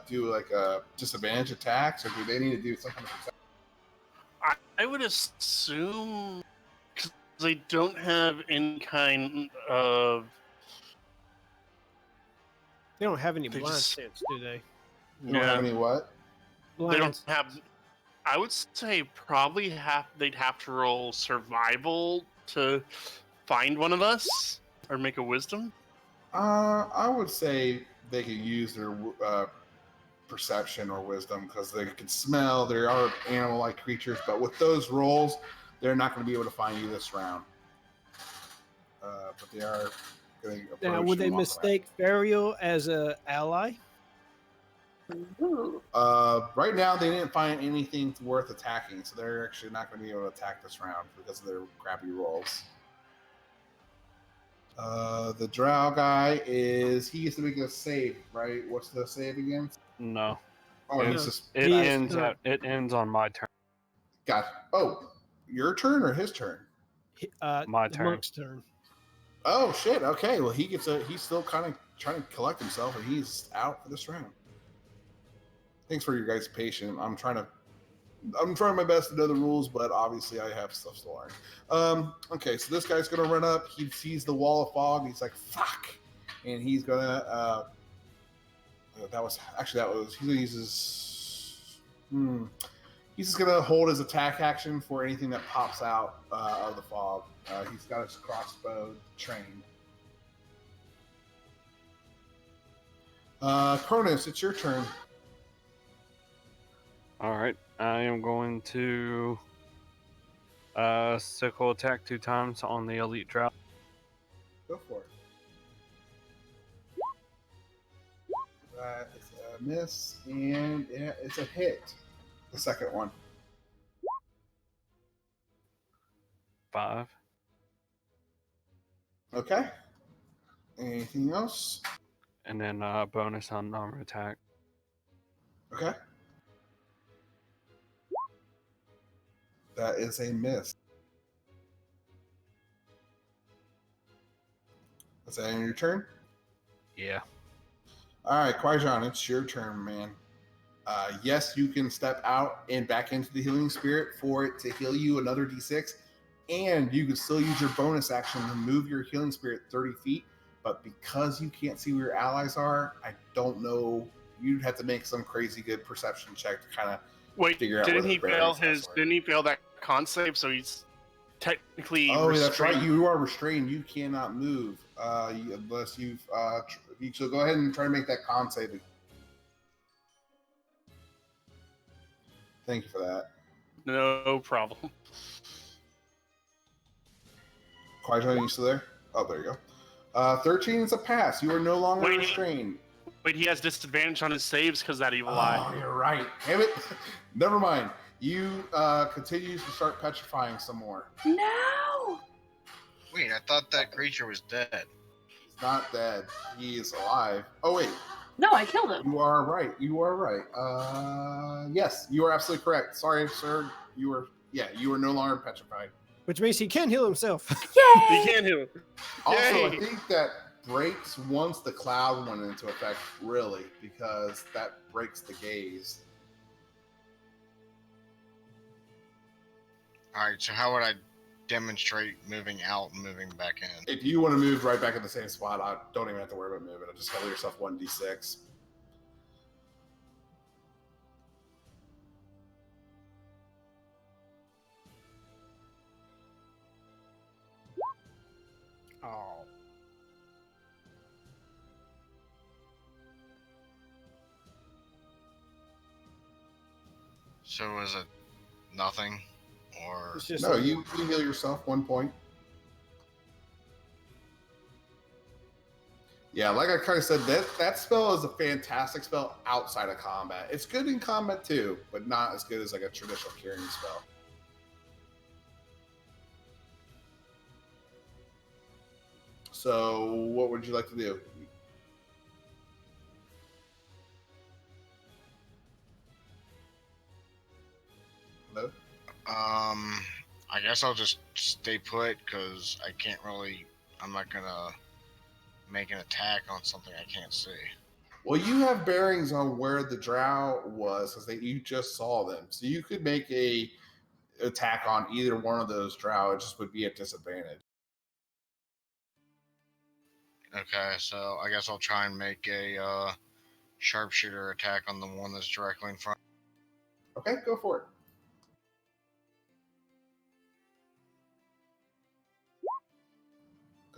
do like a disadvantage attacks, or do they need to do some kind of I would assume because they don't have any kind of. They don't have any They blind just- sense, do they? you don't have any what? They Blind don't sense. have. I would say probably they'd have to roll survival to find one of us, or make a wisdom. I would say they can use their perception or wisdom because they can smell. They are animal-like creatures, but with those rolls, they're not going to be able to find you this round. But they are going to approach. Now, would they and walk mistake Faerly as a ally? Ooh. around. Right now, they didn't find anything worth attacking, so they're actually not going to be able to attack this round because of their crappy rolls. The drow guy he gets to make a save, right? What's the save again? No. Oh, It- it's just It He is ends current. it ends on my turn. got. Oh, your turn or his turn? My The turn. monk's turn. Oh shit. Okay. Well, he's still kind of trying to collect himself, and he's out for this round. Thanks for your guys' patience. I'm trying my best to know the rules, but obviously I have stuff to learn. Okay, so this guy's gonna run up. He sees the wall of fog. He's like, "Fuck," and he's gonna. He's gonna use his. He's just gonna hold his attack action for anything that pops out of the fog. He's got his crossbow trained. Chronis, it's your turn. All right. I am going to sickle attack 2 times on the elite drow. Go for it. That is a miss, and yeah, it's a hit. The second one. 5. Okay. Anything else? And then bonus on armor attack. Okay. That is a miss. Is that in your turn? Yeah. All right, Qui-Gon, it's your turn, man. Yes, you can step out and back into the healing spirit for it to heal you another d6, and you can still use your bonus action to move your healing spirit 30 feet. But because you can't see where your allies are, I don't know. You'd have to make some crazy good perception check to kind of figure out where the bearings are. Didn't he fail that con save? So he's technically Oh, restrained. that's right. You are restrained. You cannot move unless you've. So go ahead and try to make that con save. Thank you for that. No problem. Qui-Gon, are you still there? Oh, there you go. 13 is a pass. You are no longer restrained. Wait, he has disadvantage on his saves because that evil eye. Oh, you're right. Damn it. Never mind. You continue to start petrifying some more. No! Wait, I thought that creature was dead. He's not dead. He is alive. Oh, wait. No, I killed him. You are right. You are right. Yes, you are absolutely correct. Sorry, sir. You are no longer petrified. Which means he can heal himself. Yay! He can't heal. Also, Yay! I think that breaks once the cloud went into effect, really, because that breaks the gaze. Alright, so how would I demonstrate moving out and moving back in? If you want to move right back in the same spot, I don't even have to worry about moving. I'll just cover yourself 1d6. Oh. So is it nothing? Or It's just No, you heal yourself 1 point. Yeah, like I kind of said, that spell is a fantastic spell outside of combat. It's good in combat too, but not as good as like a traditional curing spell. So, what would you like to do? Hello? I guess I'll just stay put because I can't really. I'm not gonna make an attack on something I can't see. Well, you have bearings on where the drow was because you just saw them, so you could make a attack on either one of those drow. It just would be at disadvantage. Okay, so I guess I'll try and make a sharpshooter attack on the one that's directly in front. Okay, go for it.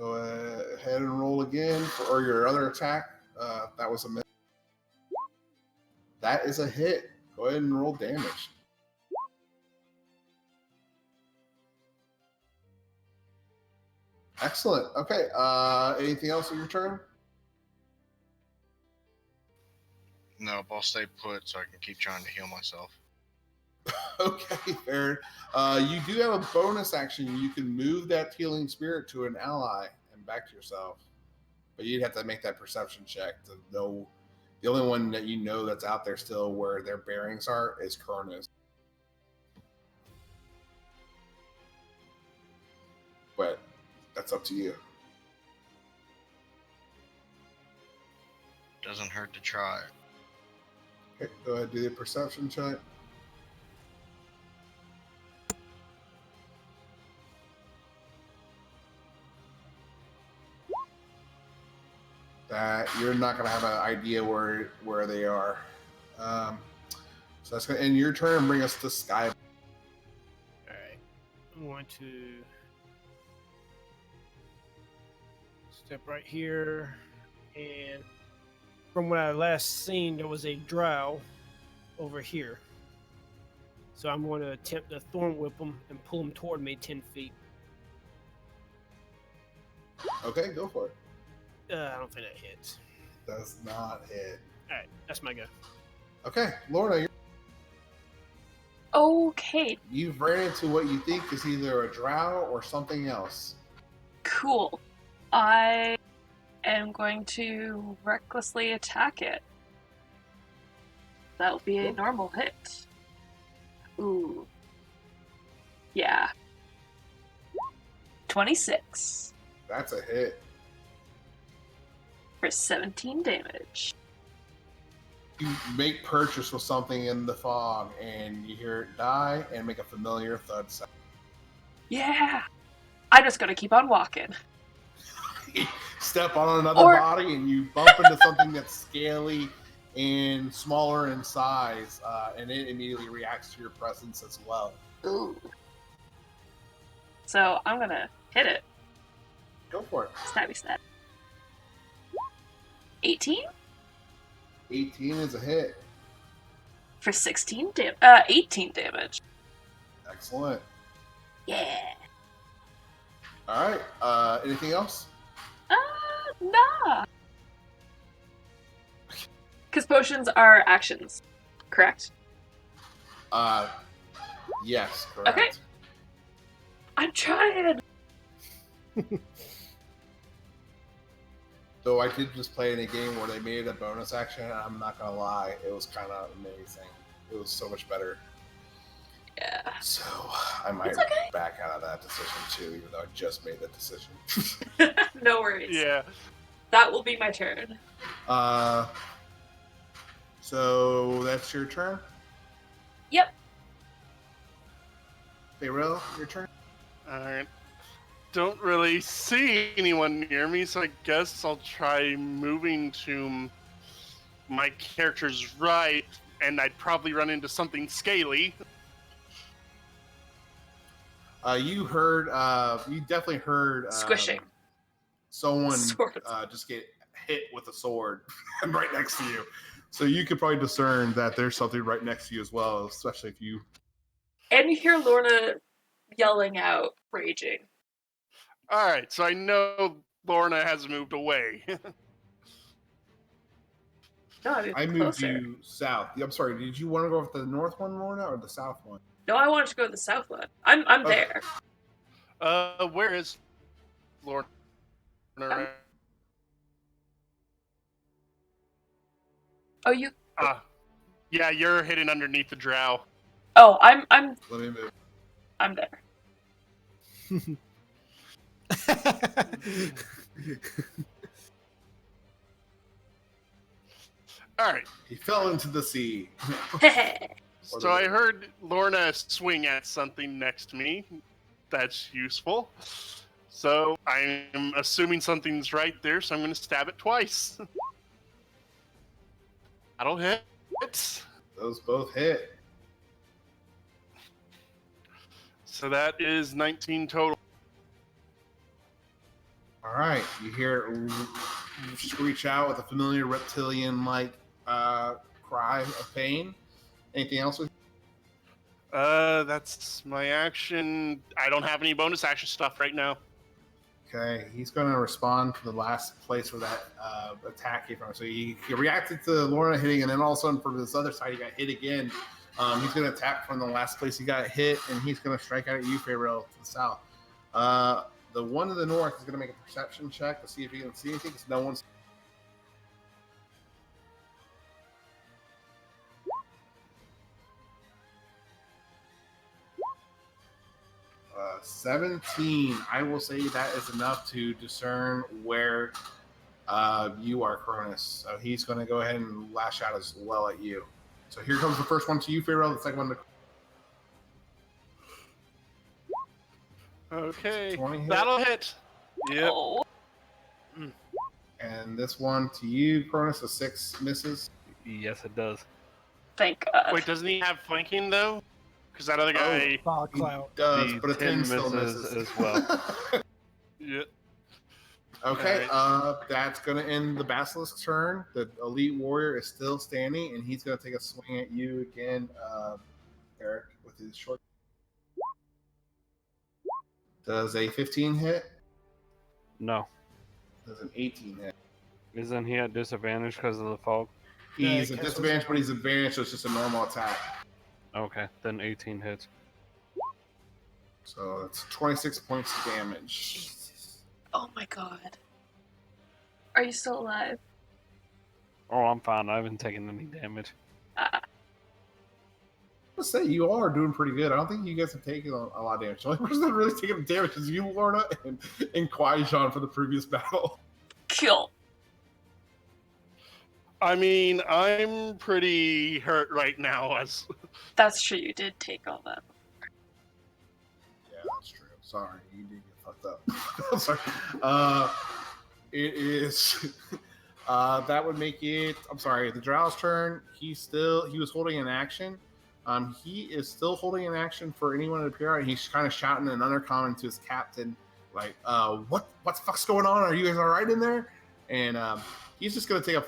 Go ahead and roll again or your other attack. That was a miss. That is a hit. Go ahead and roll damage. Excellent. Okay. Anything else on your turn? No, I'll stay put so I can keep trying to heal myself. Okay, fair. You do have a bonus action. You can move that healing spirit to an ally and back to yourself. But you'd have to make that perception check to know. The only one that you know that's out there still where their bearings are is Chronis. But that's up to you. Doesn't hurt to try. Okay, go ahead and do the perception check. That you're not going to have an idea where they are. So that's going to end your turn and bring us to Sky. All right. I'm going to step right here, and from what I last seen, there was a drow over here. So I'm going to attempt to thorn whip him and pull him toward me 10 feet. Okay, go for it. I don't think that hits. Does not hit. All right, that's my go. Okay, Lorna, Okay, you've ran into what you think is either a drow or something else. cool. I am going to recklessly attack it. That'll be a Cool. normal hit. Ooh. Yeah. 26 That's a hit. for 17 damage. You make purchase with something in the fog, and you hear it die and make a familiar thud sound. Yeah! I'm just gonna keep on walking. Step on another Or- body, and you bump into something that's scaly and smaller in size, and it immediately reacts to your presence as well. Ooh. So I'm gonna hit it. Go for it. Stabby stab. 18 18 is a hit. for 18 damage. Excellent. Yeah. All right. Anything else? Nah. Because potions are actions, correct? Yes, correct. Okay. I'm trying. Though I did just play in a game where they made it a bonus action, and I'm not gonna lie, it was kind of amazing. It was so much better. Yeah. So I might It's okay. back out of that decision too, even though I just made that decision. No worries. Yeah. That will be my turn. So that's your turn. Yep. Faerly, your turn. Alright. Don't really see anyone near me, so I guess I'll try moving to my character's right, and I'd probably run into something scaly. You heard. You definitely heard. Squishing. Someone Swords. just get hit with a sword right next to you. So you could probably discern that there's something right next to you as well, especially if you. And you hear Lorna yelling out, raging. Alright, so I know Lorna has moved away. No, I moved I moved closer. you south. I'm sorry. Did you want to go with the north one, Lorna, or the south one? No, I wanted to go to the south one. I'm Okay. there. Where is Lorna? Oh, you. Yeah, you're hidden underneath the drow. Oh, I'm Let me move. there. Alright, He fell into the sea. so I heard Lorna swing at something next to me. That's useful. So I'm assuming something's right there, so I'm going to stab it twice. That'll hit. Those both hit. So that is 19 total. All All right, you hear it screech out with a familiar reptilian-like cry of pain. Anything else? That's my action. I don't have any bonus action stuff right now. Okay, he's going to respond to the last place where that attack came from. So he reacted to Lorna hitting, and then all of a sudden from this other side, he got hit again. He's going to attack from the last place he got hit, and he's going to strike out at you, Faerly, to the south. The one to the north is going to make a perception check to see if he can see anything, because no one's... 17. I will say that is enough to discern where you are, Chronis. So he's going to go ahead and lash out as well at you. So here comes the first one to you, Faerly. The second one to... Okay. 20 hit. That'll hit. Yep. Oh, And this one to you, Chronis, a 6 misses. Yes, it does. thank God. Wait, doesn't he have flanking though? Because that other guy. Fog He cloud. does, The but a 10 still misses misses. as well. Yep. Okay, that's going to end the Basilisk's turn. The Elite Warrior is still standing, and he's going to take a swing at you again, Eric, with his short. Does a 15 hit? No. Does an 18 hit? Isn't he at disadvantage because of the fog? Yeah, He's it at cancels disadvantage, out. but he's advantaged, so it's just a normal attack. Okay, then 18 hits. So that's 26 points of damage. Jesus. Oh my God. Are you still alive? Oh, I'm fine. I haven't taken any damage. Let's say you all are doing pretty good. I don't think you guys have taken a lot of damage. The only person that really taken damage is you, Lorna, and Qui-Gon for the previous battle. Kill. I mean, I'm pretty hurt right now. As That's true. You did take all that. Yeah, that's true. Sorry, you did get fucked up. I'm sorry. It is. That would make it. I'm sorry. The Drow's turn. He was holding an action. He is still holding an action for anyone to appear out. And he's kind of shouting an undercommon to his captain, like, "What the fuck's going on? Are you guys all right in there?" And he's just gonna take a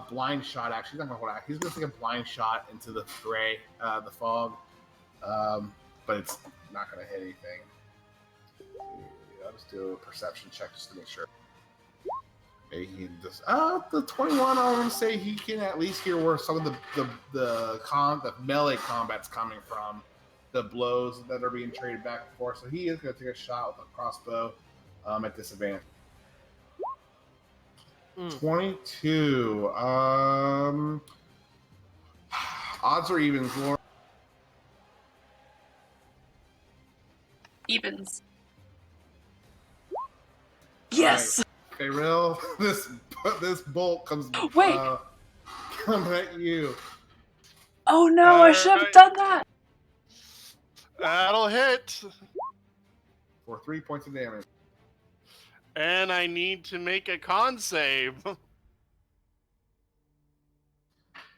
blind shot. Actually, he's not gonna hold action. He's gonna take a blind shot into the gray, the fog, but it's not gonna hit anything. I'll just do a perception check just to make sure. Maybe he just the 21. I want to say he can at least hear where some of the melee combat's coming from, the blows that are being traded back and forth. So he is going to take a shot with a crossbow at disadvantage. 22. Odds or evens, Laura? Evens. Yes. Faerly, this bolt comes Wait. coming at you. Oh no! I should have Alright. done that. that'll hit, For 3 points of damage. and I need to make a con save. No.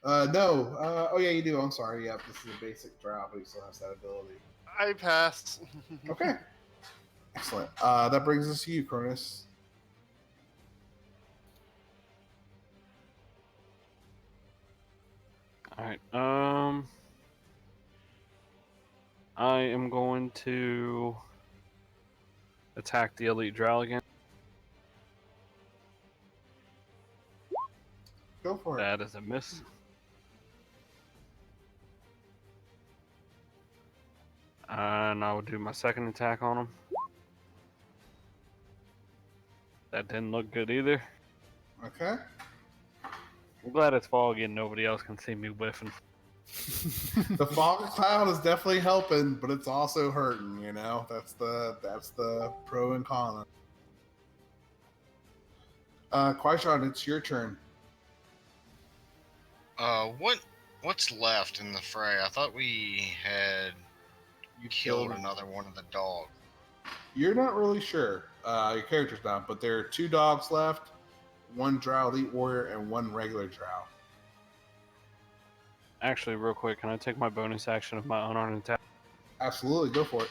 Oh yeah, you do. I'm sorry. Yep, this is a basic drow, but he still has that ability. I passed. Okay. Excellent. That brings us to you, Chronis. Alright, I am going to attack the Elite Drow again. Go for it. That is a miss. And I will do my second attack on him. That didn't look good either. Okay. I'm glad it's foggy and nobody else can see me whiffing. The fog cloud is definitely helping, but it's also hurting. You know, that's the pro and con. Qui-Gon, it's your turn. What's left in the fray? I thought we had You killed another one of the dogs. You're not really sure. Your character's not, but there are 2 dogs left, 1 drow elite warrior and 1 regular drow. Actually, real quick, can I take my bonus action of my unarmed attack? Absolutely, go for it.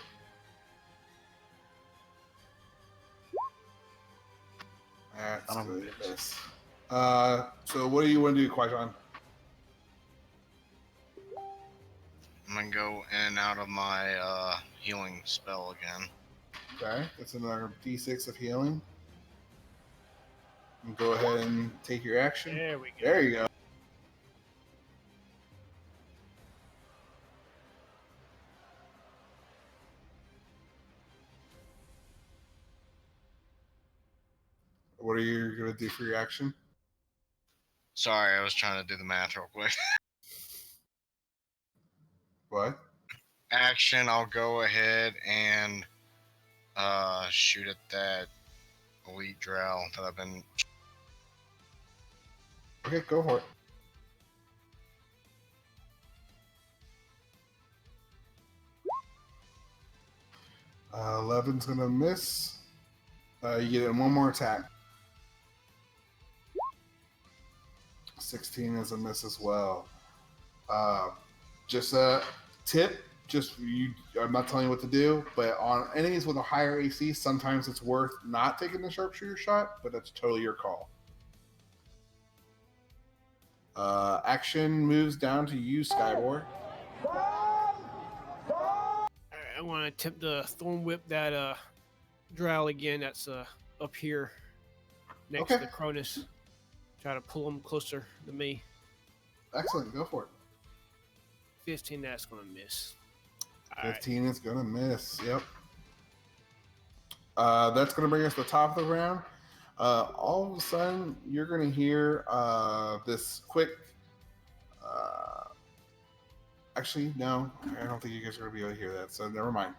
That's Son of a good. bitch. Miss. So what do you want to do, Qui-Gon? I'm gonna go in and out of my healing spell again. Okay, that's another D6 of healing. And go ahead and take your action. There we go. There you go. What are you going to do for your action? Sorry, I was trying to do the math real quick. What? Action, I'll go ahead and shoot at that elite drow that I've been. Okay, go for it. Uh, 11's going to miss. You get in one more attack. 16 is a miss as well. Just a tip. I'm not telling you what to do, but on enemies with a higher AC, sometimes it's worth not taking the sharpshooter shot, but that's totally your call. Action moves down to you, Skybor. I want to attempt to thorn whip that drow again. That's up here next Okay. to Chronis. Try to pull him closer to me. Excellent, go for it. 15. That's gonna miss. All right. 15 is going to miss. Yep. That's going to bring us to the top of the round. All of a sudden, you're going to hear this quick. Actually, no, I don't think you guys are going to be able to hear that, so never mind.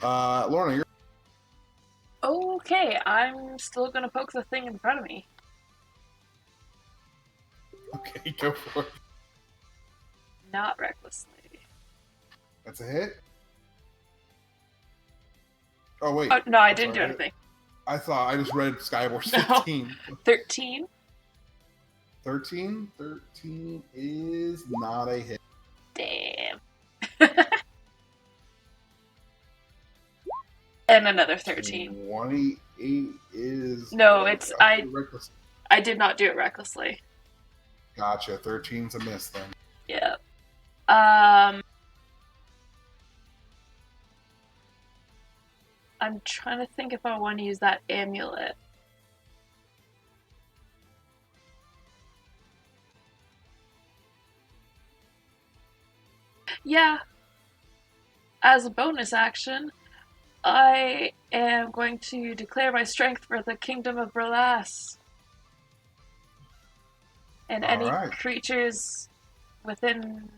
Lorna, you're. Okay, I'm still gonna poke the thing in front of me. Okay, go for it. Not recklessly. That's a hit. Oh, wait. Oh, no, I I'm didn't sorry. do anything. I thought I just read Skybor's No. 15. 13. 13? 13 is not a hit. Damn. And another 13. 28 is. No, it's- Reckless. I did not do it recklessly. Gotcha. 13's a miss then. Yeah. I'm trying to think if I want to use that amulet. Yeah. As a bonus action, I am going to declare my strength for the Kingdom of Berlass. And any Alright. creatures within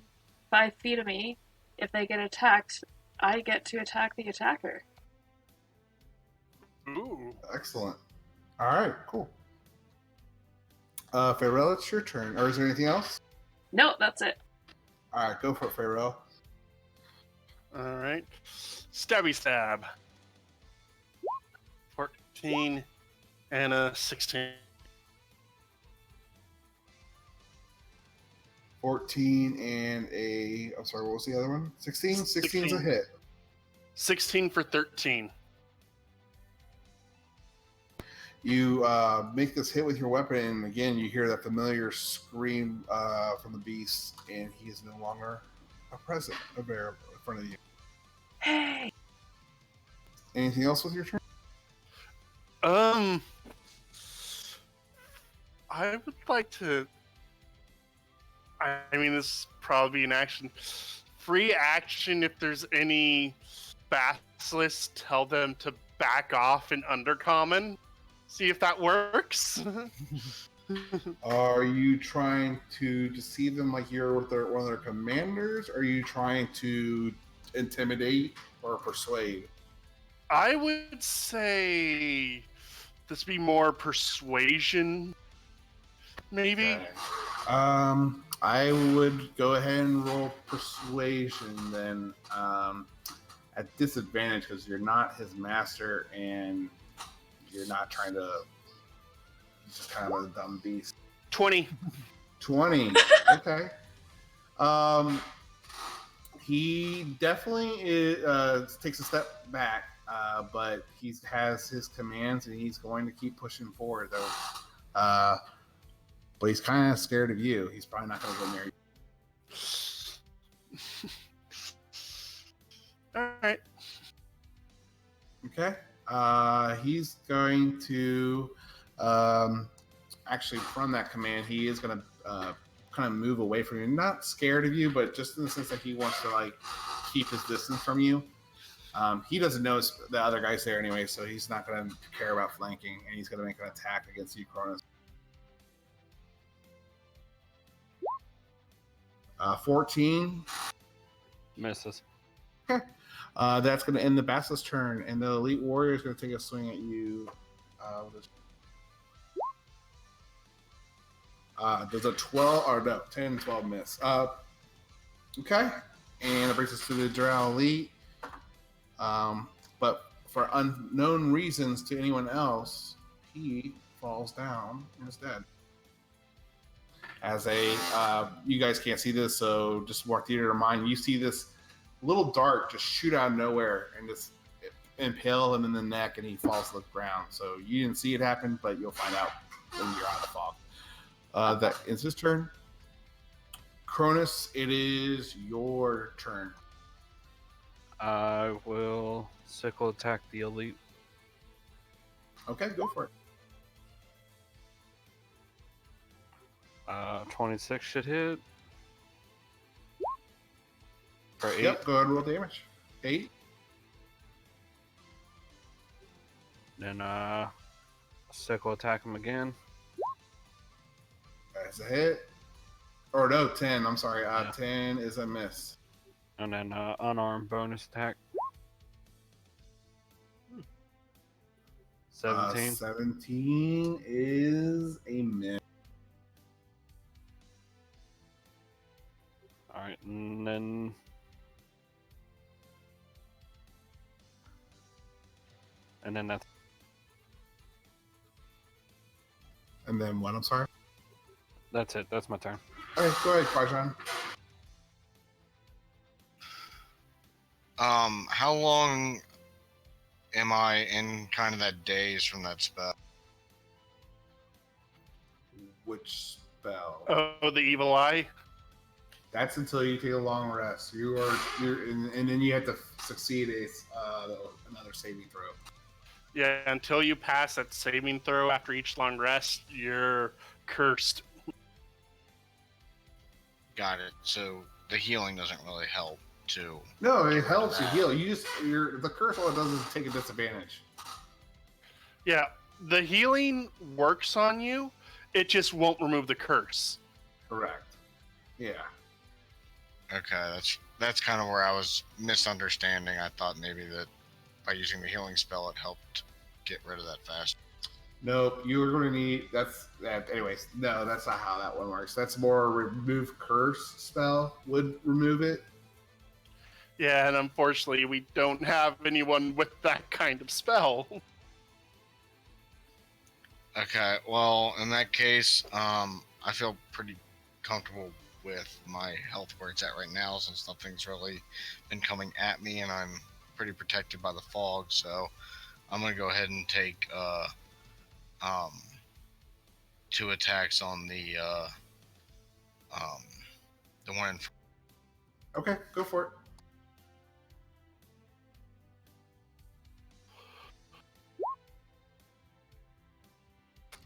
5 feet of me, if they get attacked, I get to attack the attacker. Ooh. Excellent. All right, cool. Faerly, it's your turn. Or is there anything else? No, that's it. All right, go for it, Faerly. All right. Stabby stab. 14 and a 16. 14 and a. I'm sorry, what was the other one? 16? 16 is a hit. 16 for 13. You make this hit with your weapon, and again, you hear that familiar scream from the beast, and he is no longer a present, a bear in front of you. Hey! Anything else with your turn? I would like to. I mean, this is probably an action. Free action if there's any basilisks, tell them to back off in Undercommon. See if that works. Are you trying to deceive them like you're with one of their commanders? Or are you trying to intimidate or persuade? I would say this be more persuasion, maybe. Okay. I would go ahead and roll persuasion then at disadvantage because you're not his master and you're not trying to. He's just kind of a dumb beast. 20. 20. Okay. He definitely takes a step back but he has his commands and he's going to keep pushing forward though. But he's kind of scared of you. He's probably not going to go near you. All right. Okay. He's going to actually from that command. He is going to kind of move away from you. Not scared of you, but just in the sense that he wants to like keep his distance from you. He doesn't know the other guy's there anyway, so he's not going to care about flanking, and he's going to make an attack against you, Chronis. 14. Misses. Okay. That's going to end the Basilisk's turn, and the Elite Warrior is going to take a swing at you. Does a 12 or no 10, 12 miss? Okay, and it brings us to the Drow Elite. But for unknown reasons to anyone else, he falls down and is dead. As you guys can't see this, so just more theater of mind. You see this little dart just shoot out of nowhere and just impale him in the neck, and he falls to the ground. So you didn't see it happen, but you'll find out when you're out of the fog. That is his turn. Chronis, it is your turn. I will sickle attack the elite. Okay, go for it. 26 should hit. For 8. Yep, go ahead and roll damage. 8. Then sickle attack him again. That's a hit. Or no, 10. I'm sorry. Yeah. 10 is a miss. And then unarmed bonus attack. 17. 17 is a miss. Alright, and then that's And then what? I'm sorry. that's it. That's my turn. Okay, go ahead, Kwajan. How long am I in kind of that daze from that spell? Which spell? Oh, the evil eye. That's until you take a long rest. You're and then you have to succeed another saving throw. Yeah, until you pass that saving throw after each long rest, you're cursed. Got it. So the healing doesn't really help too. No, it helps you heal. The curse all it does is take a disadvantage. Yeah, the healing works on you. It just won't remove the curse. Correct. Yeah. Okay, that's kind of where I was misunderstanding. I thought maybe that by using the healing spell it helped get rid of that fast. Nope, you were going to need that. Anyways, no, that's not how that one works. That's more a remove curse spell would remove it. Yeah, and unfortunately, we don't have anyone with that kind of spell. Okay, well, in that case, I feel pretty comfortable with my health where it's at right now, since nothing's really been coming at me, and I'm pretty protected by the fog. So I'm gonna go ahead and take 2 attacks on the one in. Okay, go for it.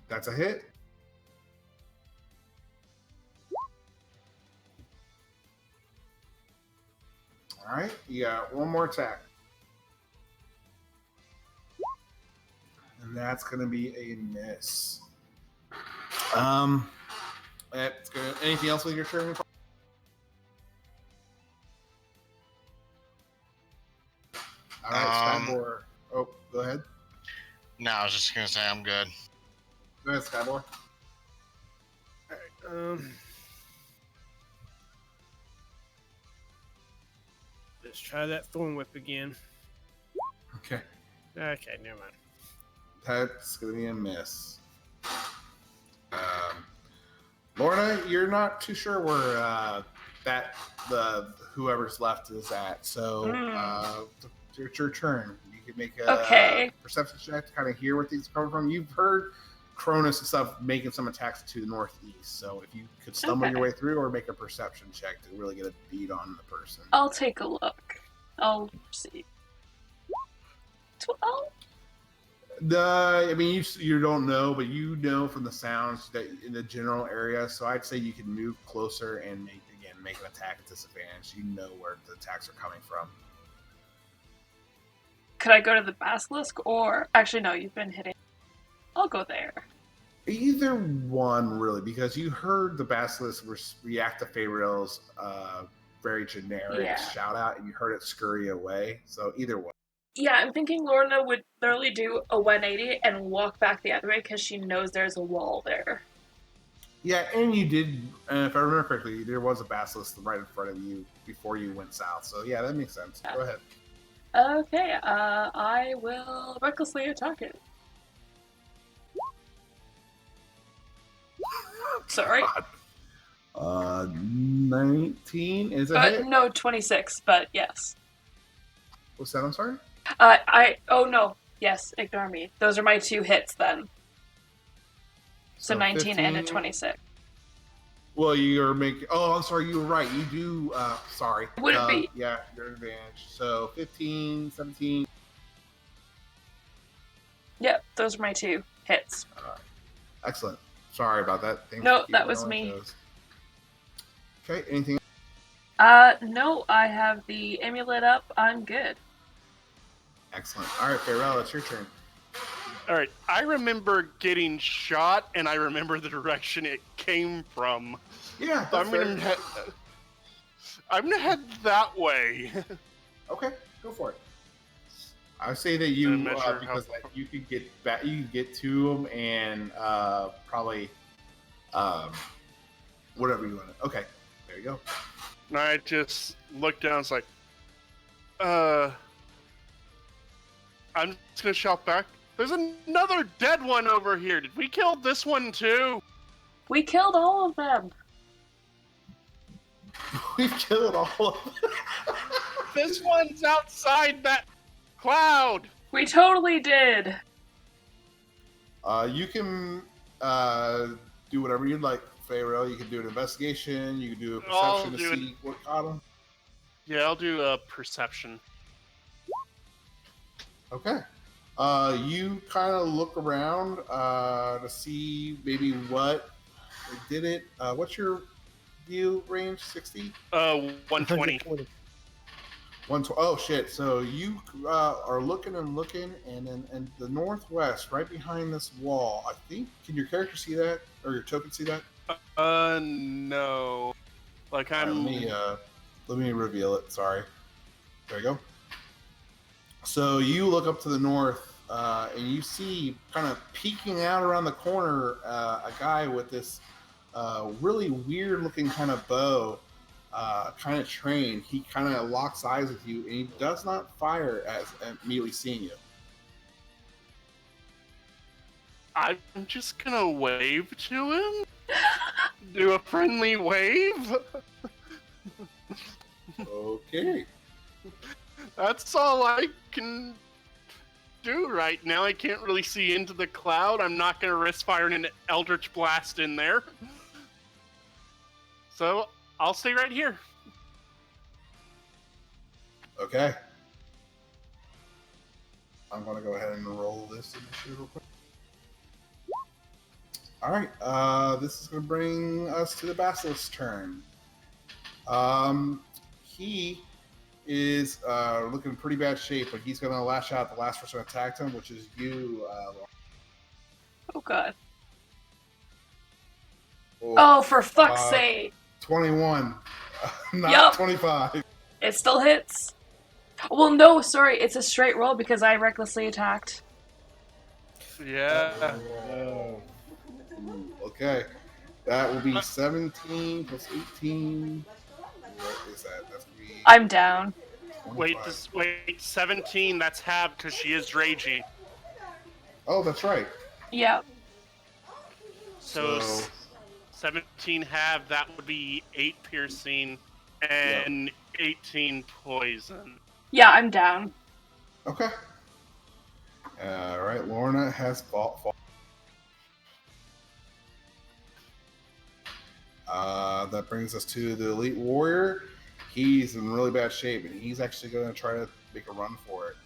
That's a hit. All right, you got one more attack. And that's going to be a miss. That's good. Anything else with your turn? All right, Skybor. Oh, go ahead. No, I was just gonna say I'm good. Go ahead, Skybor. Let's try that thorn whip again. Okay. Okay, never mind. That's going to be a miss. Lorna, you're not too sure where whoever's left is at. So it's your turn. You can make a perception check to kind of hear where things are coming from. You've heard Chronis and stuff making some attacks to the northeast. So if you could stumble your way through or make a perception check to really get a beat on the person. I'll take a look. I'll see. 12? I mean, you don't know, but you know from the sounds that in the general area. So I'd say you can move closer and make an attack at disadvantage. You know where the attacks are coming from. Could I go to the basilisk or actually no? You've been hitting. I'll go there. Either one, really, because you heard the basilisk react to Faerly's very generic shout out, and you heard it scurry away. So either one. Yeah, I'm thinking Lorna would literally do a 180 and walk back the other way because she knows there's a wall there. Yeah, and you did, if I remember correctly, there was a basilisk right in front of you before you went south. So yeah, that makes sense. Yeah. Go ahead. Okay, I will recklessly attack it. Sorry. 19 is a hit? No, 26, but yes. What's that? I'm sorry? Oh no, yes, ignore me. Those are my 2 hits then. So 19 and a 26. Well, you're making. Oh, I'm sorry. You were right. You do. Sorry. Would it be? Yeah, your advantage. So 15, 17. Yep, those are my 2 hits. Excellent. Sorry about that. No, that was me. Okay. Anything? No, I have the amulet up. I'm good. Excellent. All right, Faerly, it's your turn. All right, I remember getting shot, and I remember the direction it came from. Yeah, so I'm gonna head that way. Okay, go for it. I say that you because you could get back, you could get to them, and probably whatever you want. Okay, there you go. And I just look down. It's like, I'm just gonna shout back. There's another dead one over here. Did we kill this one too? We killed all of them. We've killed all of them. This one's outside that cloud. We totally did. You can do whatever you'd like, Faerly. You can do an investigation. You can do a perception to see what caught him. Yeah, I'll do a perception. Okay. You kind of look around to see maybe what did it. What's your view range? 60? 120. 120. Oh shit! So you are looking and looking, and in the northwest, right behind this wall. I think. Can your character see that, or your token see that? No. Like I'm. Let me reveal it. Sorry. There you go. So you look up to the north, and you see kind of peeking out around the corner a guy with this really weird-looking kind of bow, kind of trained. He kind of locks eyes with you, and he does not fire as immediately seeing you. I'm just gonna wave to him. Do a friendly wave. Okay. That's all I can do right now. I can't really see into the cloud. I'm not going to risk firing an Eldritch Blast in there. So I'll stay right here. Okay. I'm going to go ahead and roll this initiative real quick. All right. This is going to bring us to the Basilisk's turn. He is looking in pretty bad shape, but he's going to lash out at the last person who attacked him, which is you, Lauren. Oh, God. Oh, for fuck's sake. 21. Not 25. It still hits. Well, no, sorry. It's a straight roll because I recklessly attacked. Yeah. Oh. Okay. That will be 17 plus 18. What is that? That's me. I'm down. 25. Wait, 17, that's halved because she is raging. Oh, that's right. Yeah. So 17 halved, that would be 8 piercing and 18 poison. Yeah, I'm down. Okay. All right, Lorna has fall. That brings us to the Elite Warrior. He's in really bad shape, and he's actually going to try to make a run for it.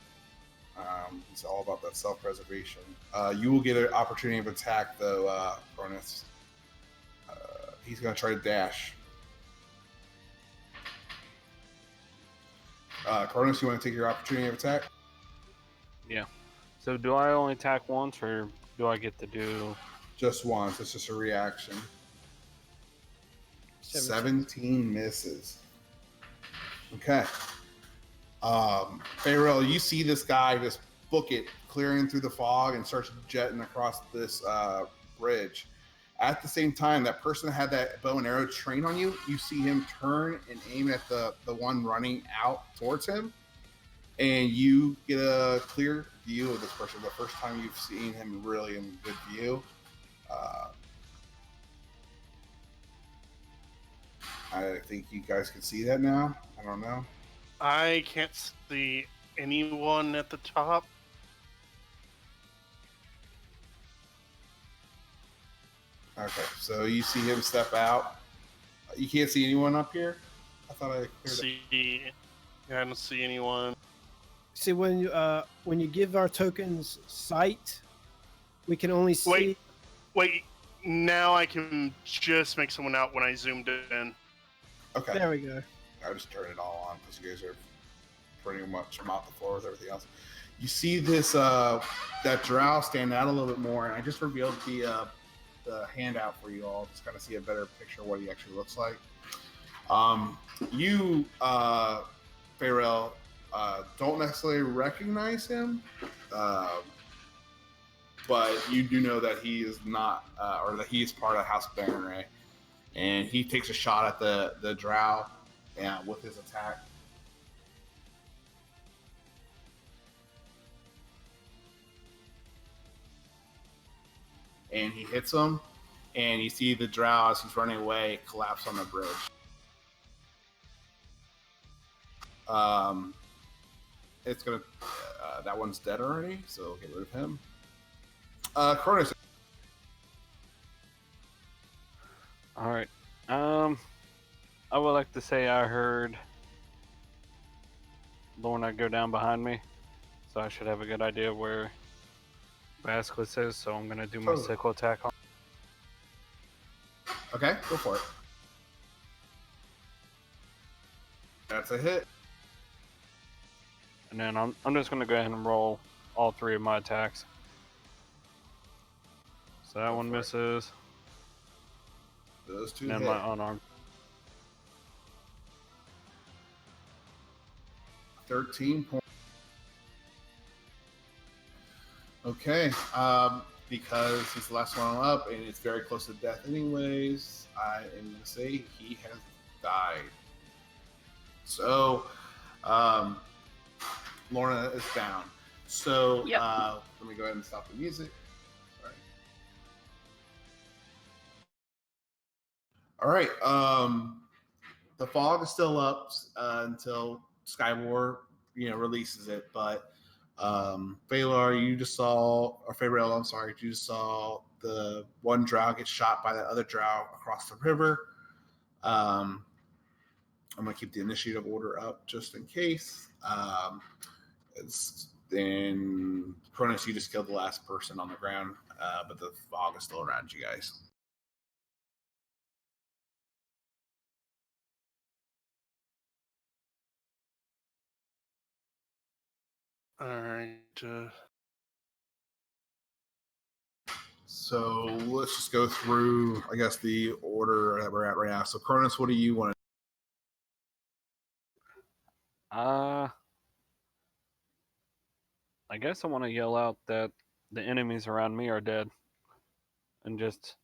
He's all about that self-preservation. You will get an opportunity of attack, though, Chronis. He's going to try to dash. Chronis, you want to take your opportunity of attack? Yeah. So do I only attack once, or do I get to do... Just once. It's just a reaction. 17 misses. Okay. Faerly, you see this guy just book it, clearing through the fog and starts jetting across this bridge. At the same time, that person that had that bow and arrow trained on you, you see him turn and aim at the one running out towards him. And you get a clear view of this person. The first time you've seen him really in good view. I think you guys can see that now. I don't know. I can't see anyone at the top. Okay, so you see him step out. You can't see anyone up here? I thought I cleared it. I don't see anyone. See, when you give our tokens sight, we can only see. Wait. Now I can just make someone out when I zoomed in. Okay. There we go. I just turned it all on because you guys are pretty much mop the floor with everything else. You see this that drow stand out a little bit more, and I just revealed the handout for you all, just kind of see a better picture of what he actually looks like. You, Faerly, don't necessarily recognize him, but you do know that he is not, or that he is part of House Baron, and he takes a shot at the drow with his attack. And he hits him, and you see the drow as he's running away collapse on the bridge. It's gonna that one's dead already, so get rid of him. Chronis. All right. I would like to say I heard Lorna go down behind me, so I should have a good idea where Vasquez is. So I'm gonna do my sickle attack on. Okay, go for it. That's a hit. And then I'm just gonna go ahead and roll all three of my attacks. So that one misses. Those two and then hit. my unarmed. 13 points. Okay, because he's the last one up and it's very close to death anyways, I am going to say he has died. So, Lorna is down. So, Yep. let me go ahead and stop the music. Sorry. All right, the fog is still up until Skywar, releases it, but Faerly, you just saw, or Faerly, I'm sorry, you just saw the one drow get shot by that other drow across the river. I'm going to keep the initiative order up just in case. Then Chronis, you just killed the last person on the ground, but the fog is still around you guys. All right. So let's just go through, I guess, the order that we're at right now. So Chronis, what do you want to? I guess I want to yell out that the enemies around me are dead, and just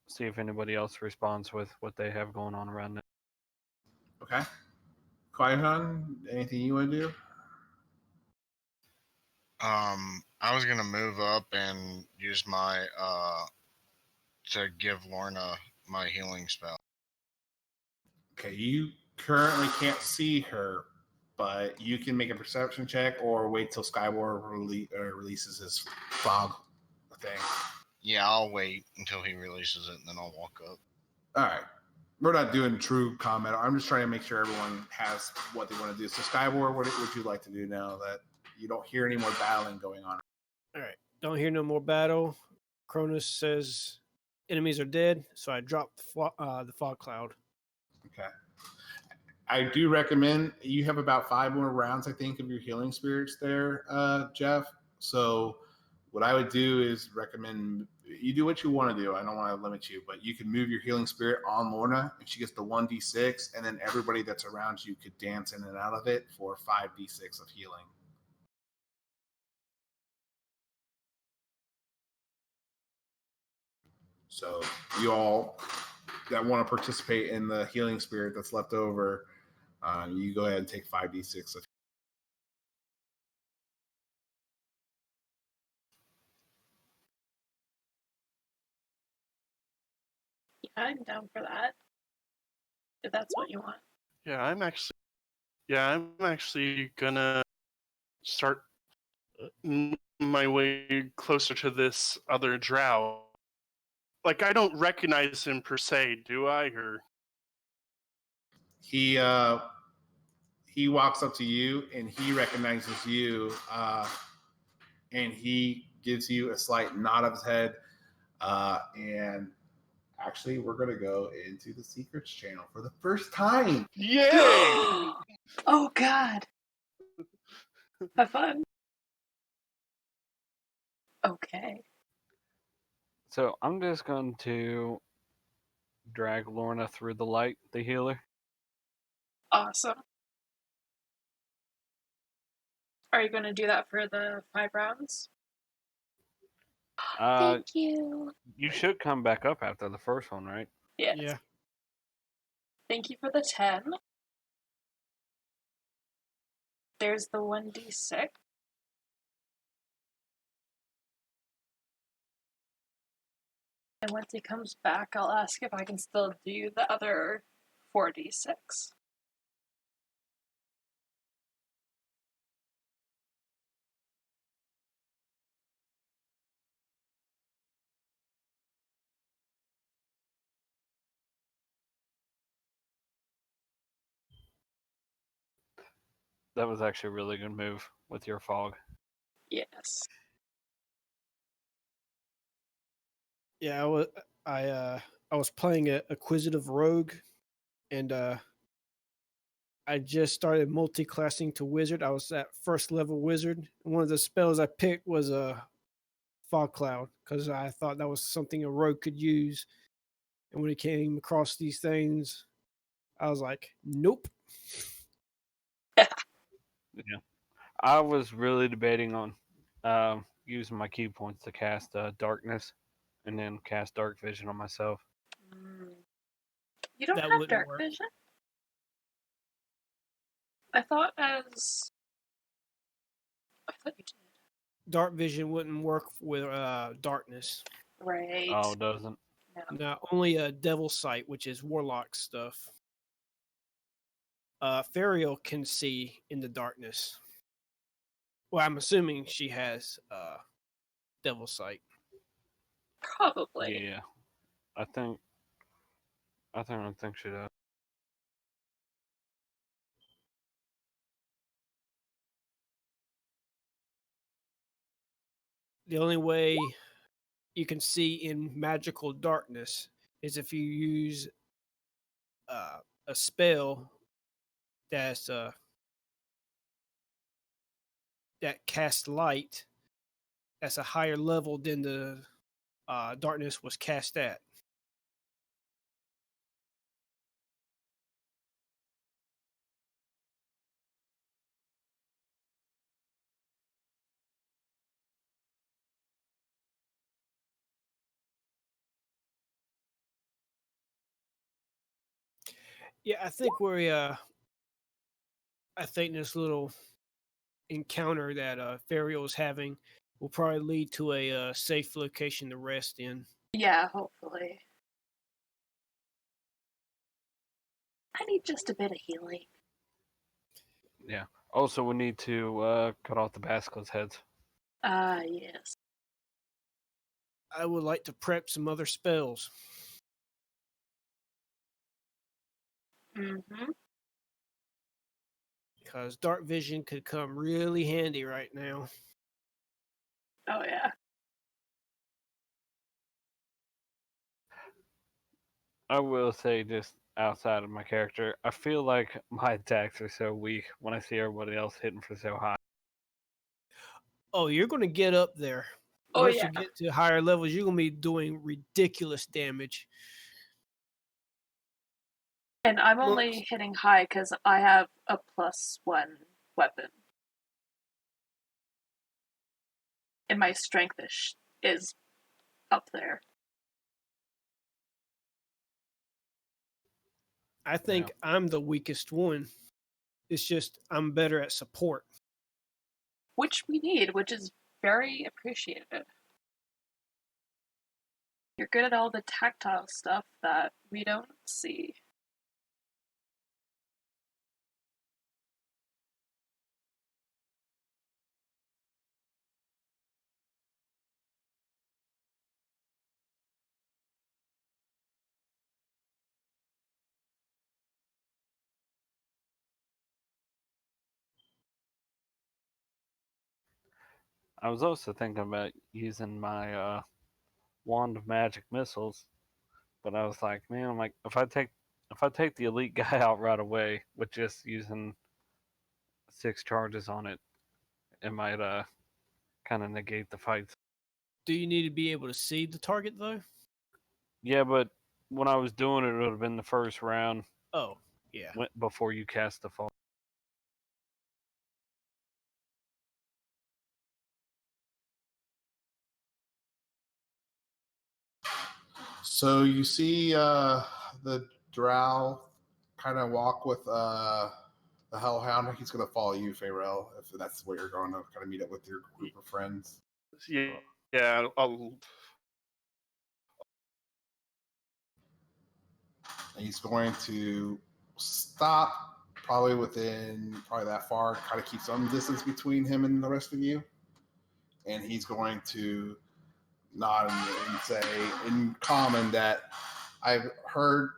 see if anybody else responds with what they have going on around them. Okay. Qui-Gon, anything you want to do? I was gonna move up and use my to give Lorna my healing spell. Okay, you currently can't see her, but you can make a perception check or wait till Skyward releases his fog thing. Yeah, I'll wait until he releases it, and then I'll walk up. All right. We're not doing true combat. I'm just trying to make sure everyone has what they want to do. So, Skyward, what would you like to do now that you don't hear any more battling going on? All right. Don't hear no more battle. Chronis says enemies are dead, so I drop the fog cloud. Okay. I do recommend you have about 5 more rounds, I think, of your healing spirits there, Jeff. So what I would do is recommend you do what you want to do. I don't want to limit you, but you can move your healing spirit on Lorna and she gets the 1d6, and then everybody that's around you could dance in and out of it for 5d6 of healing. So you all that want to participate in the healing spirit that's left over, you go ahead and take 5d6 of. Yeah, I'm down for that. If that's what you want. Yeah, I'm actually gonna start my way closer to this other drow. Like, I don't recognize him per se, do I? Or He walks up to you and he recognizes you, and he gives you a slight nod of his head. And actually, we're gonna go into the secrets channel for the first time. yay! Oh God. Have fun. Okay. So I'm just going to drag Lorna through the light, the healer. Awesome. Are you going to do that for the 5 rounds? Thank you. You should come back up after the first one, right? Yes. Yeah. Thank you for the 10. There's the 1d6. And once he comes back, I'll ask if I can still do the other 4d6. That was actually a really good move with your fog. Yes. Yeah, I was playing a acquisitive rogue, and I just started multi-classing to wizard. I was at first level wizard. And one of the spells I picked was a fog cloud because I thought that was something a rogue could use. And when it came across these things, I was like, nope. Yeah. I was really debating on using my key points to cast darkness and then cast dark vision on myself. You don't That have wouldn't dark work. vision? I thought you did. Dark vision wouldn't work with darkness. Right. Oh, it doesn't? No. Now, only a devil sight, which is warlock stuff. Faerly can see in the darkness. Well, I'm assuming she has devil sight. Probably. Yeah. I think she does. The only way you can see in magical darkness is if you use a spell that's that casts light that's a higher level than the darkness was cast at. Yeah, I think I think this little encounter that Faerly is having will probably lead to a safe location to rest in. Yeah, hopefully. I need just a bit of healing. Yeah. Also, we need to cut off the basilisk heads. Yes. I would like to prep some other spells. Mm-hmm. Because dark vision could come really handy right now. Oh, yeah. I will say, just outside of my character, I feel like my attacks are so weak when I see everybody else hitting for so high. Oh, you're going to get up there. Oh, Once yeah. you get to higher levels, you're going to be doing ridiculous damage. And I'm only hitting high because I have a +1 weapon. And my strength is up there. I think I'm the weakest one. It's just I'm better at support. Which we need, which is very appreciated. You're good at all the tactile stuff that we don't see. I was also thinking about using my wand of magic missiles, but I was like, man, I'm like, if I take the elite guy out right away with just using 6 charges on it, it might kind of negate the fights. Do you need to be able to see the target, though? Yeah, but when I was doing it, it would have been the first round Oh, yeah. before you cast the fall. So you see the drow kind of walk with the hellhound. He's going to follow you, Faerly, if that's where you're going to kind of meet up with your group of friends. Yeah, I'll And he's going to stop probably within that far, kind of keep some distance between him and the rest of you. And he's going to nod and say in common that I've heard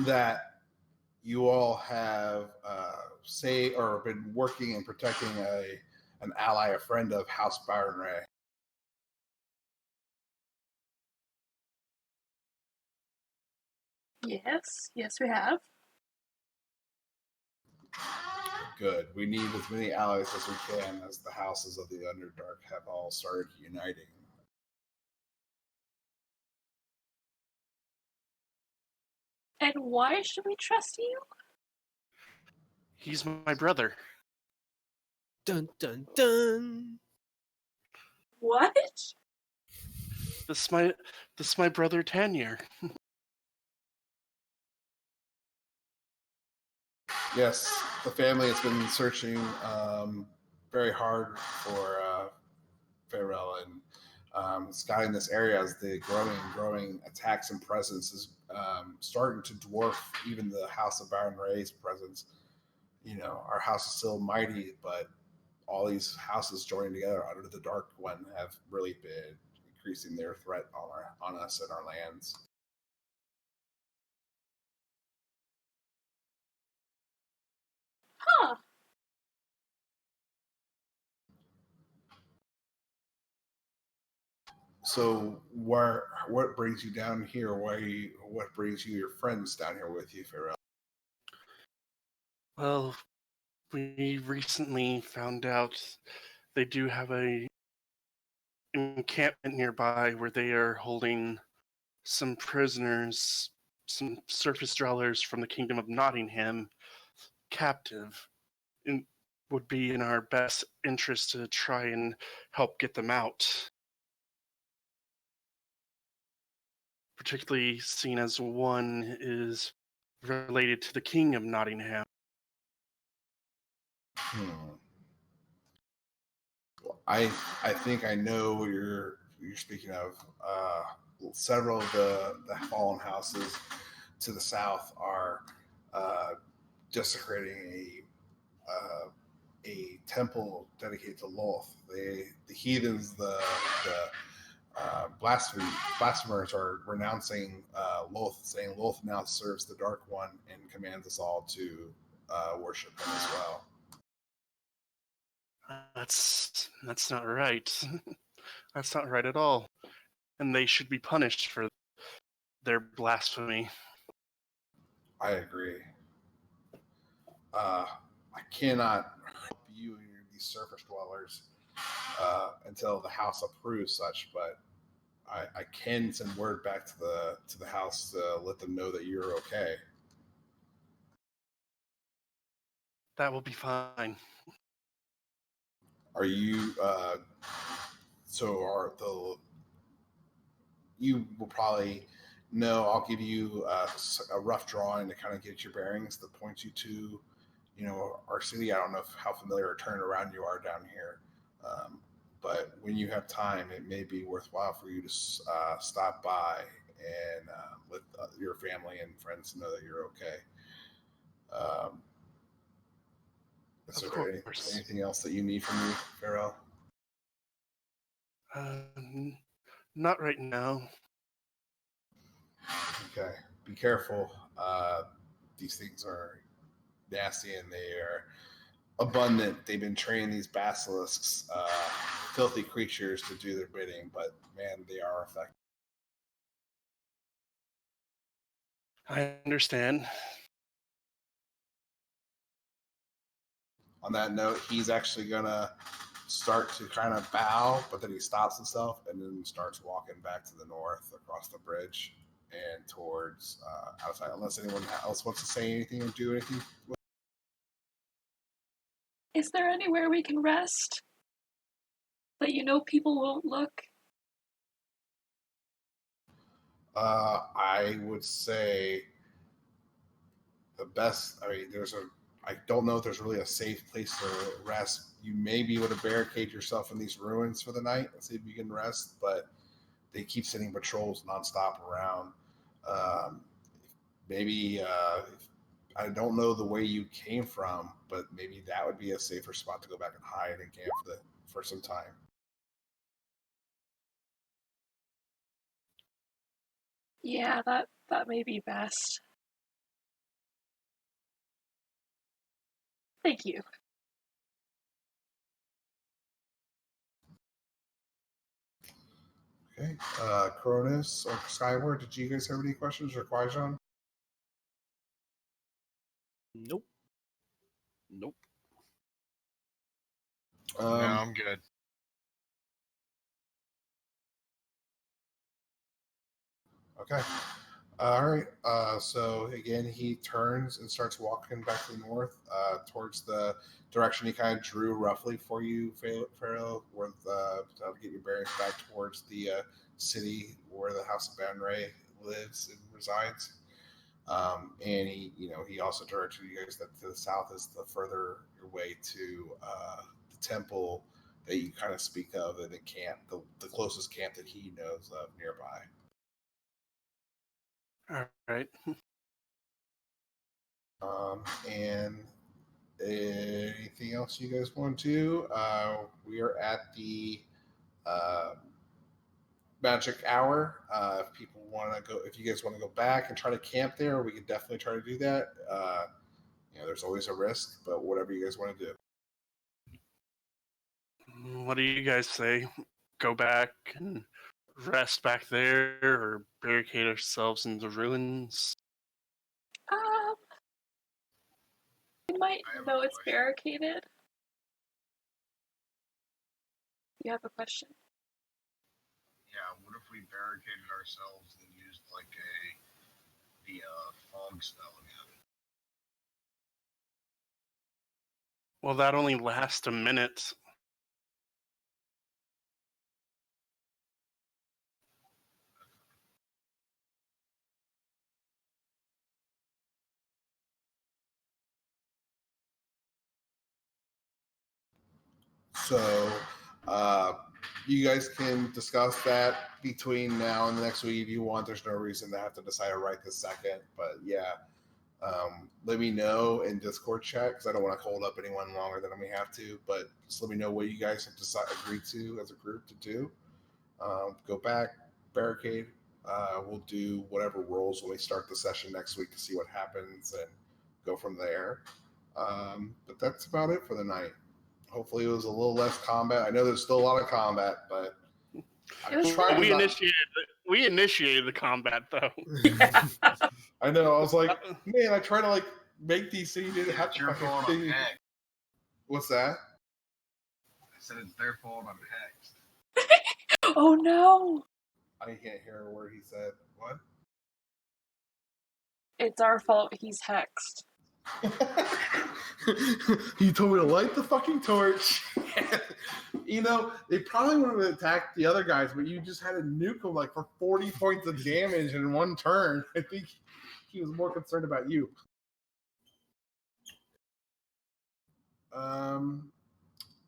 that you all have say or been working and protecting an ally, a friend of House Byron Ray. Yes, we have. Good. We need as many allies as we can, as the houses of the Underdark have all started uniting. And why should we trust you? He's my brother. Dun, dun, dun. What? This is my brother Tanyer. Yes, the family has been searching very hard for Faerly and scouting this area as the growing attacks and presence is starting to dwarf even the House of Baron Ray's presence. You know, our house is still mighty, but all these houses joining together under the Dark One have really been increasing their threat on us and our lands. Huh. So, what brings you down here? What brings you your friends down here with you, Faerly? Well, we recently found out they do have a encampment nearby where they are holding some prisoners, some surface dwellers from the kingdom of Nottingham, captive. It would be in our best interest to try and help get them out. Particularly seen as one is related to the king of Nottingham. I think I know what you're speaking of. Several of the fallen houses to the south are desecrating a temple dedicated to Loth. The heathens, the blasphemers are renouncing Loth, saying Loth now serves the Dark One and commands us all to worship him as well. That's not right. That's not right at all. And they should be punished for their blasphemy. I agree. I cannot help you and these surface dwellers until the house approves such, but I can send word back to the house to let them know that you're okay. That will be fine. Are you you will probably know. I'll give you a rough drawing to kind of get your bearings that points you to, our city. I don't know how familiar or turned around you are down here, but when you have time, it may be worthwhile for you to stop by and let your family and friends know that you're okay. Is Of there course. anything else that you need from me, Farrell? Not right now. Okay, be careful. These things are nasty and they are abundant. They've been training these basilisks, filthy creatures, to do their bidding, but man, they are effective. I understand. On that note, he's actually gonna start to kind of bow, but then he stops himself and then starts walking back to the north across the bridge and towards outside. Unless anyone else wants to say anything or do anything. Is there anywhere we can rest that people won't look? I would say the best. I don't know if there's really a safe place to rest. You may be able to barricade yourself in these ruins for the night and see if you can rest, but they keep sending patrols nonstop around. Maybe I don't know the way you came from, but maybe that would be a safer spot to go back and hide and camp for some time. Yeah, that may be best. Thank you. Okay, Chronis or Skyward, did you guys have any questions, or Qui-Gon? Nope. No, I'm good. Okay. All right. So again, he turns and starts walking back to the north, towards the direction he kind of drew roughly for you, Farrell, to get your bearings back towards the city where the House of Banray lives and resides. And he also directed you guys that to the south is the further way to the temple that you kind of speak of, and the camp, the closest camp that he knows of nearby. All right. And anything else you guys want to? We are at the magic hour. If people want to go, if you guys want to go back and try to camp there, we could definitely try to do that. There's always a risk, but whatever you guys want to do. What do you guys say? Go back and rest back there, or barricade ourselves in the ruins? We might I have know a it's question. barricaded. You have a question? Yeah, what if we barricaded ourselves and used the fog spell again? Well, that only lasts a minute. So you guys can discuss that between now and the next week if you want. There's no reason to have to decide right this second. But yeah, let me know in Discord chat because I don't want to hold up anyone longer than we have to. But just let me know what you guys have agreed to as a group to do. Go back, barricade. We'll do whatever rolls when we start the session next week to see what happens and go from there. But that's about it for the night. Hopefully, it was a little less combat. I know there's still a lot of combat, but we initiated the combat though. Yeah. I know. I was like, man, I try to like make these so you didn't have It's your fault I'm hacked. What's that? I said it's their fault I'm hacked. Oh no! I can't hear a word he said. What? It's our fault he's hexed. You told me to light the fucking torch. You know, they probably would have attacked the other guys, but you just had to nuke them like for 40 points of damage in one turn. I think he was more concerned about you.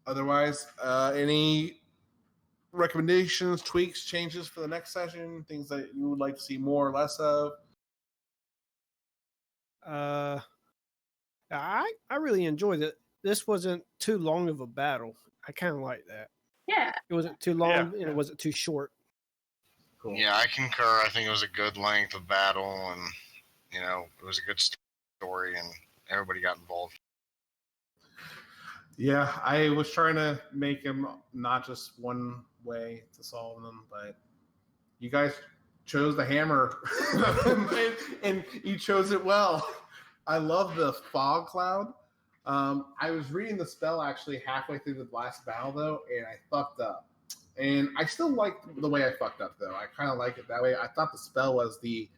Otherwise, any recommendations, tweaks, changes for the next session? Things that you would like to see more or less of? I really enjoyed it. This wasn't too long of a battle. I kind of like that. Yeah. It wasn't too long and it wasn't too short. Cool. Yeah, I concur. I think it was a good length of battle, and it was a good story, and everybody got involved. Yeah, I was trying to make him not just one way to solve them, but you guys chose the hammer, and you chose it well. I love the fog cloud. I was reading the spell actually halfway through the last battle, though, and I fucked up. And I still like the way I fucked up, though. I kind of like it that way. I thought the spell was the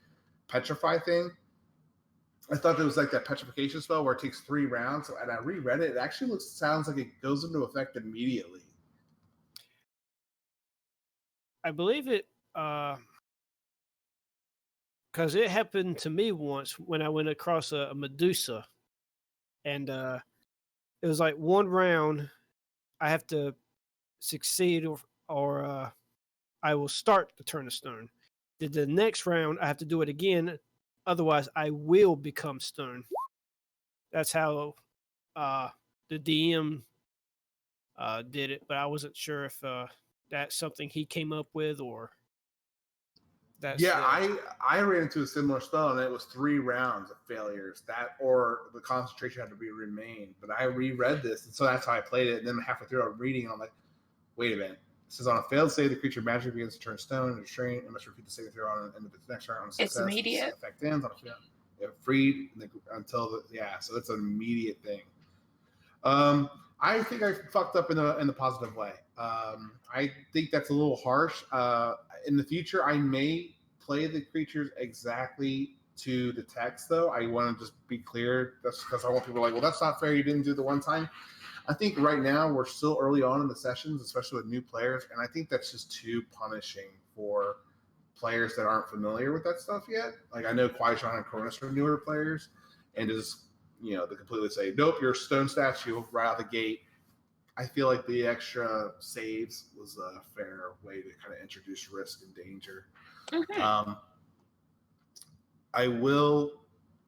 petrify thing. I thought it was like that petrification spell where it takes 3 rounds. And I reread it. It actually sounds like it goes into effect immediately. I believe it, because it happened to me once when I went across a Medusa. And it was like 1 round I have to succeed or I will start the turn of stone. The next round I have to do it again, otherwise I will become stone. That's how the DM did it, but I wasn't sure if that's something he came up with or that's I ran into a similar spell and it was 3 rounds of failures. That or the concentration had to be remained. But I reread this, and so that's how I played it. And then halfway through I'm reading and I'm like, wait a minute. This is on a failed save, the creature magically begins to turn stone and restrain and must repeat the saving throw on the next round on success. It's immediate. Effect ends on a freed until so that's an immediate thing. I think I fucked up in the positive way. I think that's a little harsh. In the future, I may play the creatures exactly to the text, though. I want to just be clear. That's because I want people like, well, that's not fair. You didn't do the one time. I think right now we're still early on in the sessions, especially with new players, and I think that's just too punishing for players that aren't familiar with that stuff yet. Like I know Qui-Gon and Chronis are newer players, and just they completely say, nope, you're a stone statue right out the gate. I feel like the extra saves was a fair way to kind of introduce risk and danger. Mm-hmm. I will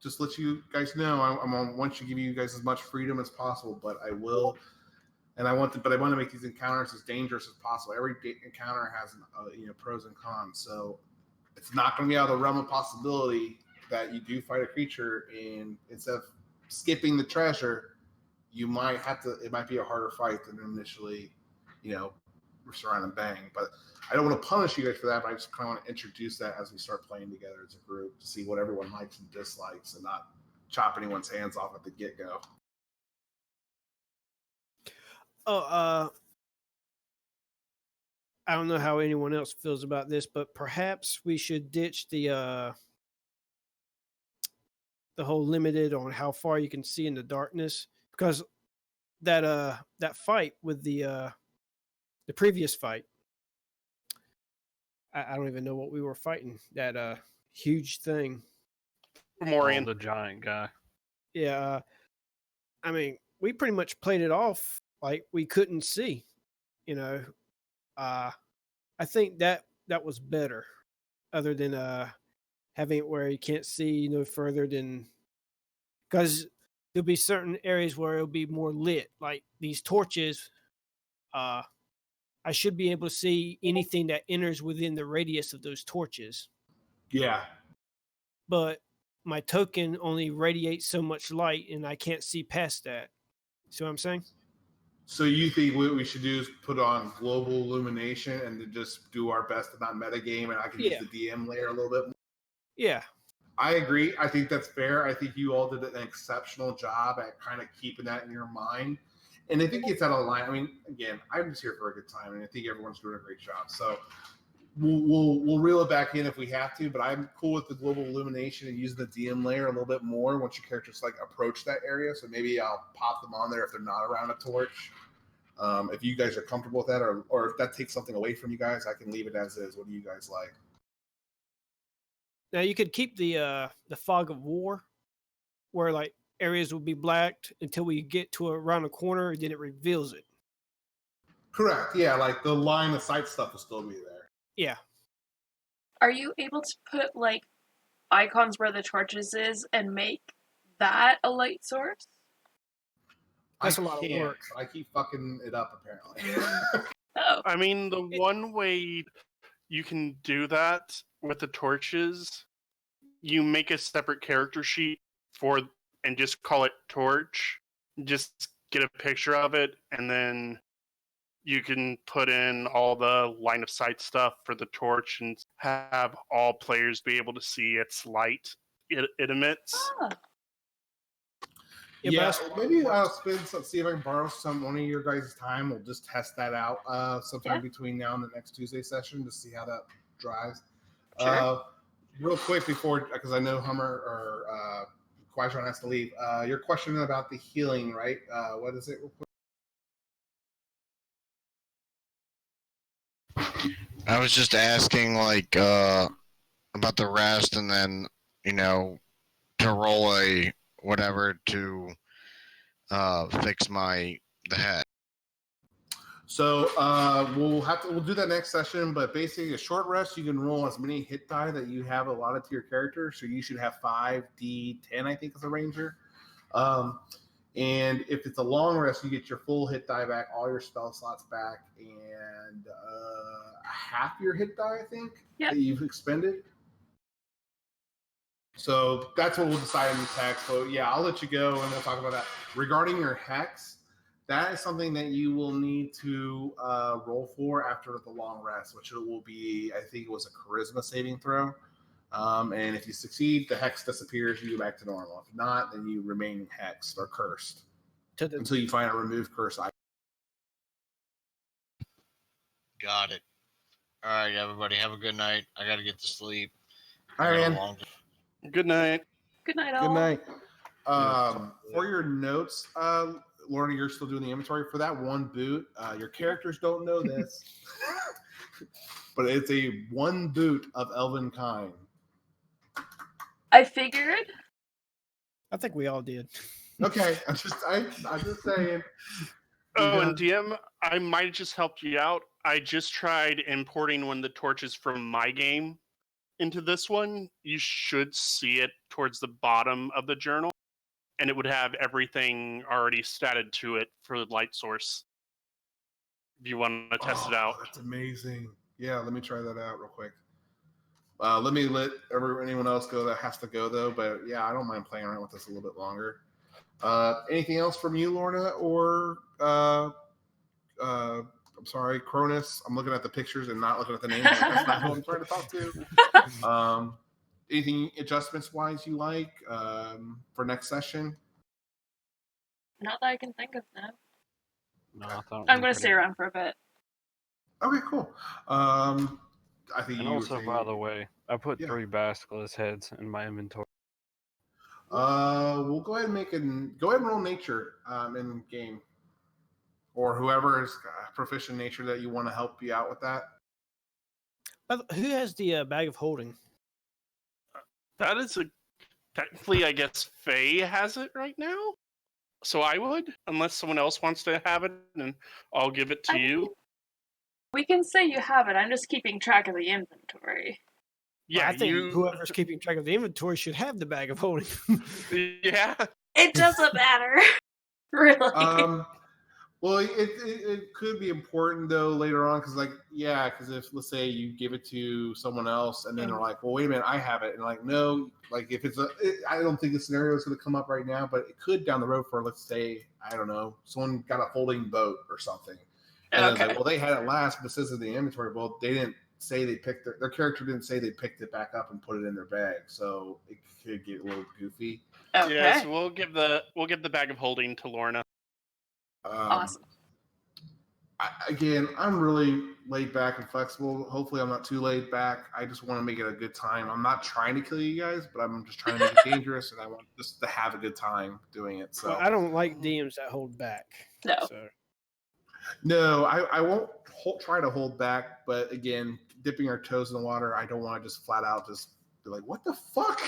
just let you guys know I want to give you guys as much freedom as possible, but I will, and I want to make these encounters as dangerous as possible. Every encounter has pros and cons, so it's not going to be out of the realm of possibility that you do fight a creature and instead of skipping the treasure, it might be a harder fight than initially, surround and bang. But I don't want to punish you guys for that, but I just kind of want to introduce that as we start playing together as a group to see what everyone likes and dislikes and not chop anyone's hands off at the get-go. I don't know how anyone else feels about this, but perhaps we should ditch the whole limited on how far you can see in the darkness, because that fight with the previous fight, I don't even know what we were fighting. That huge thing. Morian, the giant guy. Yeah, I mean, we pretty much played it off like we couldn't see. I think that was better, other than having it where you can't see no further than because there'll be certain areas where it'll be more lit, like these torches. I should be able to see anything that enters within the radius of those torches, Yeah. but my token only radiates so much light, and I can't see past that. See what I'm saying? So you think what we should do is put on global illumination and to just do our best to not metagame, and I can use Yeah. the DM layer a little bit more? Yeah. I agree. I think that's fair. I think you all did an exceptional job at kind of keeping that in your mind. And I think it's out of line. I mean, again, I'm just here for a good time, and I think everyone's doing a great job. So we'll reel it back in if we have to, but I'm cool with the global illumination and using the DM layer a little bit more once your characters like approach that area. So maybe I'll pop them on there if they're not around a torch. If you guys are comfortable with that, or if that takes something away from you guys, I can leave it as is. What do you guys like? Now you could keep the fog of war, where like areas will be blacked until we get to around a corner, and then it reveals it. Correct. Yeah, like the line of sight stuff will still be there. Yeah. Are you able to put like icons where the torches is and make that a light source? That's I a lot of can't, work. but I keep fucking it up apparently. Oh, I mean, the one way you can do that with the torches, you make a separate character sheet for and just call it torch. Just get a picture of it, and then you can put in all the line of sight stuff for the torch and have all players be able to see its light it emits. ah, Yeah, Yeah, but that's- maybe I'll see if I can borrow one of your guys' time. We'll just test that out sometime Yeah. between now and the next Tuesday session to see how that drives. Sure. Real quick before, because I know Hummer or Quajon has to leave. Your question about the healing, right? What is it? Real quick? I was just asking, like, about the rest, and then, to roll a whatever to fix the head. So we'll do that next session, but basically a short rest, you can roll as many hit die that you have allotted to your character. So you should have 5d10, I think, as a ranger. And if it's a long rest, you get your full hit die back, all your spell slots back, and half your hit die, I think, Yep. that you've expended. So that's what we'll decide in the text. So yeah, I'll let you go and we'll talk about that. Regarding your hex, that is something that you will need to roll for after the long rest, which it will be, I think it was a charisma saving throw. And if you succeed, the hex disappears, you go back to normal. If not, then you remain hexed or cursed until you find a remove curse item. Got it. All right, everybody, have a good night. I got to get to sleep. All right, I got a man. long- Good night. good night, all. Good night. For your notes, Lorna, you're still doing the inventory for that one boot. Your characters don't know this, but it's a one boot of elven kind. I figured. I think we all did. Okay, I'm just saying. Oh, Yeah. and DM, I might have just helped you out. I just tried importing one of the torches from my game into this one. You should see it towards the bottom of the journal, and it would have everything already statted to it for the light source. If you want to test it out. That's amazing. Yeah, let me try that out real quick. Let me let anyone else go that has to go though. But yeah, I don't mind playing around with this a little bit longer. Anything else from you, Lorna, or I'm sorry, Chronis? I'm looking at the pictures and not looking at the names. That's not who I'm trying to talk to. Anything adjustments wise you like for next session? Not that I can think of now. No, I thought I'm going to stay around for a bit. Okay, cool. I think And you also, by the way, I put Yeah. 3 basilisk heads in my inventory. we'll go ahead and roll nature in game, or whoever is proficient in nature that you want to help you out with that. Who has the bag of holding? That is technically, I guess Faye has it right now. So I would, unless someone else wants to have it, and I'll give it to I you. mean, we can say you have it. I'm just keeping track of the inventory. Yeah, I think whoever's keeping track of the inventory should have the bag of holding. Yeah. It doesn't matter, really. Well, it could be important though later on because because if let's say you give it to someone else and then they're like, well, wait a minute, I have it, and like, no, like if I don't think the scenario is going to come up right now, but it could down the road for let's say I don't know, someone got a folding boat or something, and it's like, well, they had it last, but it says in the inventory, well, they didn't say they picked their character didn't say they picked it back up and put it in their bag, so it could get a little goofy. Okay. Yeah, so we'll give the bag of holding to Lorna. Awesome. Again, I'm really laid back and flexible. Hopefully, I'm not too laid back. I just want to make it a good time. I'm not trying to kill you guys, but I'm just trying to make it dangerous, and I want just to have a good time doing it. So Well, I don't like DMs that hold back. No. So. No, I won't try to hold back. But again, dipping our toes in the water, I don't want to just flat out just be like, what the fuck?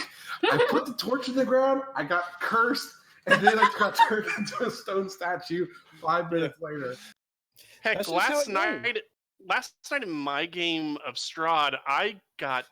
I put the torch in the ground. I got cursed. And then I got turned into a stone statue 5 minutes later. Heck, last night in my game of Strahd, I got